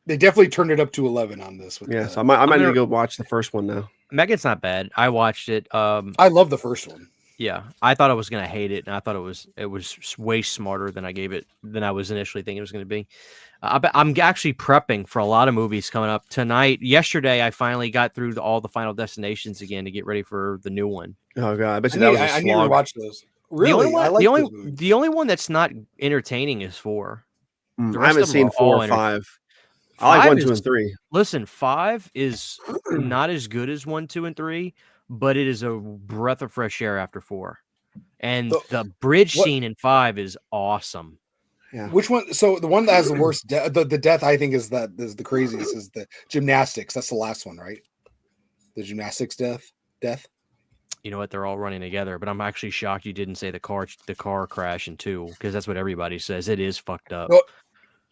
they definitely turned it up to 11 on this. Yeah, so I might need to go watch the first one now. Megan's not bad. I watched it. I love the first one. Yeah, I thought I was gonna hate it, and I thought it was way smarter than I was initially thinking it was gonna be. I'm actually prepping for a lot of movies coming up tonight. Yesterday, I finally got through all the Final Destinations again to get ready for the new one. Oh god, I bet you that was a slog. I need to watch those. Really, the only one that's not entertaining is 4. I haven't seen 4 or 5. I like 1, 2, and 3. Listen, 5 is not as good as 1, 2, and 3, but it is a breath of fresh air after 4. And the bridge scene in 5 is awesome. Yeah. Which one? So the one that has the worst the death, I think, is the craziest is the gymnastics. That's the last one, right? The gymnastics death. You know what? They're all running together, but I'm actually shocked you didn't say the car crash in 2, because that's what everybody says. It is fucked up.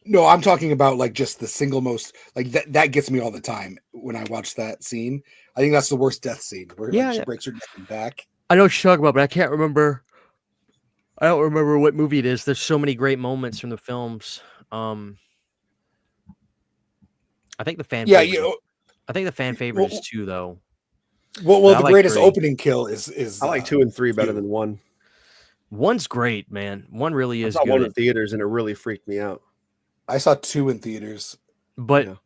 No, I'm talking about like just the single most like that gets me all the time when I watch that scene. I think that's the worst death scene where she breaks her neck and back. I know what you're talking about, but I can't remember. I don't remember what movie it is. There's so many great moments from the films. I think the fan. Yeah, I think the fan favorite is 2 though. Well, the greatest opening kill is. I like 2 and 3 better than 1. 1's great, man. 1 really is I saw good. 1 in theaters and it really freaked me out. I saw 2 in theaters. But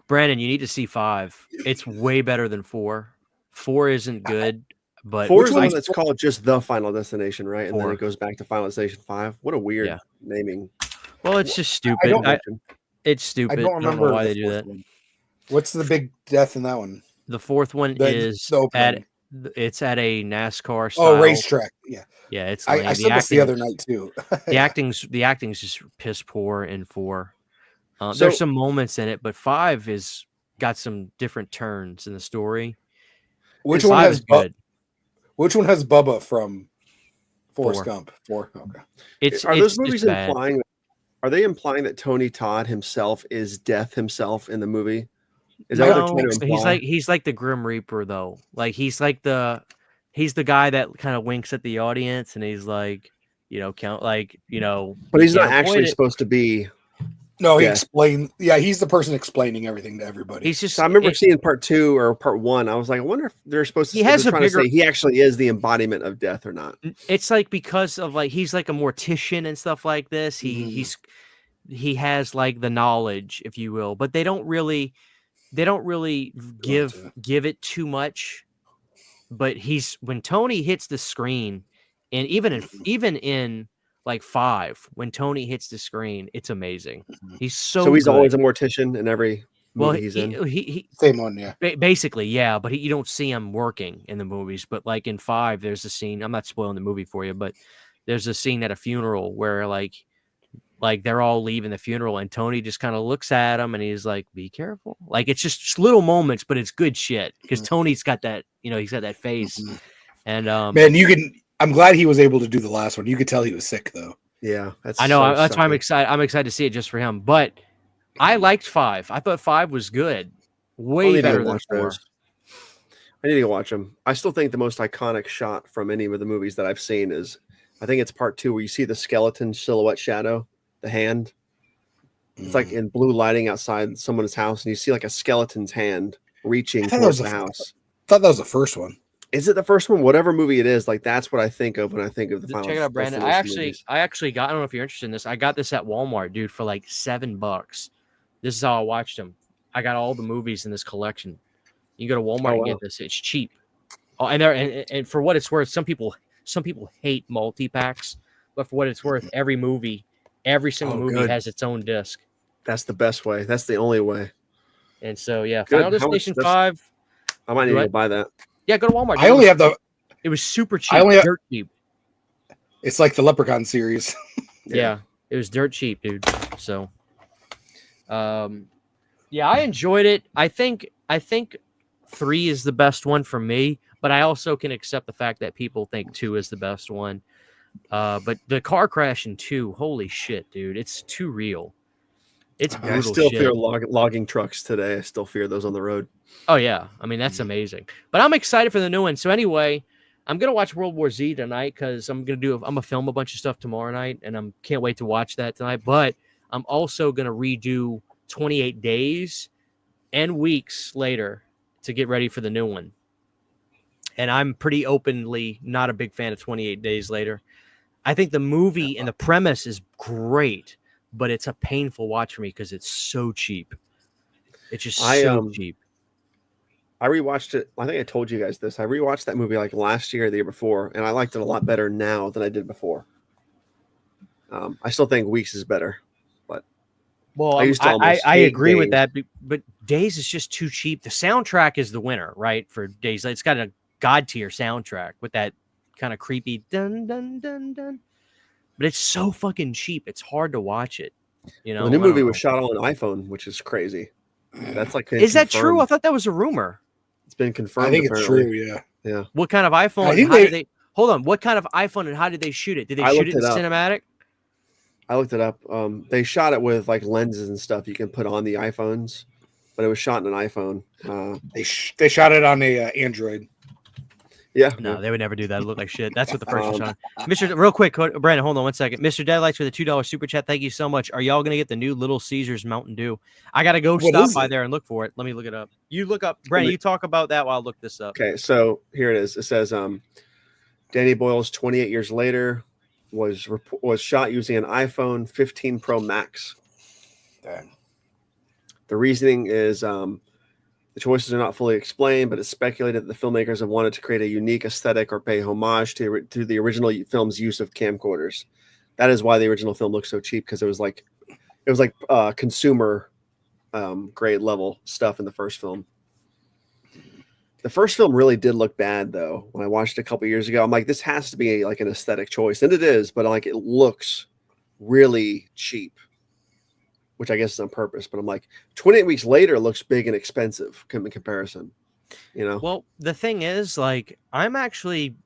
Brandon, you need to see 5. It's way better than 4. 4 isn't good, but 4 is the one that's called just The Final Destination, right? And 4. then it goes back to Final Destination 5. What a weird naming. Well, it's just stupid. It's stupid. I don't remember know why they do that. What's the big death in that one? The 4th one is the opening. It's at a NASCAR style. Oh, racetrack. Yeah. Yeah, it's. I said this the other night too. The acting's just piss poor in 4. So- There's some moments in it, but 5 is got some different turns in the story. Which And one 5 has is good? Which one has Bubba from Forrest 4. Gump? 4. Okay. Are those it's movies just bad. implying? Are they implying that Tony Todd himself is death himself in the movie? Is that what they're trying to imply? He's like the Grim Reaper though. Like he's the guy that kind of winks at the audience and he's like, count But he's you not can't actually avoid it. supposed to be. No, he Yeah. explained. Yeah, he's the person explaining everything to everybody. He's just. So I remember seeing part 2 or part 1. I was like, I wonder if they're supposed to. He has they're a trying bigger- to say he actually is the embodiment of death or not. It's like because of like he's like a mortician and stuff like this. Mhm. He has like the knowledge, if you will, but they don't really give it too much. But when Tony hits the screen, and even in like 5, when Tony hits the screen, it's amazing. He's so he's good. always a mortician in every movie he's in. He Same one, yeah. basically, yeah, but you don't see him working in the movies. But like in 5, there's a scene. I'm not spoiling the movie for you, but there's a scene at a funeral where like they're all leaving the funeral, and Tony just kind of looks at him, and he's like, "Be careful." Like it's just little moments, but it's good shit because Tony's got that, he's got that face, and Man, I'm glad he was able to do the last one. You could tell he was sick though. Yeah, I know that's why I'm sucky. excited. I'm excited to see it just for him. But I liked 5. I thought 5 was good, way better than 4. I need to go watch them. I still think the most iconic shot from any of the movies that I've seen is, I think it's part 2 where you see the skeleton silhouette shadow, the hand. It's like in blue lighting outside someone's house, and you see like a skeleton's hand reaching towards the house. I thought that was the first one. Is it the first one? Whatever movie it is, like that's what I think of when I think of the final. Check it out, Brandon. I actually got. I don't know if you're interested in this. I got this at Walmart, dude, for like $7. This is how I watched them. I got all the movies in this collection. You go to Walmart and get this. It's cheap. Oh, and for what it's worth, some people hate multi-packs, but for what it's worth, every single movie has its own disc. That's the best way. That's the only way. And so yeah, Good. Final Destination 5. I might need to buy that. Yeah, go to Walmart. I only have the. It was super cheap. Dirt cheap. It's like the Leprechaun series. Yeah, it was dirt cheap, dude. So, yeah, I enjoyed it. I think 3 is the best one for me, but I also can accept the fact that people think 2 is the best one. But the car crash in 2, holy shit, dude, it's too real. It's brutal. I still shit. fear logging trucks today. I still fear those on the road. Oh yeah, I mean that's amazing. But I'm excited for the new one. So anyway, I'm gonna watch World War Z tonight because I'm gonna film a bunch of stuff tomorrow night, and I can't wait to watch that tonight. But I'm also gonna redo 28 Days and Weeks later to get ready for the new one. And I'm pretty openly not a big fan of 28 Days Later. I think the movie and the premise is great, but it's a painful watch for me because it's so cheap. It's just so cheap. I rewatched it. I think I told you guys this. I rewatched that movie like last year or the year before, and I liked it a lot better now than I did before. I still think Weeks is better, but I agree with that. But Days is just too cheap. The soundtrack is the winner, right? For Days, it's got a god tier soundtrack with that kind of creepy dun dun dun dun. But it's so fucking cheap. It's hard to watch it. The new movie was shot on an iPhone, which is crazy. That's like, is that true? I thought that was a rumor. It's been confirmed. I think it's true. Yeah. Yeah. What kind of iPhone? Hold on. What kind of iPhone and how did they shoot it? Did they shoot it in cinematic? I looked it up. They shot it with like lenses and stuff you can put on the iPhones, but it was shot in an iPhone. They shot it on a Android. Yeah. No, they would never do that. It looked like shit. That's what the first one shot. Mr. Real quick, Brandon, hold on 1 second. Mr. Deadlights with a $2 super chat. Thank you so much. Are y'all gonna get the new Little Caesars Mountain Dew? I gotta go stop by there and look for it. Let me look it up. You look up, Brandon. You talk about that while I look this up. Okay, so here it is. It says Danny Boyle's 28 Years Later was shot using an iPhone 15 Pro Max. Dang. The reasoning is the choices are not fully explained, but it's speculated that the filmmakers have wanted to create a unique aesthetic or pay homage to the original film's use of camcorders. That is why the original film looked so cheap, because it was like consumer grade level stuff in the first film. The first film really did look bad, though. When I watched it a couple years ago, I'm like, this has to be like an aesthetic choice, and it is. But like, it looks really cheap, which I guess is on purpose. But I'm like, 28 weeks later, it looks big and expensive in comparison. You know. Well, the thing is, like, I'm actually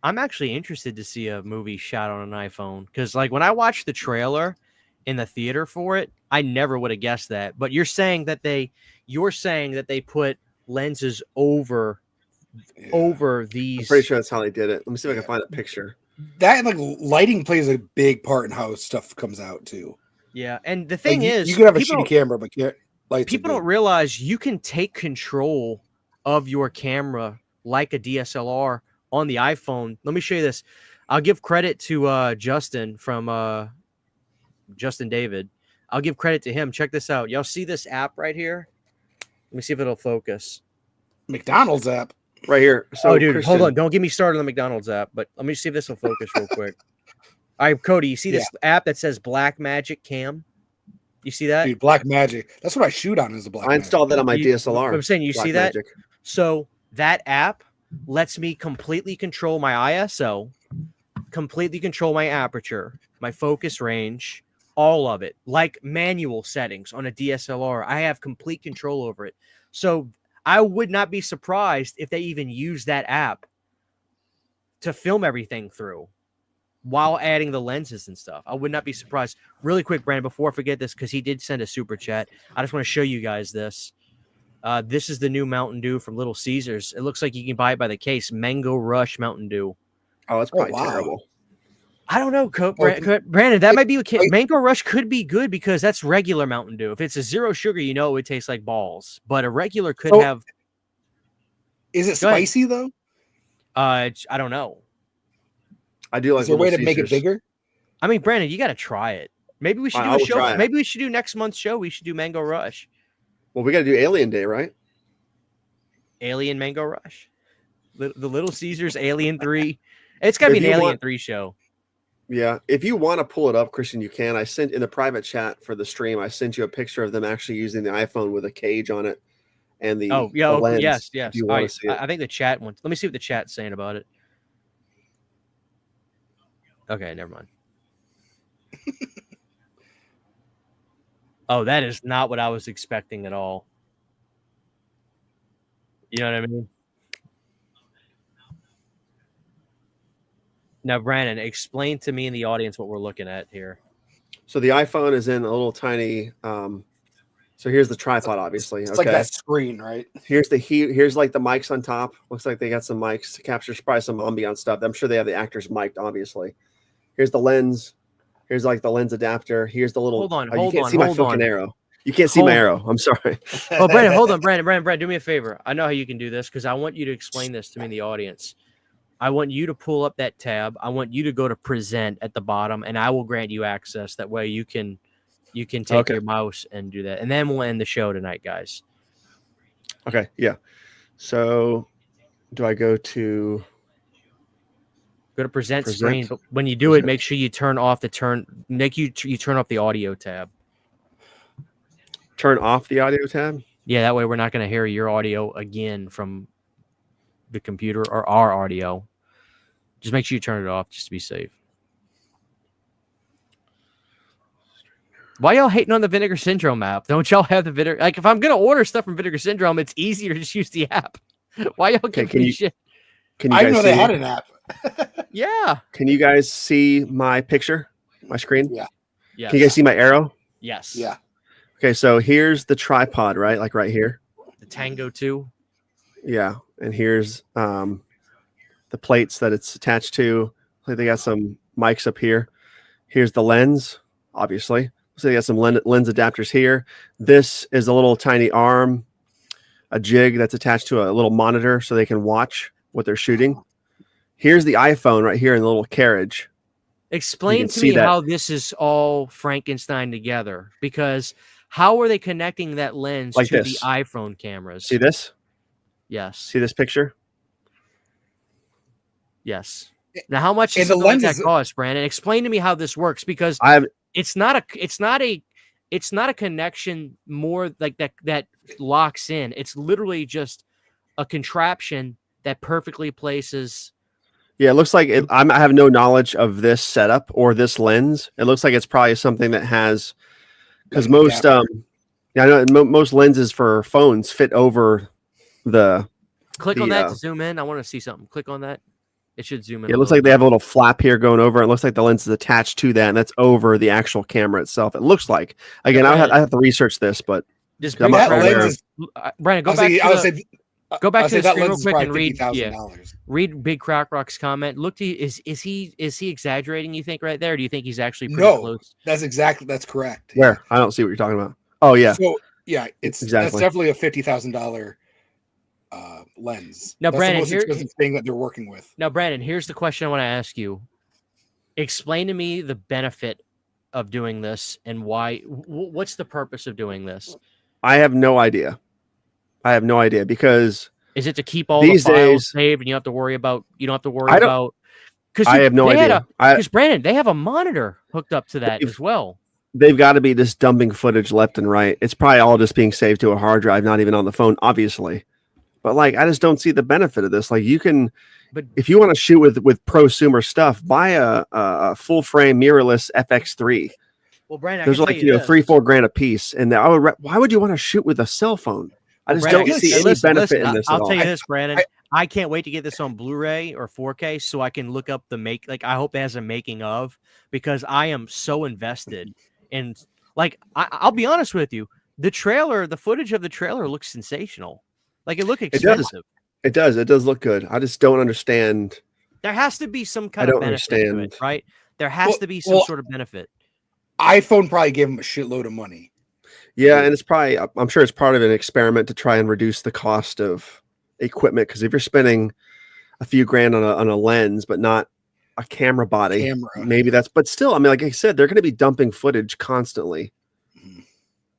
interested to see a movie shot on an iPhone because, like, when I watched the trailer in the theater for it, I never would have guessed that. But you're saying that they put lenses over these. I'm pretty sure that's how they did it. Let me see if I can find a picture. That and like lighting plays a big part in how stuff comes out too. Yeah, and the thing Like, is, you can have a shitty camera, but lights people are don't realize you can take control of your camera like a DSLR on the iPhone. Let me show you this. I'll give credit to Justin from Justin David. I'll give credit to him. Check this out. Y'all see this app right here? Let me see if it'll focus. McDonald's app Right here. So, oh, dude, Christian, hold on. Don't get me started on the McDonald's app, but let me see if this will focus real quick. All right, Cody, you see this app that says Black Magic Cam? You see that? Dude, Black Magic. That's what I shoot on is the Black I installed that on my You- DSLR. I'm saying, you Black see that? Magic. So that app lets me completely control my ISO, completely control my aperture, my focus range, all of it, like manual settings on a DSLR. I have complete control over it. So I would not be surprised if they even use that app to film everything through while adding the lenses and stuff. I would not be surprised. Really quick, Brandon, before I forget this, because he did send a super chat, I just want to show you guys this. This is the new Mountain Dew from Little Caesars. It looks like you can buy it by the case. Mango Rush Mountain Dew. Oh, that's probably wow. terrible. I don't know, Brandon. That might be Mango Rush could be good because that's regular Mountain Dew. If it's a zero sugar, you know it would taste like balls. But a regular could have. Is it Go ahead. spicy though? I don't know. I do like. Is there a way to Little make it Caesars. bigger? I mean, Brandon, you got to try it. Maybe we should do I a will show. try it. Maybe we should do next month's show. We should do Mango Rush, Well, we got to do Alien Day, right? Alien Mango Rush, the Little Caesars Alien 3. It's got to be If an you Alien want- 3 show. Yeah. If you want to pull it up, Christian, you can. I sent in the private chat for the stream. I sent you a picture of them actually using the iPhone with a cage on it and the Oh, yeah. the lens, Yes. If you All want right. to see it. I think the chat wants. Let me see what the chat's saying about it. Okay, never mind. Oh, that is not what I was expecting at all. You know what I mean? Now, Brandon, explain to me in the audience what we're looking at here. So the iPhone is in a little tiny. So here's the tripod, obviously. It's okay. like that screen, right? Here's here's like the mics on top. Looks like they got some mics to capture probably some ambient stuff. I'm sure they have the actors mic'd, obviously. Here's the lens. Here's like the lens adapter. Here's the little. Hold on, you hold can't on, see my hold fucking on. arrow. You can't see my arrow. I'm sorry. Oh, Brandon, hold on, Brandon, do me a favor. I know how you can do this because I want you to explain this to me in the audience. I want you to pull up that tab. I want you to go to present at the bottom, and I will grant you access. That way you can take your mouse and do that. And then we'll end the show tonight, guys. Okay, yeah. So do I go to present screen, but when you do it, make sure you turn off you turn off the audio tab. turn off the audio tab? Yeah, that way we're not going to hear your audio again from the computer or our audio. Just make sure you turn it off just to be safe. Why y'all hating on the Vinegar Syndrome app? Don't y'all have the Vinegar? Like, if I'm going to order stuff from Vinegar Syndrome, it's easier to just use the app. Why y'all giving me shit? Can you I guys didn't know they see had it? an app. Yeah. Can you guys see my picture, my screen? Yeah. Yes. Can you guys see my arrow? Yes. Yeah. Okay, so here's the tripod, right? Like right here. The Tango 2. Yeah, and here's the plates that it's attached to. Like they got some mics up here. Here's the lens, obviously. So they got some lens adapters here. This is a little tiny arm, a jig that's attached to a little monitor so they can watch what they're shooting. Here's the iPhone right here in the little carriage. Explain to me how this is all Frankenstein together, because how are they connecting that lens Like to this. the iPhone cameras? See this? Yes. See this picture? Yes. Now, how much And does the something like that lenses- cost, Brandon? Explain to me how this works, because I've it's not a connection more like that locks in. It's literally just a contraption that perfectly places. Yeah, it looks like I have no knowledge of this setup or this lens. It looks like it's probably something that has, because most I know most lenses for phones fit over the. Click on that to zoom in. I want to see something. Click on that. It should zoom in. It looks like they have a little flap here going over. It looks like the lens is attached to that, and that's over the actual camera itself. It looks like. Again, I have to research this, but just that lens is, Brandon, go back to the screen real quick and read. Read Big Crack Rock's comment. Look, is he exaggerating? You think right there? Or do you think he's actually pretty close? That's correct. Where? I don't see what you're talking about. Oh yeah. So yeah, that's definitely a $50,000 lens. Now, that's Brandon, the most expensive thing that they're working with. Now, Brandon, here's the question I want to ask you. Explain to me the benefit of doing this and why. What's the purpose of doing this? I have no idea. Because is it to keep all the files saved and you don't have to worry about? Because I have no idea. Because Brandon, they have a monitor hooked up to that as well. They've got to be just dumping footage left and right. It's probably all just being saved to a hard drive, not even on the phone, obviously. But like, I just don't see the benefit of this. Like, you can, if you want to shoot with prosumer stuff, buy a full frame mirrorless FX3. Well, Brandon, there's like $3-4 grand a piece, and why would you want to shoot with a cell phone? I just don't see any benefit in this. I'll tell you this, Brandon. I can't wait to get this on Blu-ray or 4K so I can look up I hope it has a making of, because I am so invested in. Like, I'll be honest with you, the footage of the trailer looks sensational. Like, it looks expensive. It does. It does look good. I just don't understand. There has to be some kind of benefit to it, right? There has to be some sort of benefit. iPhone probably gave them a shitload of money. Yeah, and it's probably, I'm sure it's part of an experiment to try and reduce the cost of equipment, because if you're spending a few grand on a lens but not a camera body, maybe that's, but still, I mean, like I said, they're going to be dumping footage constantly.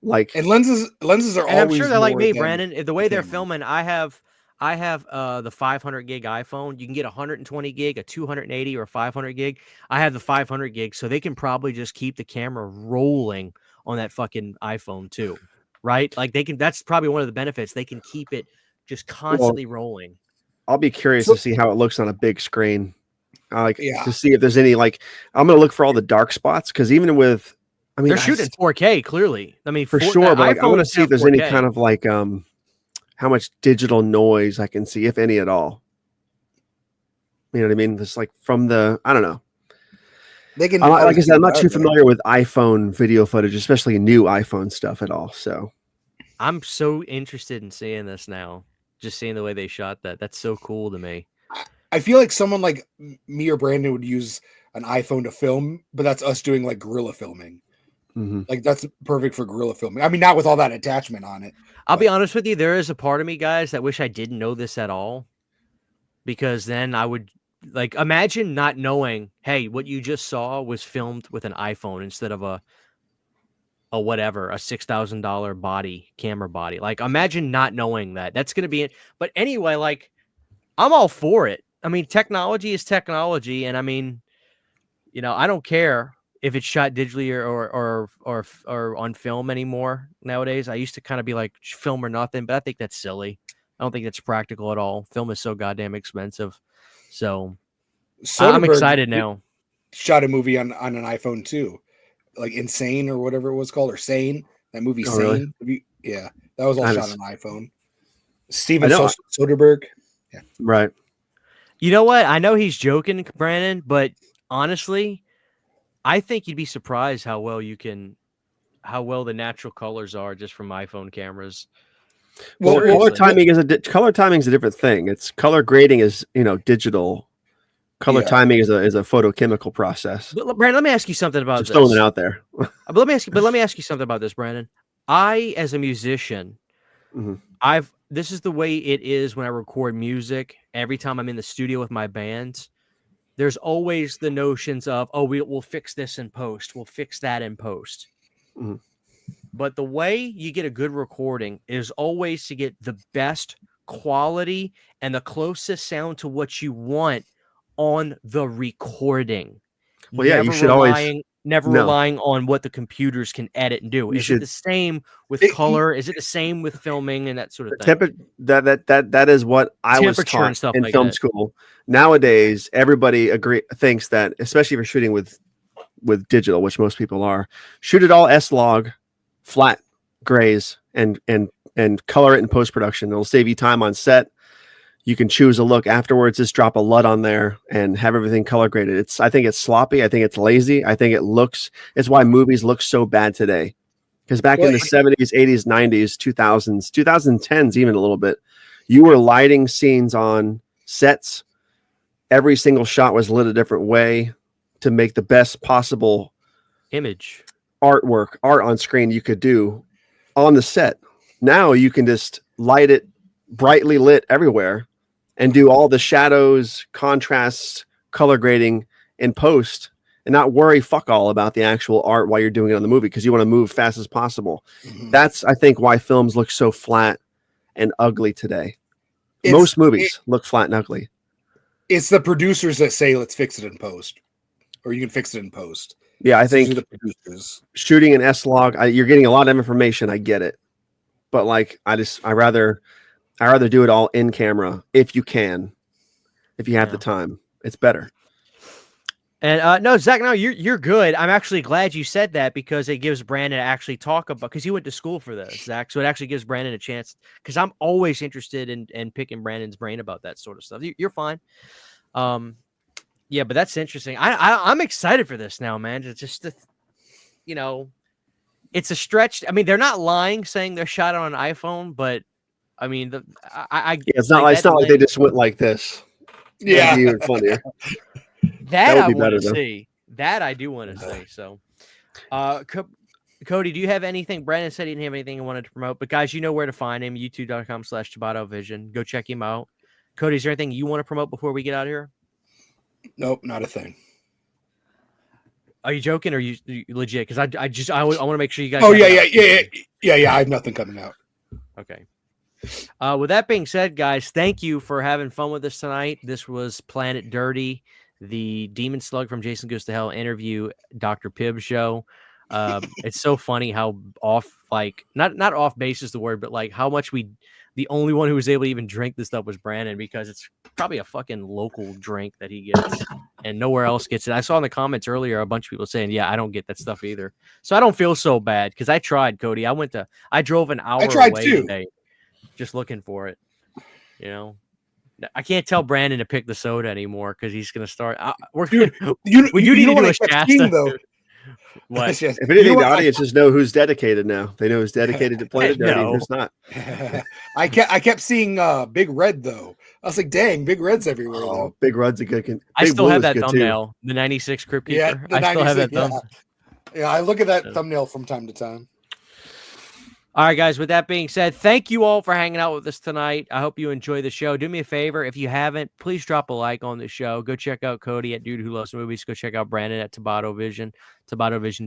Like, and lenses are and always, I'm sure they're like me, Brandon. The way they're filming, I have the 500 gig iPhone. You can get 120 gig, a 280, or a 500 gig. I have the 500 gig, so they can probably just keep the camera rolling on that fucking iPhone too, right? Like, they can. That's probably one of the benefits. They can keep it just constantly rolling. I'll be curious to see how it looks on a big screen. To see if there's any, like, I'm gonna look for all the dark spots, because even with, I mean, they're shooting 4K clearly. I mean, for sure, but like, I want to see if there's 4K. Any kind of like how much digital noise I can see, if any at all. You know what I mean? Just like from the, I don't know. They can, like I said, I'm not too familiar with iPhone video footage, especially new iPhone stuff at all. So I'm so interested in seeing this now. Just seeing the way they shot that. That's so cool to me. I feel like someone like me or Brandon would use an iPhone to film, but that's us doing like guerrilla filming. Mm-hmm. Like, that's perfect for guerrilla filming. I mean, not with all that attachment on it. I'll be honest with you. There is a part of me, guys, that wish I didn't know this at all, because then I would, like, imagine not knowing, hey, what you just saw was filmed with an iPhone instead of a $6,000 camera body. Like, imagine not knowing that. That's going to be it. But anyway, like, I'm all for it. I mean, technology is technology. And I mean, you know, I don't care if it's shot digitally or on film anymore nowadays. I used to kind of be like, film or nothing, but I think that's silly. I don't think that's practical at all. Film is so goddamn expensive. So I'm excited now. Shot a movie on an iPhone too, like Insane or whatever it was called, or Sane. That movie, Sane. Really? Yeah, that was all shot on iPhone. Steven Soderbergh. Yeah, right. You know what? I know he's joking, Brandon, but honestly, I think you'd be surprised how well the natural colors are just from iPhone cameras. Well, color timing is a different thing. It's color grading is, digital. Color timing is a photochemical process. But Brandon, let me ask you something about this. Just throwing it out there. But let me ask you something about this, Brandon. I, as a musician, this is the way it is when I record music. Every time I'm in the studio with my bands, there's always the notions of, we'll fix this in post. We'll fix that in post. Mm-hmm. But the way you get a good recording is always to get the best quality and the closest sound to what you want on the recording. Well, yeah, you should always never No. relying on what the computers can edit and do. You Is should- it the same with color? Is it the same with filming and that sort of thing? That is what I was Temperature and taught stuff in like film that. school. Nowadays, everybody thinks that, especially if you're shooting with digital, which most people are, shoot it all S-Log, flat grays, and color it in post-production. It'll save you time on set. You can choose a look afterwards, just drop a LUT on there and have everything color graded. I think it's sloppy. I think it's lazy. I think it's why movies look so bad today. Because back in the 70s, 80s, 90s, 2000s, 2010s, even a little bit, you were lighting scenes on sets. Every single shot was lit a different way to make the best possible art on screen you could do on the set. Now you can just light it brightly lit everywhere and do all the shadows, contrasts, color grading in post, and not worry fuck all about the actual art while you're doing it on the movie, because you want to move fast as possible. That's, I think, why films look so flat and ugly today. Most movies look flat and ugly. It's the producers that say, let's fix it in post, or you can fix it in post. Yeah, I think the producers. Shooting an S-Log, you're getting a lot of information. I get it. But like, I rather do it all in camera if you can, if you have the time. It's better. And no, Zach, no, you're good. I'm actually glad you said that, because it gives Brandon to actually talk about, because he went to school for this, Zach. So it actually gives Brandon a chance, because I'm always interested in picking Brandon's brain about that sort of stuff. You're fine. Yeah, but that's interesting. I'm excited for this now, man. It's just, it's a stretch. I mean, they're not lying saying they're shot on an iPhone, but I mean, it's not like they just went like this. Yeah, that'd be even funnier. That I would be want better, to though. see. That I do want to see. So, Cody, do you have anything? Brandon said he didn't have anything he wanted to promote, but guys, you know where to find him. youtube.com/ChabatoVision. Go check him out. Cody, is there anything you want to promote before we get out of here? Nope, not a thing. Are you joking, or are you legit? Because I want to make sure you guys. Oh yeah. I have nothing coming out. Okay. With that being said, guys, thank you for having fun with us tonight. This was Planet Dirty, the Demon Slug from Jason Goes to Hell interview, Dr. Pibb show. It's so funny how off, like, not off base is the word, but like how much the only one who was able to even drink this stuff was Brandon, because it's probably a fucking local drink that he gets and nowhere else gets it. I saw in the comments earlier a bunch of people saying, yeah, I don't get that stuff either. So I don't feel so bad, because I tried, Cody. I drove an hour away today just looking for it. I can't tell Brandon to pick the soda anymore, because he's going to start. You need to do a Shasta. Though. What? If anything, the audience just know who's dedicated now. They know who's dedicated to Planet Dirty and who's not. I kept seeing Big Red, though. I was like, dang, Big Red's everywhere. Though. Big Red's a good. I still have that thumbnail, the 96 Crypt Keeper. Yeah, I still have that thumbnail. Yeah, I look at that thumbnail from time to time. All right, guys, with that being said, thank you all for hanging out with us tonight. I hope you enjoy the show. Do me a favor. If you haven't, please drop a like on the show. Go check out Cody at Dude Who Loves Movies. Go check out Brandon at Tabato Vision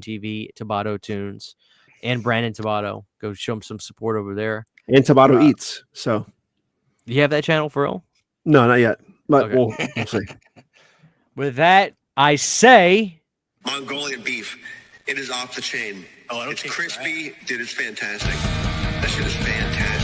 TV, Tabato Tunes, and Brandon Tabato. Go show him some support over there. And Tabato Eats. So, do you have that channel for real? No, not yet. But okay. we'll see. With that, I say Mongolian beef. It is off the chain. It's crispy. Dude, it's fantastic. That shit is fantastic.